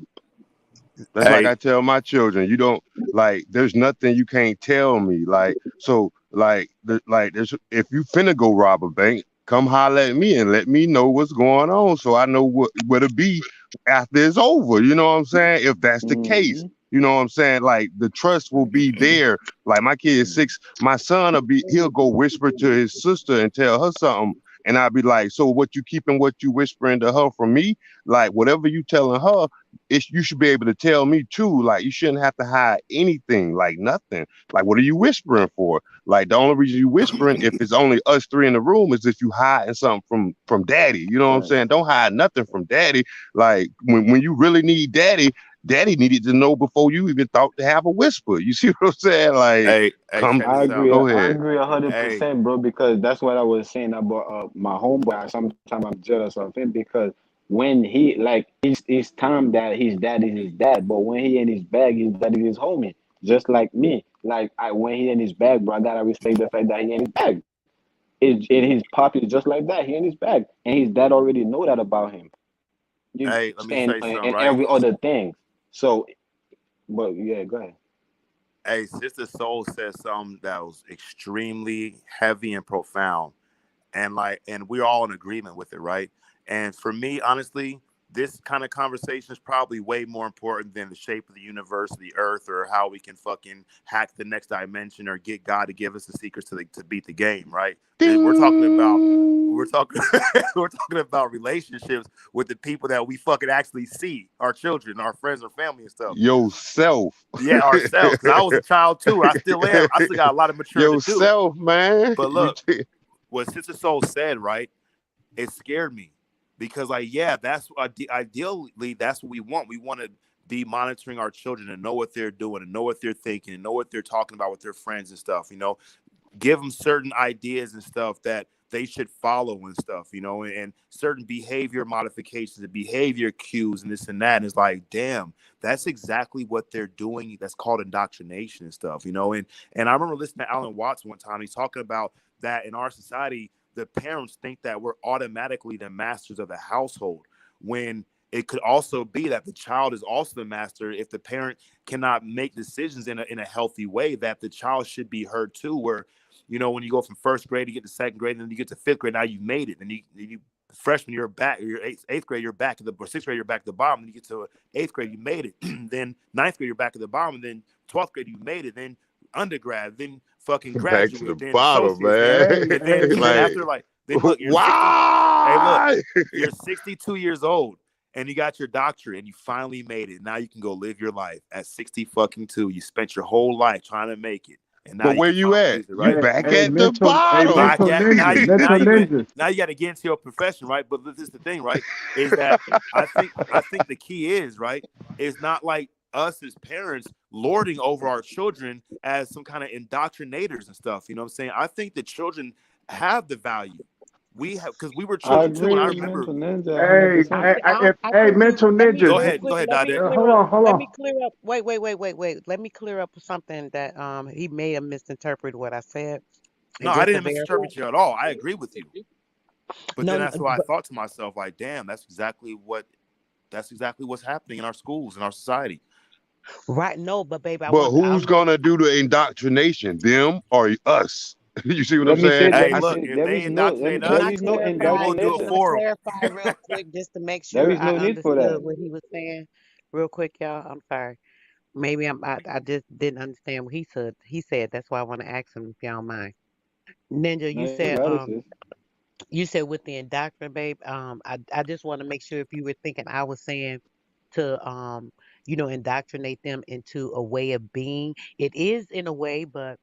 That's like Hey, I tell my children, you don't like there's nothing you can't tell me. Like so like there's if you finna go rob a bank, come holler at me and let me know what's going on so I know where to be after it's over. You know what I'm saying? If that's the case. mm-hmm. You know what I'm saying? Like the trust will be there. Like my kid is 6, my son he'll go whisper to his sister and tell her something. And I'll be like, so what you keeping what you whispering to her from me? Like whatever you telling her, you should be able to tell me too. Like you shouldn't have to hide anything, like nothing. Like what are you whispering for? Like the only reason you whispering if it's only us 3 in the room is if you hiding something from daddy. You know what I'm Right. saying? Don't hide nothing from daddy. Like when you really need daddy, daddy needed to know before you even thought to have a whisper. You see what I'm saying? Like hey, come, check this out. go I ahead. agree Hey, 100%, bro, because that's what I was saying about my homeboy. Sometimes I'm jealous of him because when he like it's time that his dad is his dad, but when he in his bag, his dad is his homie. Just like me. Like when he in his bag, bro, I gotta respect the fact that he in his bag. In his pocket just like that, he in his bag. And his dad already know that about him. You let me understand say something, and right? every other thing. So but yeah, go ahead. Hey, Sister Soul said something that was extremely heavy and profound. And we're all in agreement with it, right? And for me, honestly, this kind of conversation is probably way more important than the shape of the universe, the earth, or how we can fucking hack the next dimension or get God to give us the secrets to beat the game, right? We're talking about we're Ding. talking we're talking about relationships with the people that we fucking actually see, our children, our friends, our family and stuff. Yourself. Yeah, ourselves. Because I was a child too. I still am. I still got a lot of maturing to do. Yourself, man. But look, what Sister Soul said, right? It scared me because, like, yeah, that's ideally that's what we want. We want to be monitoring our children and know what they're doing and know what they're thinking and know what they're talking about with their friends and stuff. Give them certain ideas and stuff that they should follow and stuff, and certain behavior modifications and behavior cues and this and that. And it's like, damn, that's exactly what they're doing. That's called indoctrination and stuff, and I remember listening to Alan Watts one time. He's talking about that in our society, the parents think that we're automatically the masters of the household when it could also be that the child is also the master if the parent cannot make decisions in a healthy way, that the child should be heard too, where when you go from first grade, you get to second grade, and then you get to fifth grade. Now you've made it, and you freshman, you're back. You're eighth grade, you're back at or sixth grade, you're back at the bottom. Then you get to eighth grade, you made it. Then ninth grade, you're back at the bottom. And then 12th grade, you made it. Then undergrad, then fucking Back to the graduate, then bottom, associates, man. then Hey, and then hey, and then Like, after then look, you're 60. Hey, look, why? you're 62 years old. And you got your doctorate and you finally made it. Now you can go live your life at 60 fucking 2. You spent your whole life trying to make it. And now But you where can you finally at? use it, You right? back hey, at the bottom. Back mental at now ninja, you mental ninja. now you got to get into your profession, right? But this is the thing, right? Is that I think the key is, right, is not like us as parents lording over our children as some kind of indoctrinators and stuff. You know what I'm saying? I think the children have the value. We have, because we were I children too, and agree I with remember. mental ninja Hey, 100%. hey, think you. mental Let me ninja. Go real ahead, quick. go ahead, Let me Dade. clear up. Hold Let on. me clear up. Wait. Let me clear up something that he may have misinterpreted what I said, No, and I just to didn't verify. misinterpret you at all. I agree with you. But No, then no, that's why I thought to myself, like, damn, that's exactly what's happening in our schools, in our society. right. No, but baby, But I who's don't know. gonna do the indoctrination? Them or us? You see what I'm saying? Hey, I look, see. if they indoctrinate Can us, There I is no then clarify? we'll do it Can indoctrination. I for them. clarify real quick just to make There sure is I no need for understood that. what he was saying? Real quick, y'all. I'm sorry. Maybe I just didn't understand what he said. He said that's why I want to ask him if y'all don't mind. Ninja, No, you got it, sis. you said with the indoctrinate, babe. I just want to make sure if you were thinking I was saying to indoctrinate them into a way of being. It is in a way, but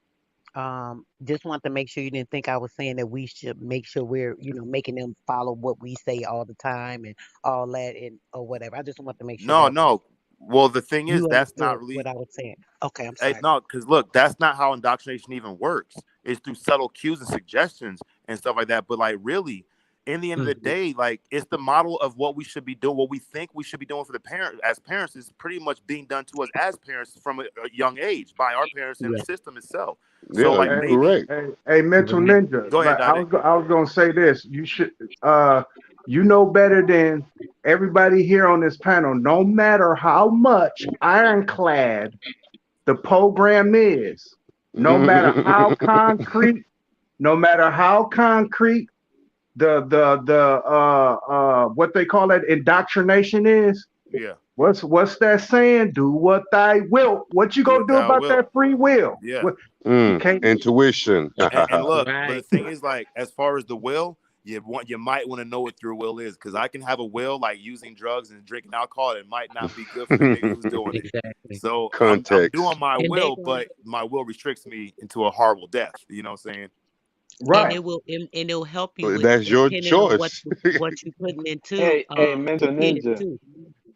just want to make sure you didn't think I was saying that we should make sure we're making them follow what we say all the time and all that and or whatever. I just want to make sure No, that no. Well, the thing is, you that's not understood really. what I was saying. Okay, I'm Hey, sorry. no, because look, that's not how indoctrination even works. It's through subtle cues and suggestions and stuff like that. But like, really, in the end of the day, like, it's the model of what we should be doing, what we think we should be doing for the parent as parents is pretty much being done to us as parents from a young age by our parents and the Yeah. system itself. So, Yeah, like, you're Hey, maybe correct. Mental Right. Ninja. go ahead, Like Daddy. I was gonna say this. You should you know better than everybody here on this panel, no matter how much ironclad the program is, no matter how concrete, no matter how concrete the what they call that indoctrination is. Yeah, What's that saying? Do what thy will. What you do gonna what do thou about wilt. that free will? Yeah. What you can't. Intuition. And look, but the Right. thing is, like, as far as the will, you might want to know what your will is, because I can have a will like using drugs and drinking alcohol. It might not be good for the nigga who's doing it. Exactly. So I'm doing Context. my And they will, gonna but my will restricts me into a horrible death. You know what I'm saying? and Right. it'll help you with That's your depending on choice. what you putting into Hey, the mental kids ninja, too.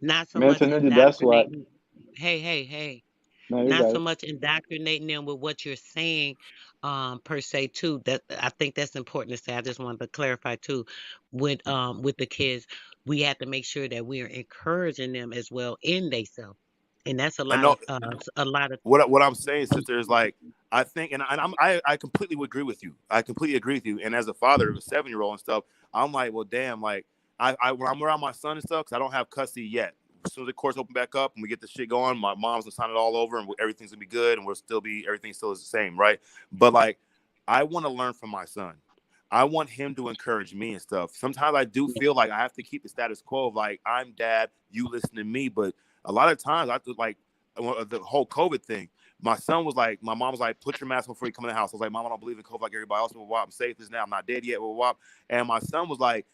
Not so much mental ninja. That's what. indoctrinating. Hey. No, you Not got so it. much indoctrinating them with what you're saying, per se too. That I think that's important to say. I just wanted to clarify too, with the kids, we have to make sure that we are encouraging them as well in themselves, and that's I know a lot of what I'm saying, sister, is like, I think, and I completely would agree with you. I completely agree with you. And as a father of a 7-year-old and stuff, I'm like, well, damn, like, I when I'm around my son and stuff, because I don't have custody yet. As soon as the courts open back up and we get this shit going, my mom's gonna sign it all over, and everything's gonna be good, and everything still is the same, right? But like, I want to learn from my son. I want him to encourage me and stuff. Sometimes I do feel like I have to keep the status quo of, like, I'm dad, you listen to me. But a lot of times I do, like, the whole COVID thing. My son was like, my mom was like, put your mask on before you come in the house. I was like, Mom, I don't believe in COVID like everybody else. I'm safe this now. I'm not dead yet. And my son was like,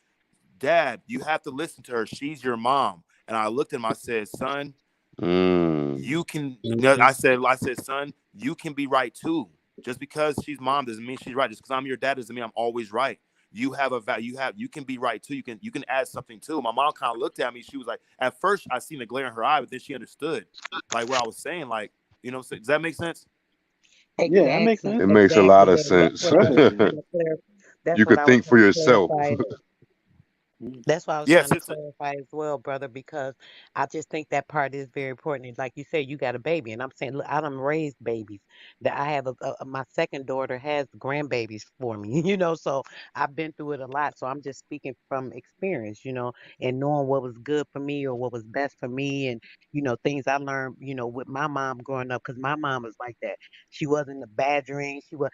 Dad, you have to listen to her. She's your mom. And I looked at him. I said, son, you can. Mhm. I said, son, you can be right too. Just because she's mom doesn't mean she's right. Just because I'm your dad doesn't mean I'm always right. You have a value. You can be right too. You can add something too. My mom kind of looked at me. She was like, at first I seen the glare in her eye, but then she understood, like, what I was saying. Like, does that make sense? Yeah, that makes Exactly, It sense. makes a exactly. lot of That's sense. what I was Perfectly. trying to That's You what could I was think for trying to yourself. clarify. Mm. That's why I was Yeah, trying to sister. clarify as well, brother, because I just think that part is very important. And like you said, you got a baby, and I'm saying, look, I done raised babies. That I have my second daughter has grandbabies for me, so I've been through it a lot. So I'm just speaking from experience, and knowing what was good for me or what was best for me, and things I learned, with my mom growing up, because my mom was like that. She wasn't a badgering. She was,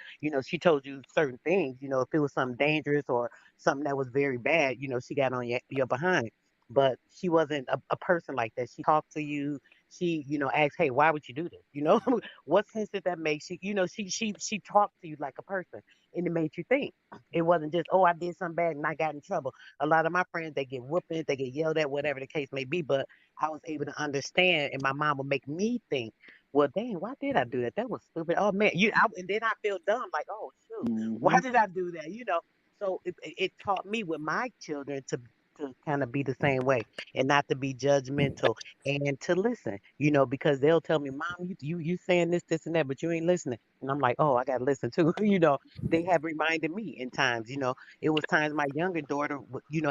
she told you certain things, if it was something dangerous or something that was very bad, she got on your behind. But she wasn't a person like that. She talked to you. She, asked, hey, why would you do this? What sense did that make? She talked to you like a person, and it made you think. It wasn't just, oh, I did something bad and I got in trouble. A lot of my friends, they get whoopings, they get yelled at, whatever the case may be. But I was able to understand, and my mom would make me think, well, dang, why did I do that? That was stupid. Oh man, and then I feel dumb, like, oh shoot, why Hmm. did I do that? So it taught me with my children to kind of be the same way and not to be judgmental and to listen, because they'll tell me, Mom, you saying this and that, but you ain't listening. And I'm like, oh, I gotta listen too. They have reminded me in times, it was times my younger daughter,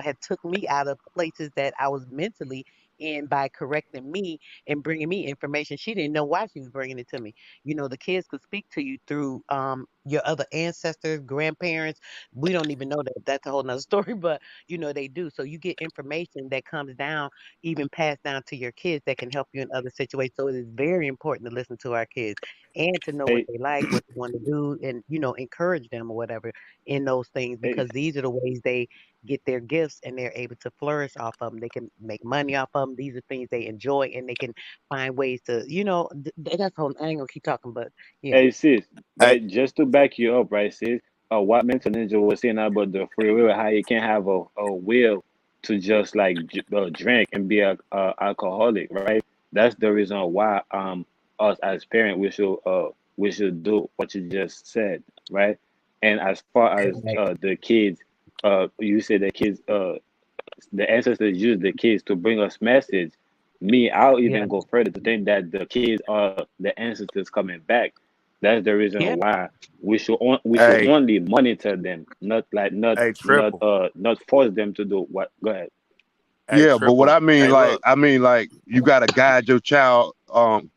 had took me out of places that I was mentally in by correcting me and bringing me information. She didn't know why she was bringing it to me. The kids could speak to you through your other ancestors, grandparents. We don't even know that. That's a whole nother story, but they do. So you get information that comes down, even passed down to your kids that can help you in other situations. So it is very important to listen to our kids and to know what Hey, they like, what they want to do, and encourage them or whatever in those things, hey, because these are the ways they get their gifts and they're able to flourish off of them. They can make money off of them. These are things they enjoy, and they can find ways to, that's whole. I ain't gonna keep talking, but yeah. hey, sis. Hey, That just to back you up, right, sis? What mental ninja was saying about the free will, how you can't have a will to just like drink and be a alcoholic, right? That's the reason why us as parents we should do what you just said, right? And as far as Right. the kids, you said the ancestors use the kids to bring us message. Me, I'll Yeah. even go further to think that the kids are the ancestors coming back. That's the reason Yeah. why we should Hey, only monitor them, not like hey, triple. not force them to do what. Go ahead. Hey, Yeah, but what triple. Hey, look. I mean, like, you gotta guide your child,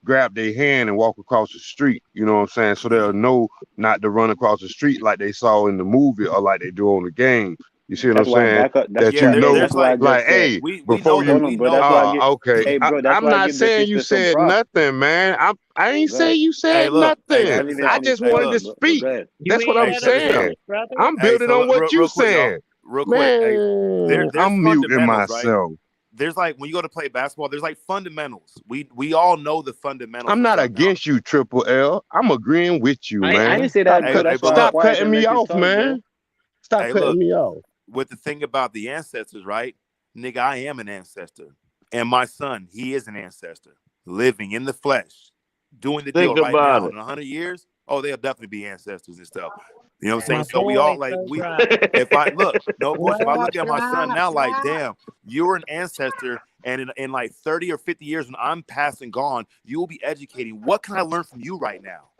grab their hand and walk across the street. You know what I'm saying? So they'll know not to run across the street like they saw in the movie or like they do on the game. You see what I'm That's why saying? back up. That's That Yeah, you hey, know, that's there's why I like like, just said. hey, we before know that you, Hold on, we bro. know That's why I that. get. okay, Hey, bro. That's I'm why I not give the saying you sister some said props. nothing, man. I ain't Go ahead. say you Hey, said look. Hey, I nothing. check haven't this even I out. finished just Hey, wanted talking, to look. bro. speak. Go ahead. You That's what ain't I'm Hey, gotta check this out. saying. finish, brother. I'm Hey, building so on look, what you real quick, y'all. saying. Real quick. Hey, there's Man, I'm muting fundamentals, right? myself. There's like when you go to play basketball, there's like fundamentals. We all know the fundamentals I'm and not stuff now. against you, Triple L. I'm agreeing with you, I man. didn't say that, bro. Hey, That's but why I'm look. Stop quiet cutting and me let you off, talk, bro. man. Stop Hey, cutting look. me off. With the thing about the ancestors, right? Nigga, I am an ancestor. And my son, he is an ancestor, living in the flesh, doing the deal Think right about now. it. In 100 years, oh, they'll definitely be ancestors and stuff. You know what I'm saying? My So we boy, all like, so dry. if I look, no bullshit, if I Drop, look at my son drop, now, like, drop. damn, you're an ancestor. And in like 30 or 50 years when I'm past and gone, you will be educating. What can I learn from you right now?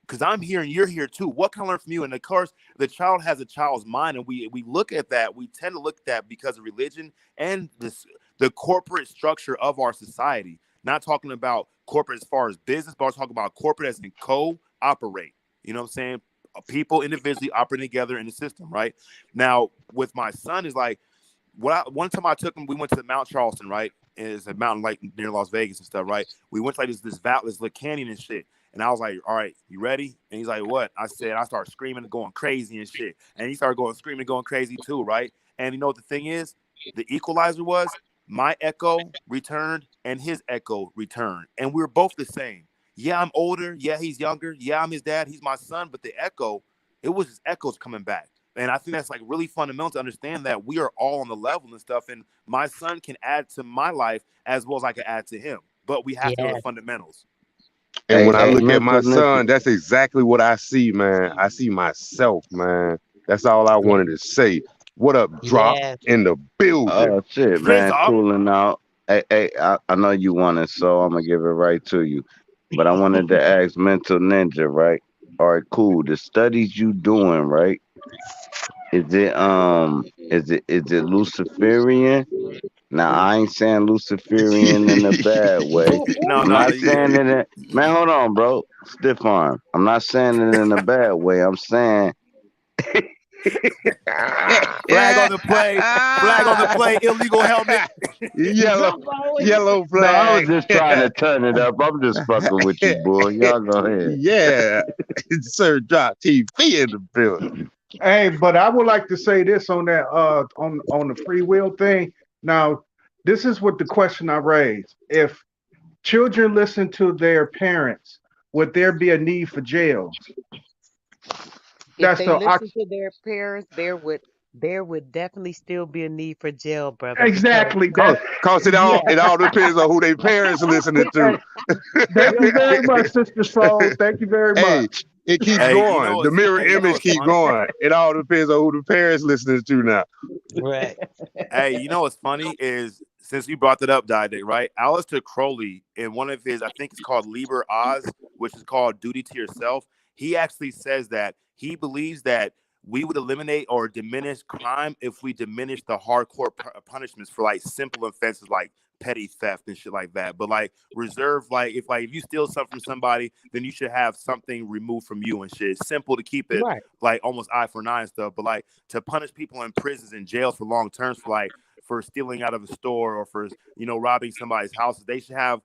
Because I'm here and you're here too. What can I learn from you? And of course, the child has a child's mind, and we look at that. We tend to look at that because of religion and the corporate structure of our society. Not talking about corporate as far as business, but I'm talking about corporate as in co-operate. You know what I'm saying? People individually operating together in the system, right? Now, with my son, is like one time I took him, we went to the Mount Charleston, right? It's a mountain like near Las Vegas and stuff, right? We went to like this valley, this little canyon and shit. And I was like, all right, you ready? And he's like, what? I said, I started screaming and going crazy and shit. And he started going screaming and going crazy too, right? And you know what the thing is? The equalizer was my echo returned and his echo returned. And we were both the same. Yeah, I'm older. Yeah, he's younger. Yeah, I'm his dad. He's my son. But the echo, it was his echoes coming back. And I think that's like really fundamental to understand that we are all on the level and stuff. And my son can add to my life as well as I can add to him. But we have to know the Yeah. fundamentals. And when I Hey, look at my mental ninja. son, that's exactly what I see, man. I see myself, man. That's all I Yeah. wanted to say. What up, Drop Yes. in the building? Oh shit, Fizz man, up. cooling out. I know you want it, so I'm gonna give it right to you. But I wanted to ask mental ninja, right? All right, cool. The studies you doing, right? Is it Luciferian? Now I ain't saying Luciferian in a bad way. No, I'm no. not saying it in, man, hold on, bro. Stiff arm. I'm not saying it in a bad way. I'm saying Flag on the play. Flag on the play. Illegal helmet. yellow, Go forward. yellow no, I was flag. just trying to turn it up. I'm just fucking with you, boy. Y'all go ahead. Yeah, Sir Drop TV in the building. Hey, but I would like to say this on that on the free will thing. Now, this is what the question I raised. If children listen to their parents, would there be a need for jails? If That's they the listen to their parents, there would definitely still be a need for jail, brother, because exactly that. Cause Yeah. it all depends on who their parents are listening to. Thank you're you very right. much, Sister Soul. Thank you very Hey, much. it keeps Hey, going. The mirror you know image what's keep funny? going. It all depends on who the parents listening to now. Right. Hey, you know what's funny is since you brought that up, Didac, right? Aleister Crowley, in one of his, I think it's called Liber Oz, which is called Duty to Yourself, he actually says that he believes that we would eliminate or diminish crime if we diminish the hardcore punishments for like simple offenses like petty theft and shit like that. But like reserve, like if you steal something from somebody, then you should have something removed from you and shit. It's simple to keep it Right. like almost eye for an eye and stuff. But like to punish people in prisons and jails for long terms for like for stealing out of a store or for robbing somebody's house, they should have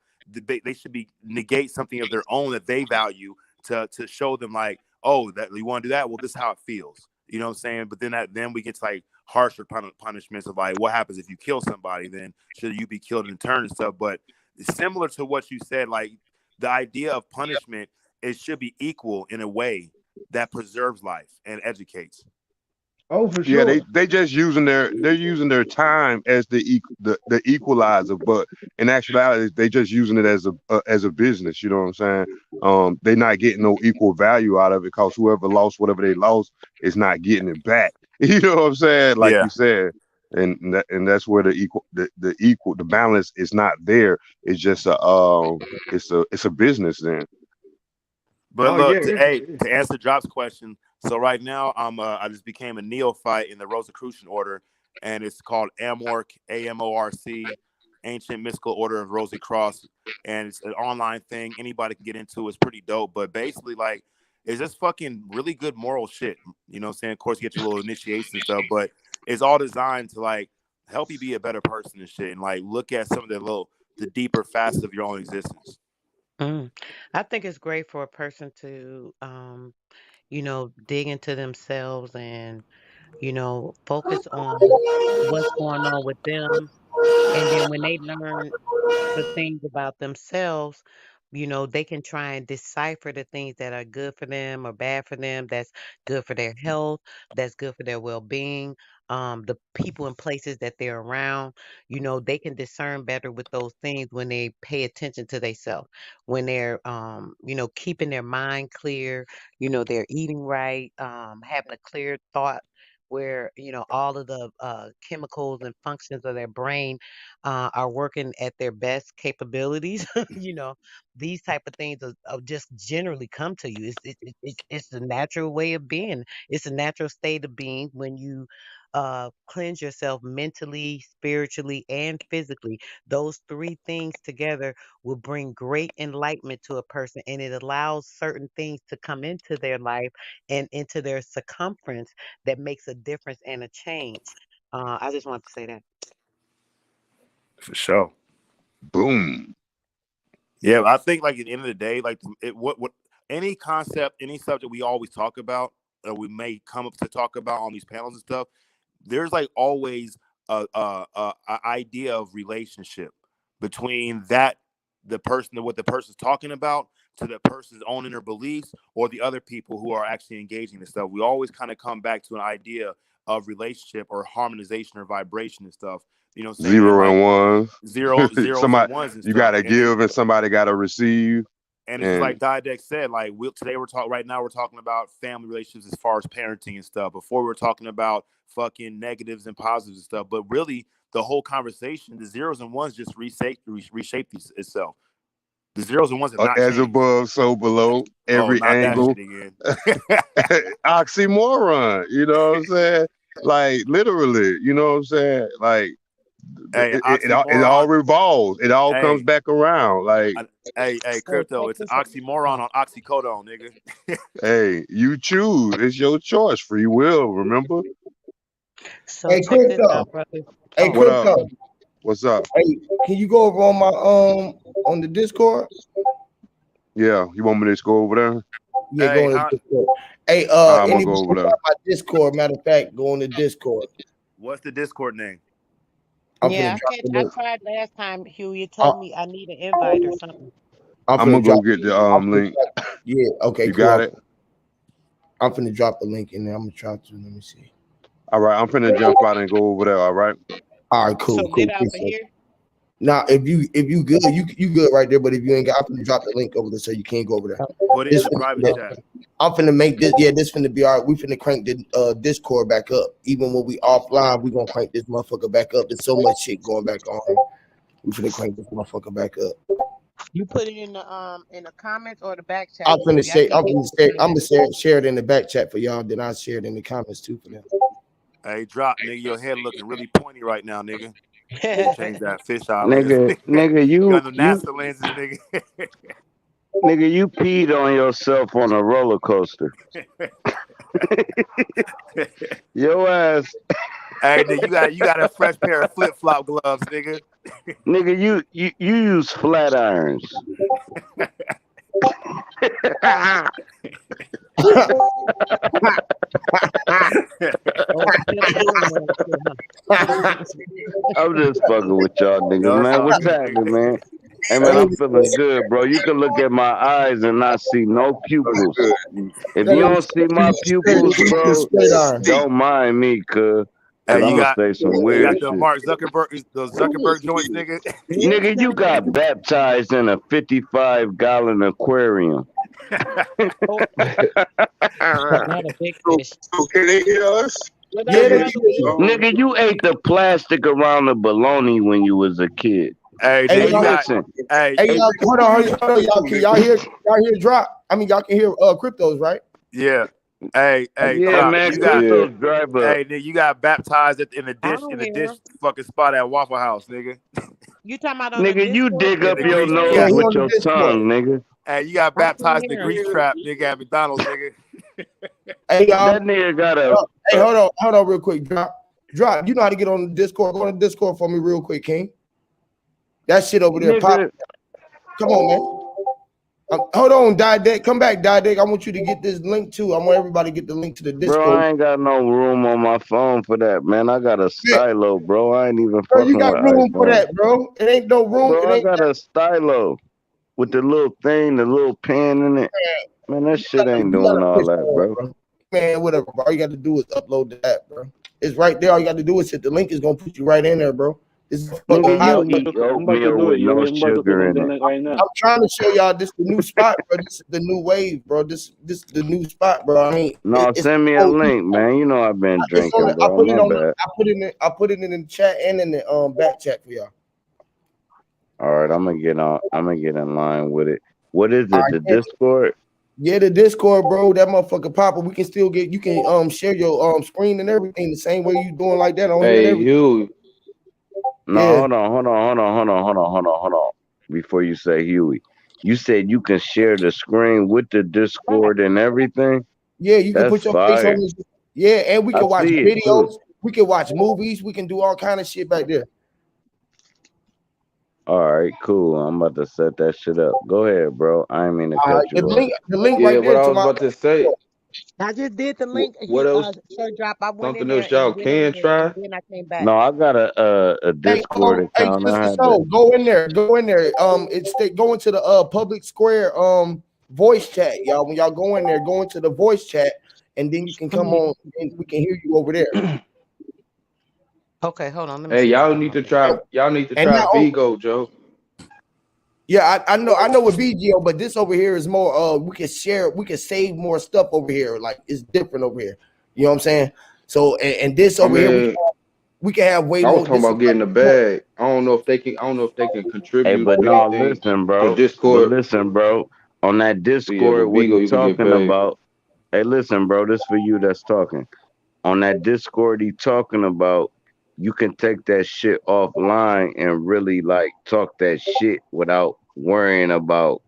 they should be negate something of their own that they value to show them like, oh, that you want to do that, well, this is how it feels. You know what I'm saying? But then we get to like harsher punishments of like what happens if you kill somebody, then should you be killed in turn and stuff. But similar to what you said, like the idea of punishment, it should be equal in a way that preserves life and educates. Oh, for Yeah, sure. they just using they're using their time as the equalizer, but in actuality, they just using it as a business. You know what I'm saying? They're not getting no equal value out of it because whoever lost whatever they lost is not getting it back. You know what I'm saying? Like Yeah. you said, and that's where the balance is not there. It's just it's a business then. But Oh yeah, look, to answer Drop's question, so right now I just became a neophyte in the Rosicrucian order, and it's called Amorc, AMORC, Ancient Mystical Order of Rosy Cross, and it's an online thing. Anybody can get into. It's pretty dope. But basically, like, it's just fucking really good moral shit. You know what I'm saying? Of course, you get your little initiation and stuff, but it's all designed to like help you be a better person and shit, and like look at some of the deeper facets of your own existence. Mm. I think it's great for a person to, dig into themselves and, focus on what's going on with them. And then when they learn the things about themselves, they can try and decipher the things that are good for them or bad for them, that's good for their health, that's good for their well being, the people and places that they're around. They can discern better with those things when they pay attention to themselves, when they're, keeping their mind clear, they're eating right, having a clear thought. Where all of the chemicals and functions of their brain are working at their best capabilities. These type of things are just generally come to you. It's a natural way of being. It's a natural state of being when you cleanse yourself mentally, spiritually, and physically. Those three things together will bring great enlightenment to a person, and it allows certain things to come into their life and into their circumference that makes a difference and a change. I just want to say that. For sure. Boom. Yeah, I think like at the end of the day, like what any concept, any subject we always talk about, or we may come up to talk about on these panels and stuff, there's like always a idea of relationship between the person, what the person's talking about, to the person's own inner beliefs, or the other people who are actually engaging in stuff. We always kind of come back to an idea of relationship or harmonization or vibration and stuff. You know what I'm saying? And Zero like and ones. zeros and Somebody, ones and you stuff. gotta give and somebody gotta receive. And it's just like And Didex said, like today we're talking right now, we're talking about family relationships as far as parenting and stuff. Before we were talking about fucking negatives and positives and stuff. But really the whole conversation, the zeros and ones just reshaped itself. The zeros and ones have not as changed. above, so below, Oh, every not that angle. shit again. Oxymoron, you know what I'm saying? Like literally, you know what I'm saying? Like Hey, it all oxymoron. revolves. It all comes Hey, back around. Like, hey, So crypto. check It's an this out. oxymoron Oh, on oxycodone, nigga. hey, you choose. It's your choice. Free will, remember? so Hey, check this Crypto. out, brother. Hey, Oh, What up? Crypto. What's up? Hey, can you go over on my on the Discord? Yeah, you want me to just go over there? Yeah, go Hey, on the huh? Discord. Hey, I'm gonna anybody go over who there. got my Discord, matter of fact, go on the Discord. What's the Discord name? I'm finna yeah, I drop can't. the I link. tried last time, Hugh. You I, told me I need an invite or something. I'm I'm gonna finna go drop. get the I'm finna link. drop. Yeah, okay, You cool. got it? I'm finna drop the link in there. I'm gonna try to. Let me see. All right, I'm finna jump out and go over there, all right? All right, So cool, cool. get off of Appreciate it. here. Now, if you good, you good right there. But if you ain't got, I'm finna drop the link over there so you can't go over there. Put it in This the finna, private yeah, chat. I'm finna make this. Yeah, this finna be all right. We finna crank the Discord back up. Even when we offline, we gonna crank this motherfucker back up. There's so much shit going back on. We finna crank this motherfucker back up. You put it in the comments or the back chat, I'm finna Huey. I say, can't get to the I'm comment. gonna share it in the back chat for y'all. Then I'll share it in the comments too for them. Hey, drop, nigga. Your head looking really pointy right now, nigga. Need to change that fisheye lens. Nigga, You got no NASA lenses, nigga. nigga, you peed on yourself on a roller coaster. Your ass, Hey, nigga, you got a fresh pair of flip flop gloves, nigga. nigga, you use flat irons. Oh, flip your ones too, huh? I'm just fucking with y'all niggas, No, it's man. all What's good, happening, nigga. man? Hey, man, I'm feeling good, bro. You can look at my eyes and not see no pupils. If That you nigga don't see my pupils, bro, straight iron. don't mind me, cuz Hey, I'm gonna say some you got weird the shit. Mark Zuckerberg, those Zuckerberg joints, nigga. Yes, Nigga, you sir. got baptized in a 55-gallon aquarium. Oh, not a big fish. So can they hear us? What Yeah, up, they brother? can. Nigga, you ate the plastic around the bologna when you was a kid. Hey, Hey, nigga, you y'all, got. listen. Hey, hey, y'all, hold on, y'all. Can y'all hear drop? I mean, y'all can hear cryptos, right? yeah. Hey, Yeah, drop. man, You got. Yeah. cryptos drive up. Hey, nigga, you got baptized in the I dish don't hear him. fucking spot at Waffle House, nigga. You talking about on the Nigga, you Discord? dig In up the your grease. You Yeah, nose got. he with on the your Discord. tongue, nigga. Hey, you got I can't baptized in the hear him. grease trap, nigga, at McDonald's, nigga. Hey, y'all. That nigga got a. Hey, hold on, real quick. Drop. You know how to get on the Discord? Go on the Discord for me, real quick, King. That shit over there, pop. Nigga, Come on, man. Hold on, Dideck. Come back, Dideck. I want you to get this link too. I want everybody to get the link to the bro, Discord. I ain't got no room on my phone for that, man. I got a Yeah, stylo, bro. I ain't even bro, you fucking got with room for iPhone. that, bro. It ain't no room. Bro, It I ain't got a stylo with the little thing, the little pen in it. Man, that shit ain't you gotta doing all push that, forward, bro. bro. Man, whatever, bro. All you got to do is upload the app, bro. It's right there. All you got to do is hit the link. Is gonna put you right in there, bro. This is fucking Nigga, hot. you I'm eat about to oatmeal do with it, no Huey. I'm about to sugar send in the it. link right now. I'm trying to show y'all this the new spot, bro. This is the new wave, bro. This the new spot, bro. I mean, No, it's send me a link, man. You know I've been it's on. drinking, I bro. put it My on. bad. I put it in the chat and in the back chat for y'all. All right, I'm gonna get on. I'm gonna get in line with it. What is All it? right, The yeah, Discord? the Discord, bro. That motherfucker popper. We can still get. You can share your screen and everything the same way you doing like that on here and Hey, everything. Huey. No, Yeah, hold on. Before you say Huey, you said you can share the screen with the Discord and everything. yeah. You can That's put your face on fire. this. Yeah, and we I can watch see it too. videos. We can watch movies. We can do all kind of shit back there. All right, cool. I'm about to set that shit up. Go ahead, bro. I ain't mean to All right, cut you off. the link Yeah, right what there I to was my. about to say. I just did the link. What else? Shirt drop. I went in Something there else and y'all went over can there, and try. then I came back. No, I got a Hey, Discord hey, account. I sister, had to. so go in there, it's go into the public square voice chat, y'all. When y'all go in there, go into the voice chat, and then you can come on and we can hear you over there. Okay, hold on. Let me Hey, see if I y'all got need my to thing. try. Y'all need to And try now, Vigo, Joe. yeah, I know with VGO, but this over here is more. We can share, we can save more stuff over here. Like it's different over here. You know what I'm saying? So and this I over here, mean, we can have way I was more. talking This is about getting a bag. I don't know if they can. I don't know if they can Hey, contribute but no, anything listen, to bro. But Discord. listen, bro. On that But yeah, Discord, with what Vigo he you can get talking paid. about? Hey, listen, bro. This for you that's talking. On that Discord, he talking about. You can take that shit offline and really like talk that shit without worrying about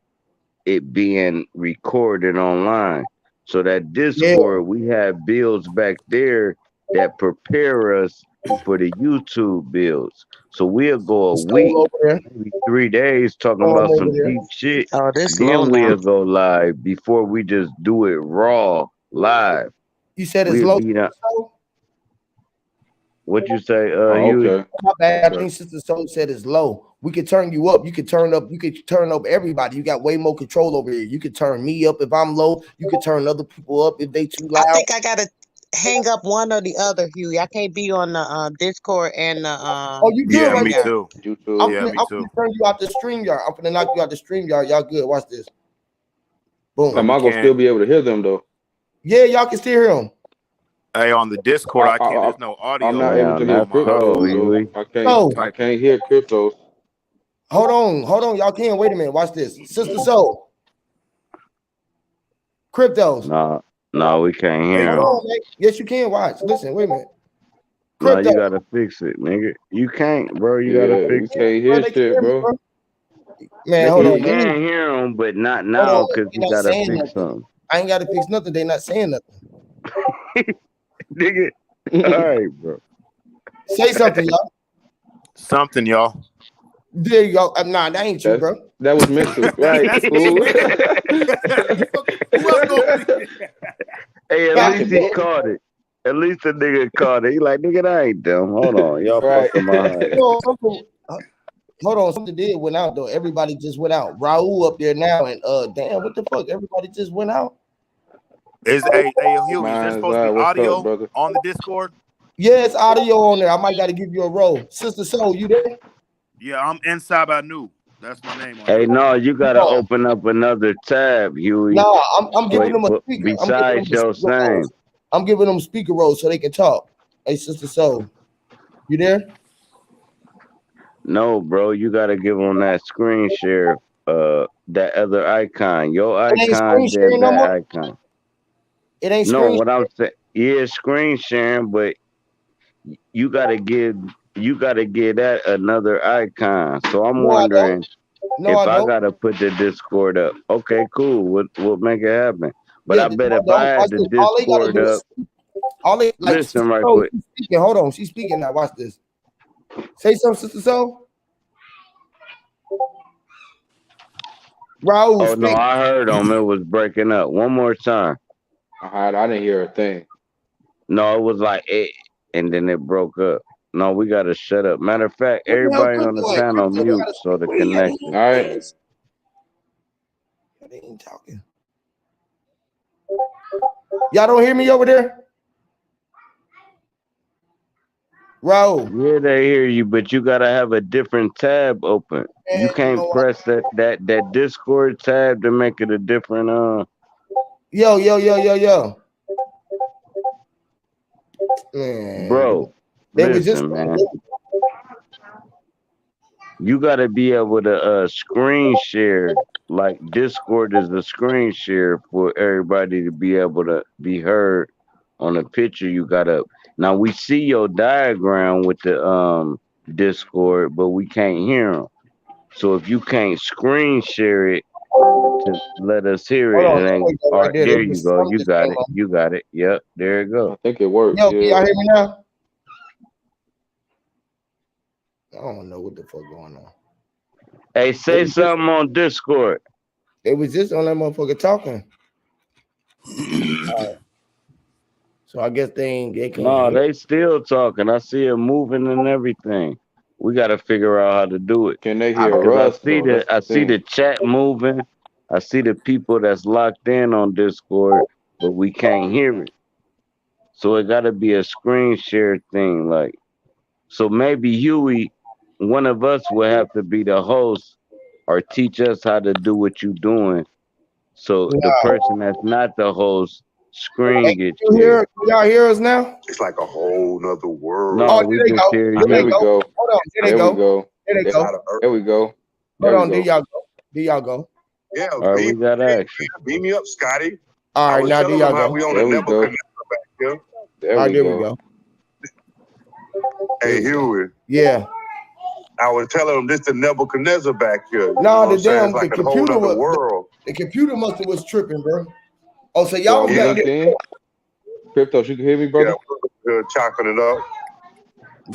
it being recorded online. So that yeah, Discord, we have builds back there that prepare us for the YouTube builds. So we'll go a soul week, over there, maybe 3 days talking storm about over some there. deep shit. Oh, this low Then now. we'll go live before we just do it raw live. You said it's We'll low. be that. Soul? What you say, Oh, Huey? okay. My bad. I Okay. think Sister Soul said it's low. We could turn you up. You could turn up. You could turn up everybody. You got way more control over here. You could turn me up if I'm low. You could turn other people up if they too I loud. think I gotta hang up one or the other, Huey. I can't be on the Discord and the Oh, you good Yeah, right me there. StreamYard. too. I'm YouTube. Yeah, finna, me I'm too. finna turn you out the stream yard. I'm finna knock you out the stream yard. Y'all good. Watch this. But Boom. Am we I gonna can't. still be able to hear them though? Yeah, y'all can still hear them. Hey, on the Discord, I, I I, can't. I There's no I'm audio not able to Damn, hear on that's my other cold, cryptos, phone. so Huey. When I'm So I typing. can't hear cryptos. hold on. Y'all can wait a minute. Watch this. Sister Soul. Cryptos. No, no, we can't Hey, hear Hold him. y'all. on, man. Yes, you can watch. Listen, wait a minute. No, Crypto. you gotta fix it, nigga. You can't, bro. You gotta Yeah, we fix it. can't Bro, hear they can shit, hear me, bro. bro. Man, They hold you on, man. can hear him, but not Hold now on. because They you not gotta saying fix nothing. something. I ain't got to fix nothing. They not saying nothing. Nigga, all right, bro. Say something, y'all. Something, y'all. There you go. Nah, that ain't you, That bro. that was mental, right? That's me, Fool. nigga. Who else gonna be? Hey, at Nah, least he caught it. At least the nigga caught it. He like, nigga, that ain't them. Hold on, y'all Right. fucking my head. hold on, something did went out though. Everybody just went out. Raul up there now, and damn, what the fuck? Everybody just went out. Hey, Huey, is there Mine's supposed to be what's up, audio brother? on the Discord? Yeah, it's audio on there. I might got to give you a roll, Sister Soul. You there? Yeah, I'm inside by new. That's my name on Hey, there. no, you gotta No, open up another tab, Huey. nah. I'm giving Wait them a for speaker. I'm giving them besides a your speaker roll. same. I'm giving them speaker rolls so they can talk. Hey, Sister Soul, you there? No, bro, you gotta give them that screen share. That other icon. Your It ain't screen icon, then sharing no that more. icon. It ain't No, screen what I'm sharing. saying, yeah, screen sharing, but you gotta give that another icon. So I'm No, I don't. wondering No, if I I don't. gotta put the Discord up. Okay, cool. We'll make it happen. But Yeah, I no, bet I if I don't. had Watch the this. All they gotta Discord do up, is all they like Sister listen right Soul, quick. she's speaking. Hold on, she's speaking now. Watch this. Say something, Sister Soul. Raul, Oh no, speak. I heard him. It was breaking up. One more time. I didn't hear a thing. No, it was like it, and then it broke up. No, we gotta shut up. Matter of fact, What the hell everybody on the crypto at? panel Crypto, you mute gotta so speak the with it. I didn't connection. All right. They ain't talking. Y'all don't hear me over there? Raul. Yeah, they hear you, but you gotta have a different tab open. You Man, you can't know what? press that Discord tab to make it a different Yo. Man, bro. they was just Listen, man. You gotta be able to screen share, like Discord is the screen share for everybody to be able to be heard on a picture you got up. Now we see your diagram with the Discord, but we can't hear them. So if you can't screen share it to let us hear hold it, on, it there ain't we go all right right. there. There There you was go. some You just got came it. on. You got it. Yep. There you go. I think it works. Yo, can Yeah. y'all hear me now? I don't know what the fuck going on. Hey, They say was just something on Discord. on that motherfucker talking. So I guess they can't No, hear. they still talking. I see it moving and everything. We got to figure out how to do it Can they hear because us though? That's I the see the thing. chat moving. I see the people that's locked in on Discord, but we can't hear it. So it got to be a screen share thing. Like, so maybe Huey, one of us will have to be the host or teach us how to do what you're doing. So the Nah. person that's not the host Hey, screen gets can shared. y'all hear us now? It's like a whole nother world. Oh, No, there we they just go. hear There they There you. we go. go. Hold on. There they There we go. go. There they It's go. out of Earth. There we go. Hold There we on. There go. y'all go. There y'all go. Yeah, All right, we got action. beam me up, Scotty. All I right, was now there telling them y'all how go. we on the There we go. Nebuchadnezzar back here. There All right, we there we go. go. There Hey, we go. Huey. Yeah. I was telling them this the Nebuchadnezzar back here. You know No, what the I'm saying? It's damn like a whole other world. the computer must have was tripping, bro. Oh, so So y'all are was we back Yeah, there. linked in? Cryptos, you can hear me, yeah, brother? we're chopping it up.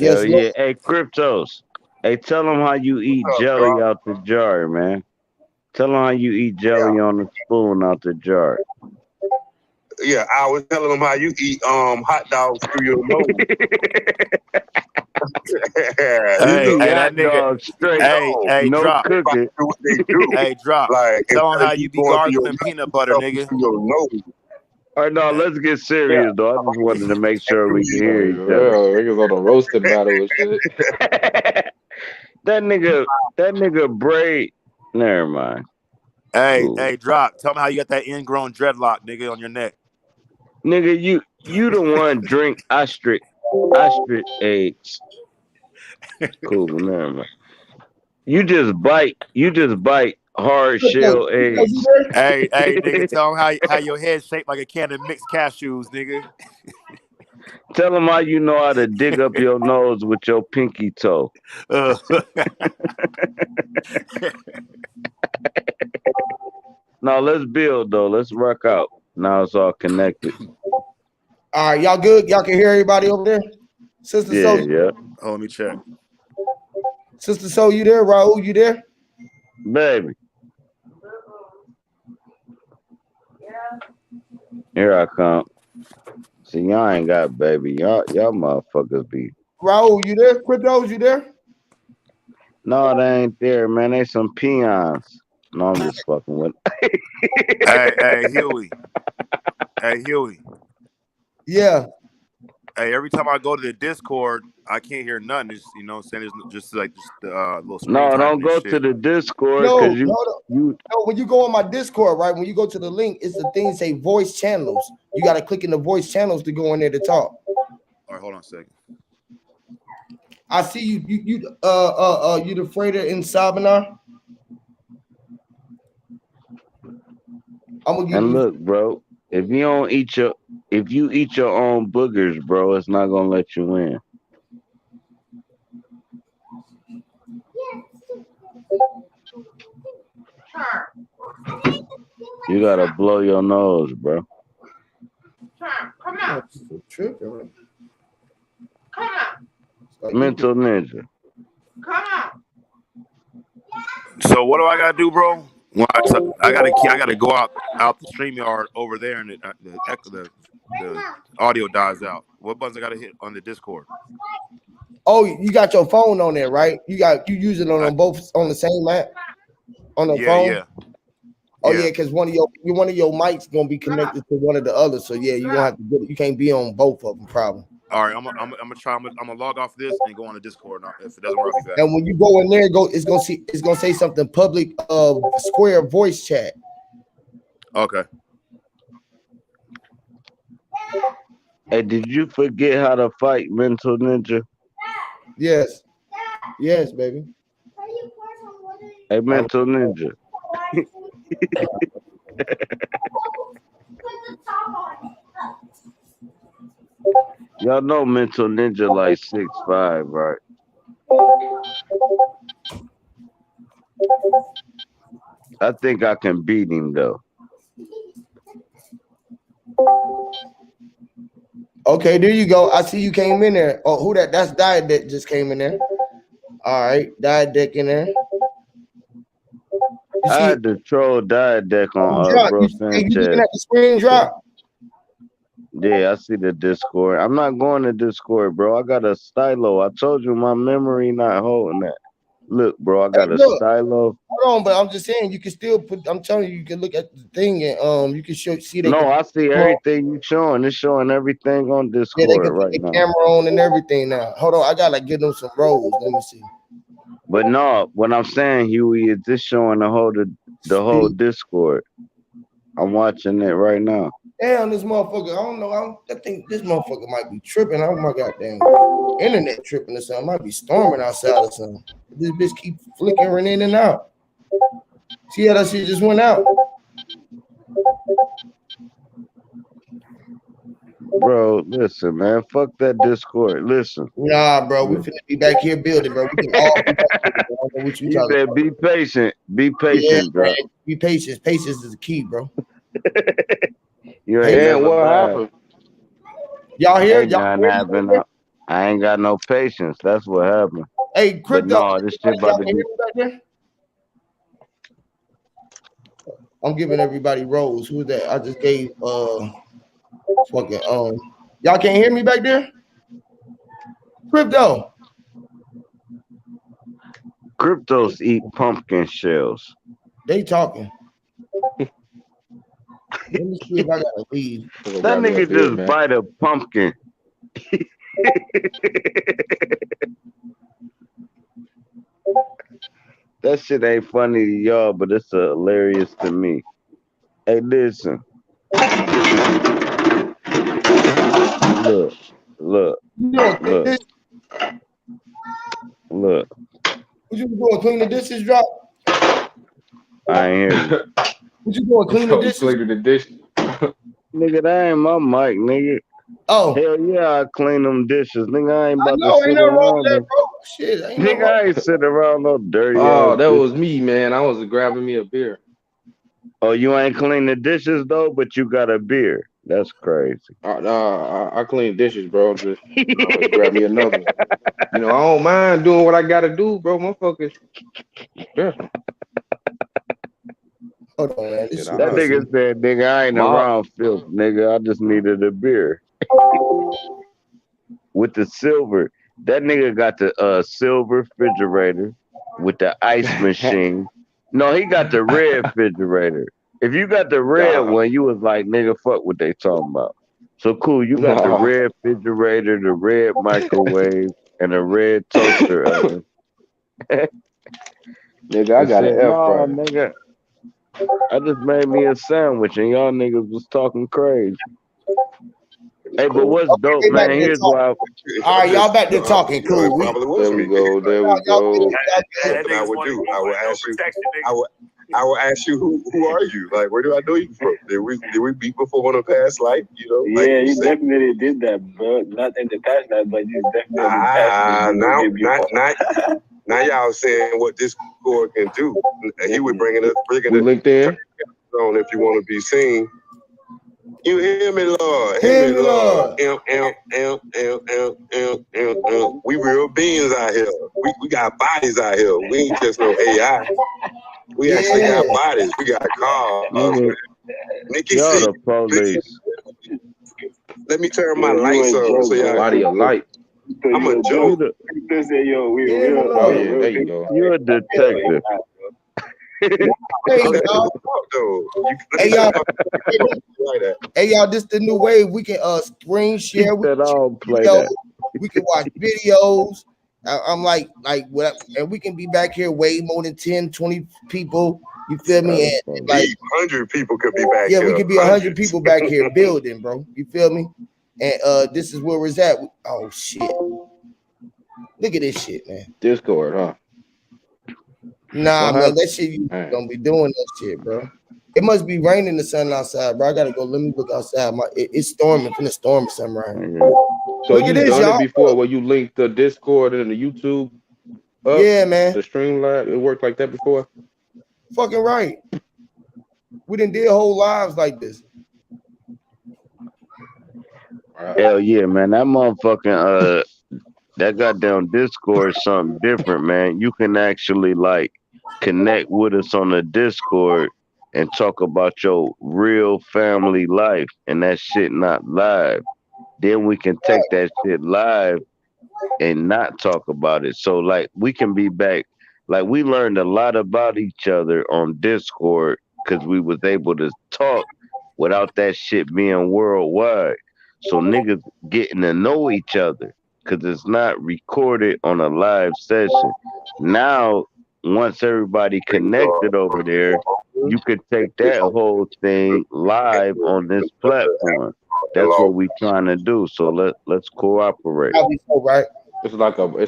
Hell Yes, Lord. yeah. Hey, Cryptos. Hey, tell them how you eat What's up, jelly Doc? out the jar, man. Tell them how you eat jelly on the spoon out the jar. Yeah, I was telling them how you eat hot dogs through your nose. You Hey, eat hey, that hot nigga. dog straight, Hey, no drop. Everybody cooking. do what they do. Hey, drop. Like Tell him instead how of you you be going through your gargling mouth, peanut you butter, stuff it nigga. through your nose. All right, no, let's get Yeah. serious, though. I just wanted to make sure we can Like, hear each other. real niggas on the roasting battle and shit. that nigga Braid. Never mind. Hey, Cool. hey, drop. Tell him how you got that ingrown dreadlock, nigga, on your neck. Nigga, you the one drink ostrich eggs. Cool, never mind. You just bite hard shell eggs. Hey, nigga. Tell him how your head shaped like a can of mixed cashews, nigga. Tell them how you know how to dig up your nose with your pinky toe. Uh, Now let's build though. Let's rock out. Now it's all connected. All right, y'all good? Y'all can hear everybody over there? Sister Yeah, Soul, yeah. oh, let me check. Sister Soul, you there? Raul, you there? Baby. Here I come. See, y'all ain't got baby. Y'all motherfuckers be. Raul, you there? Cryptos, you there? No, they ain't there, man. They some peons. No, I'm just fucking with. Hey, Huey. Hey, Huey. Yeah. Hey, every time I go to the Discord, I can't hear nothing. It's, you know what I'm saying? It's just the little screen No, don't typing and go to shit. the Discord No, because no, you no. When you go on my Discord, right? When you go to the link, it's the thing say voice channels. You got to click in the voice channels to go in there to talk. All right, hold on a second. I see you. You the freighter in Sabinar. I'm gonna give And you. look, bro, if you don't eat your if you eat your own boogers, bro, it's not gonna let you in. You gotta blow your nose, bro. Tripping, right? It's like you Mental ninja. So what do I gotta do, bro? Well, I gotta go out the stream yard over there, and the audio dies out. What buttons I gotta hit on the Discord? Oh, you got your phone on there, right? You use it on I, them both on the same app on the yeah, phone. yeah, Oh yeah. yeah, because one of your mics gonna be connected to one of the others. So yeah, you gonna have to get it. You can't be on both of them, probably. All right, I'm gonna try. I'm gonna log off this and go on the Discord. If it doesn't work, I'll be back. And when you go in there, it's gonna say something public square voice chat. Okay. Hey, did you forget how to fight, mental ninja? Yes. Yes, baby. Hey, mental ninja. Y'all know mental ninja like 6'5", right? I think I can beat him though. Okay, there you go. I see you came in there. Oh, who that? That's Diet that just came in there. All right, Diet Deck in there. You I see had to troll diet deck you on drop. bro You looking Sanchez. at the screen drop? Yeah, I see the Discord. I'm not going to Discord, bro. I got a stylo. I told you my memory not holding that. Look, bro, I Hey, got a look, stylo. hold on, but I'm just saying you can still put. I'm telling you, you can look at the thing and you can see they can. No, I see everything you showing. It's showing everything on Yeah, they can Discord put right the now. camera on and everything now. Hold on, I gotta give them some rolls. Let me see. But no, what I'm saying, Huey, is this showing the whole See, Discord. I'm watching it right now. damn, this motherfucker. I don't know. I think this motherfucker might be tripping. Oh my goddamn internet tripping or something. Might be storming outside or something. This bitch keep flickering in and out. See how that shit just went out? Bro, listen, man. Fuck that Discord. Listen. Nah, bro. We finna be back here building, bro. We can all be back here. Bro. I don't know what you He talking said, about. be patient. Be Yeah, patient, man. bro. Be patient. Patience is the key, bro. You ain't Patience. Damn, never what lied. happened? Y'all here? Ain't Y'all nothing hear me back happened. there? I ain't got no patience. That's what happened. Hey, But crypto. no, this shit Y'all about to can be. hear me back there? I'm giving everybody roles. Who's that? I just gave fucking y'all can't hear me back there? Crypto. Cryptos eat pumpkin shells. They talking. Let me see if I gotta leave. I'm gonna That grab me a nigga beer, just man. bite a pumpkin. That shit ain't funny to y'all, but it's hilarious to me. Hey, listen. Look, look, You doing clean look, this? look. What you doing? Clean the dishes drop? I ain't hear you. What you doing? Clean the So you dishes? cleaning the dish? Nigga, that ain't my mic, nigga. Oh, Hell yeah, I clean them dishes. Nigga, I ain't I about to know. Ain't sit nothing wrong with around that, them. bro. Shit, ain't nothing Nigga, wrong. I ain't sitting around no dirty ass Oh, that was dishes. me, man. I was grabbing me a beer. Oh, you ain't clean the dishes though, but you got a beer. That's crazy. I clean dishes, bro. Just I went to grab me another one. You know, I don't mind doing what I gotta do, bro. Motherfuckers. Yeah. Hold on, man. This Shit, shit That I messing. nigga said, nigga, I ain't I'm all around filth, nigga. I just needed a beer. With the silver. That nigga got the silver refrigerator with the ice machine. No, he got the red refrigerator. If you got the red nah, one, you was like, nigga, fuck what they talking about. So cool, you got the nah. red refrigerator, the red microwave, and a red toaster oven. Nigga, I And got an said, air nah, fryer. nigga, I just made me a sandwich and y'all niggas was talking crazy. Hey, but Cool. what's dope, They back man? there Here's talking. why. All right, y'all back there talking. Cool. We, Probably was There we me. go. There we y'all go. good. Y'all good. Something I would do. I would ask you. I will ask you, who are you? Like, where do I know you from? Did we meet before in a past life? You know, like Yeah, you you said. definitely did that, bro. Not in the past life, but you definitely Now y'all saying what Discord can do. He would bringing We linked in. on if you want to be seen. You hear me, Lord? Hear me, Lord. We real beings out here. We got bodies out here. We ain't just no AI. We actually got bodies. We got cars. Nigga, Nikki y'all C. the police. Let me turn my you lights a on joke, so y'all. Body of light. I'm a You joke. the They say, yo, we Hear me, real. Oh Lord. yeah, there you go. you a detective. Hey, y'all. Hey, y'all. Hey, y'all. This the new wave. We can screen He share. We said I can don't play video. that. We can watch videos. I'm like what, and we can be back here way more than 10, 20 people. You feel me? Y'all And the police. like, 100 people could be back yeah, here. we could be 100 people back here building, bro. You feel me? And this is where we're at. Oh shit! Look at this shit, man. Discord, huh? Nah, What man, happened? that shit you don't be doing that shit, bro. It must be raining the sun outside, bro. I gotta go. Let me look outside. It's storming. Finna storm or something right here. So Look at you this, done it y'all. before where you linked the Discord and the YouTube up? Yeah, man. The Streamlab, it worked like that before? Fucking right. We done did whole lives like this. Hell yeah, man. That motherfucking that goddamn Discord is something different, man. You can actually like connect with us on the Discord and talk about your real family life and that shit not live. Then we can take that shit live and not talk about it. So like we can be back. Like we learned a lot about each other on Discord because we was able to talk without that shit being worldwide. So niggas getting to know each other because it's not recorded on a live session. Now, once everybody connected over there, you could take that whole thing live on this platform. That's what we trying to do. So let's cooperate. Probably so, right? It's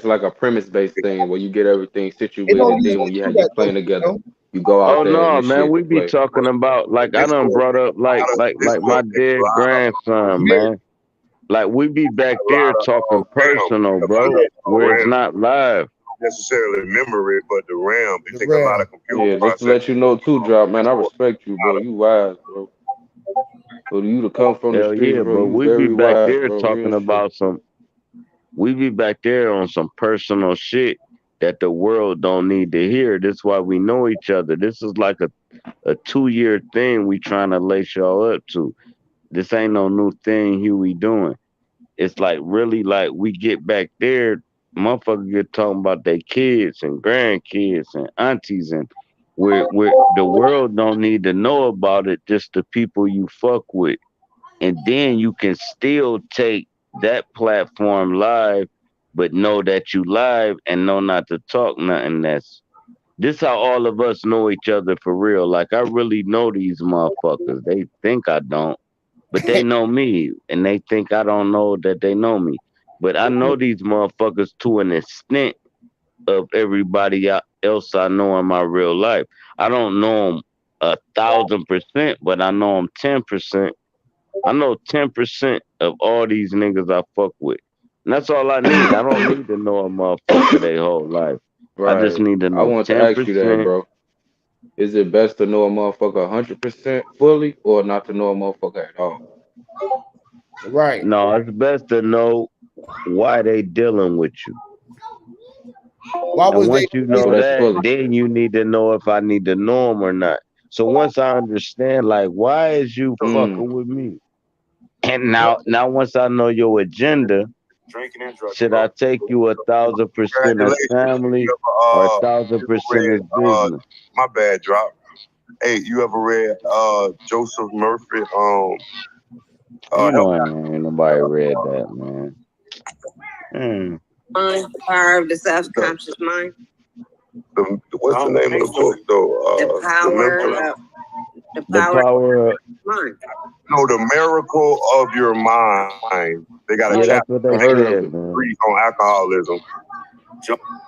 like a premise based thing where you get everything It don't situated. Then usually when you do have you that though, playing you together, know? you go out Oh there and no, this man, shit we to be play. talking about like I done brought up like my dead grandson, man. Like we be back there talking personal, bro, where it's not live. Necessarily memory, but the RAM. It The take a lot RAM. of computer Yeah, just to processing. let you know too, Drop, man, I respect you, bro. You wise, bro. For you to come from the Hell streets, yeah, bro, but you we be very back wise, there bro. Real talking shit. about we be back there on some personal shit that the world don't need to hear. That's why we know each other. This is like a 2 year thing we trying to lace y'all up to. This ain't no new thing Huey doing. It's like really like we get back there, motherfuckers get talking about their kids and grandkids and aunties and where the world don't need to know about it, just the people you fuck with. And then you can still take that platform live, but know that you live and know not to talk nothing. This how all of us know each other for real. Like I really know these motherfuckers. They think I don't, but they know me, and they think I don't know that they know me. But I know these motherfuckers to an extent of everybody else I know in my real life. I don't know them 1,000%, but I know them 10%. I know 10% of all these niggas I fuck with. And that's all I need. I don't need to know a motherfucker their whole life. I just Right. need to I know want to ask you that, 10%. bro. Is it best to know a motherfucker 100% fully or not to know a motherfucker at all? Right. No, it's best to know why they dealing with you. Why And was they? once you So know that's that, fully. then you need to know if I need to know them or not. So once I understand, like, why is you Mm. fucking with me? And now once I know your agenda, Drinking and drugs, should bro. I take you 1,000% as Congratulations. family You or ever, you ever 1,000% as read, business? my bad, Drop. Hey, you ever read Joseph Murphy? You know Help. ain't nobody read that, man. Mind, power of the subconscious mind. What's the name of the book, though? The power Mental. of the The power of power of mind. No, the miracle of your mind. They got a Yeah, chapter that's what on they I that heard of said, it. man. trees on alcoholism.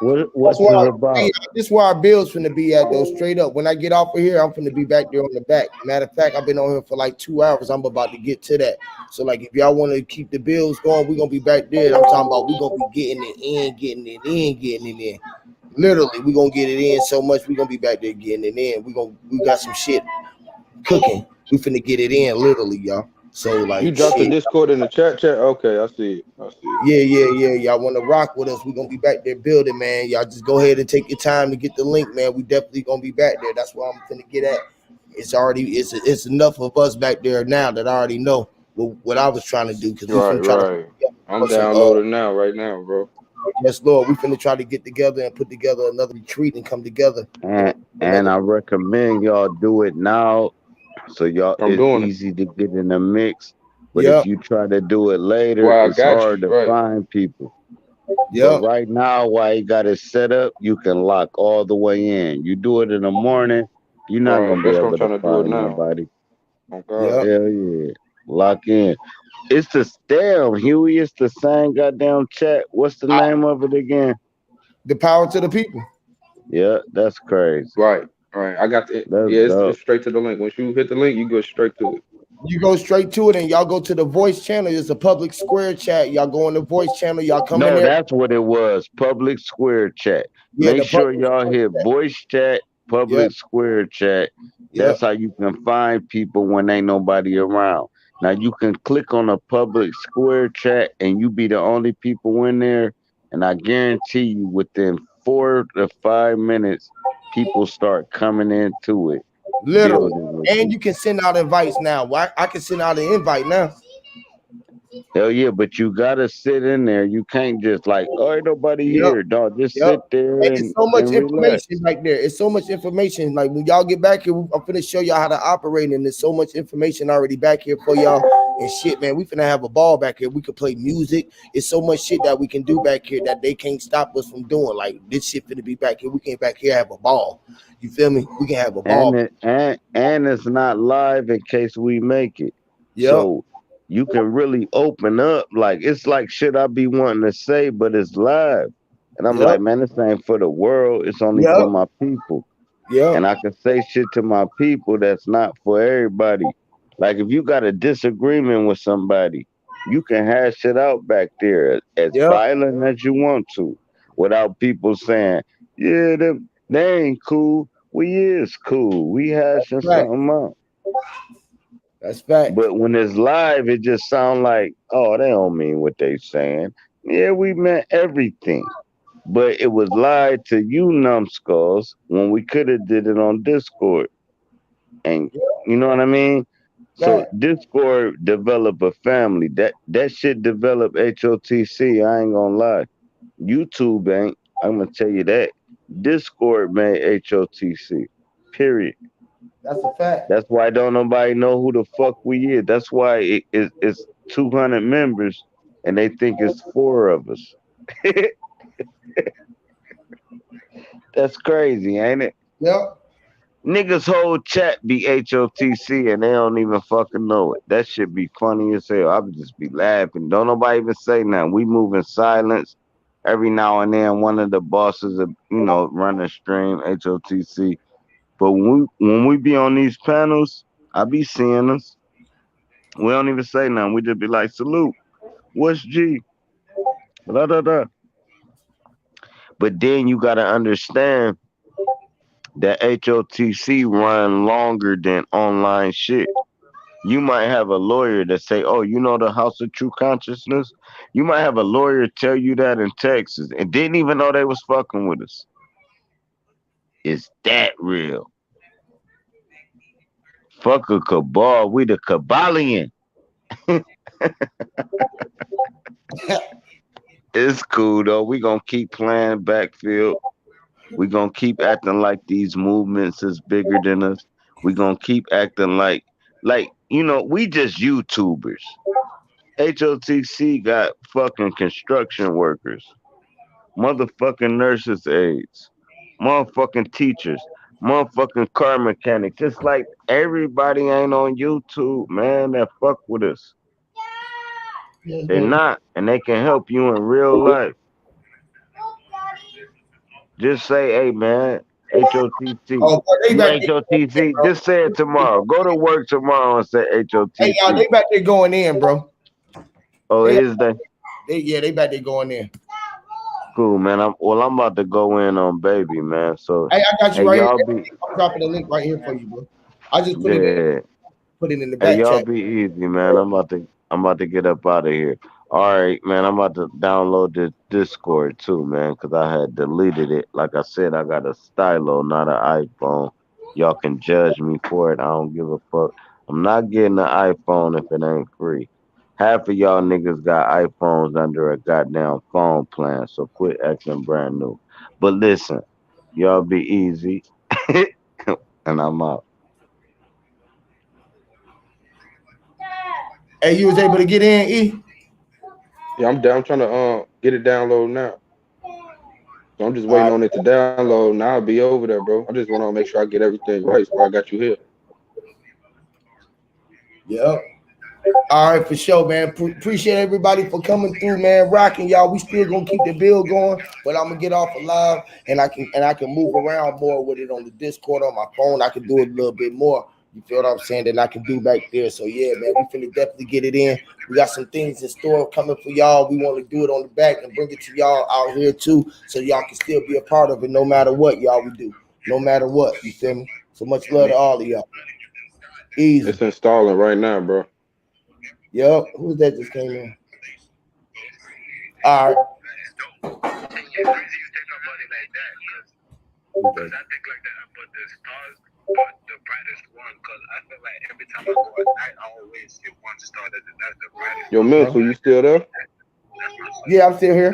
What's That's why it about? this where our bills finna be at though. Straight up. When I get off of here, I'm finna be back there on the back. Matter of fact, I've been on here for like 2 hours. I'm about to get to that. So like if y'all want to keep the bills going, we're gonna be back there. I'm talking about we're gonna be getting it in, getting it in, getting it in. Literally, we're gonna get it in so much we're gonna be back there getting it in. We got some shit cooking. We finna get it in literally, y'all. So You like dropped the shit. Discord in the chat. Okay, I see it. I see it. Yeah. Y'all want to rock with us? We're gonna be back there building, man. Y'all just go ahead and take your time to get the link, man. We definitely gonna be back there. That's where I'm finna get at. It's enough of us back there now that I already know what I was trying to do because we Right, finna try to right. I'm for some downloading now, right now, bro. yes, Lord. We finna try to get together and put together another retreat and come together and And another. I recommend y'all do it now so y'all I'm it's doing it. easy to get in the mix. But if Yep, you try to do it later, Well, I it's got hard you. to Right. find people. But yep, right now, while you got it set up, you can lock all the way in. You do it in the morning, you're not Right. gonna be That's what I'm able to trying to do it find now. nobody. Oh God. yep. Hell yeah. Lock in. It's the damn Huey, it's the same goddamn chat. What's the I, name of it again? the power to the people. Yeah, that's crazy. Right. Right. I got the That's yeah, it's dope. straight to the link. Once you hit the link, you go straight to it. You go straight to it and y'all go to the voice channel. It's a public square chat. Y'all go in the voice channel. Y'all come in No, there. that's what it was. Public square chat. Yeah, Make the sure public y'all square hit chat. voice chat, Yep, public square chat. yep. That's how you can find people when ain't nobody around. Now you can click on a public square chat and you be the only people in there. And I guarantee you within 4 to 5 minutes, people start coming into it, Literally. building with And you. you can send out invites now. Why I can send out an invite now. Hell yeah, but you gotta sit in there. You can't just like, oh, ain't nobody Yep. here, dog. Just Yep. sit there And it's and, so much and relax. information right there. It's so much information. Like when y'all get back here, I'm finna show y'all how to operate, and there's so much information already back here for y'all. And shit, man, we finna have a ball back here. We could play music. It's so much shit that we can do back here that they can't stop us from doing. Like this shit finna be back here. We can back here have a ball. You feel me? We can have a And ball. it and it's not live in case we make it. Yep. So you can really open up. Like it's like shit I be wanting to say, but it's live. And I'm Yep. like, man, this ain't for the world. It's only Yep. for my people. Yep. And I can say shit to my people that's not for everybody. Like if you got a disagreement with somebody, you can hash it out back there as Yep. violent as you want to, without people saying, "Yeah, they ain't cool." We is cool. We hashing Right. something out. That's facts. But when it's live, it just sound like, oh, they don't mean what they saying. Yeah, we meant everything. But it was lied to you numbskulls when we could have did it on Discord. And you know what I mean? So Fact. Discord develop a family. That shit develop HOTC. I ain't gonna lie. YouTube ain't. I'm gonna tell you that. Discord made HOTC. Period. That's a fact. That's why don't nobody know who the fuck we is. That's why it's 200 members and they think it's four of us. That's crazy, ain't it? Yep. Niggas whole chat be HOTC and they don't even fucking know it. That should be funny as hell. I would just be laughing. Don't nobody even say nothing. We move in silence. Every now and then one of the bosses run a stream, HOTC. But when we be on these panels, I be seeing us. We don't even say nothing. We just be like, salute. What's G? Da da da. But then you gotta understand that HOTC run longer than online shit. You might have a lawyer that say, "Oh, you know the House of True Consciousness." You might have a lawyer tell you that in Texas and didn't even know they was fucking with us. It's that real. Fuck a cabal. We the Kabbalion. It's cool though. We gonna keep playing backfield. We gonna keep acting like these movements is bigger than us. We gonna keep acting like we just YouTubers. HOTC got fucking construction workers, motherfucking nurses aides, motherfucking teachers. motherfucking car mechanics. It's like everybody ain't on YouTube, man, that fuck with us. Yes, They're baby. not, and they can help you in real life. Just say, hey, man, HOTC. Oh, boy, they You back there going in, HOTC. bro. Just say it tomorrow. Go to work tomorrow and say Hey, y'all, HOTC. they back there going in, bro. Oh, They, is they? yeah, they back there going in. Cool, man. I'm about to go in on baby, man. So, Hey, I got you hey, right here. y'all be, I'm dropping the link right here for you, bro. I just yeah. put it in the Hey, back y'all chat. be easy, man. I'm about to get up out of here. All right, man. I'm about to download the Discord too, man, because I had deleted it. Like I said, I got a stylo, not an iPhone. Y'all can judge me for it. I don't give a fuck. I'm not getting an iPhone if it ain't free. Half of y'all niggas got iPhones under a goddamn phone plan, so quit acting brand new. But listen, y'all be easy, and I'm out. Hey, you was able to get in, E? Yeah, I'm down. I'm trying to get it downloaded now. So I'm just All waiting right. on it to download. Now I'll be over there, bro. I just want to make sure I get everything right before I got you here. Yep. All right, for sure, man. Appreciate everybody for coming through, man. Rocking, y'all. We still gonna keep the bill going, but I'm gonna get off of live, and I can move around more with it on the Discord on my phone. I can do it a little bit more. You feel what I'm saying? Than I can do back there. So yeah, man, we finna definitely get it in. We got some things in store coming for y'all. We want to do it on the back and bring it to y'all out here too, so y'all can still be a part of it, no matter what y'all we do, no matter what. You feel me? So much love to all of y'all. Easy. It's installing right now, bro. Yep. Who's that just came in? All right. Yo, Huh? Mental, you still there? Yeah, I'm still here.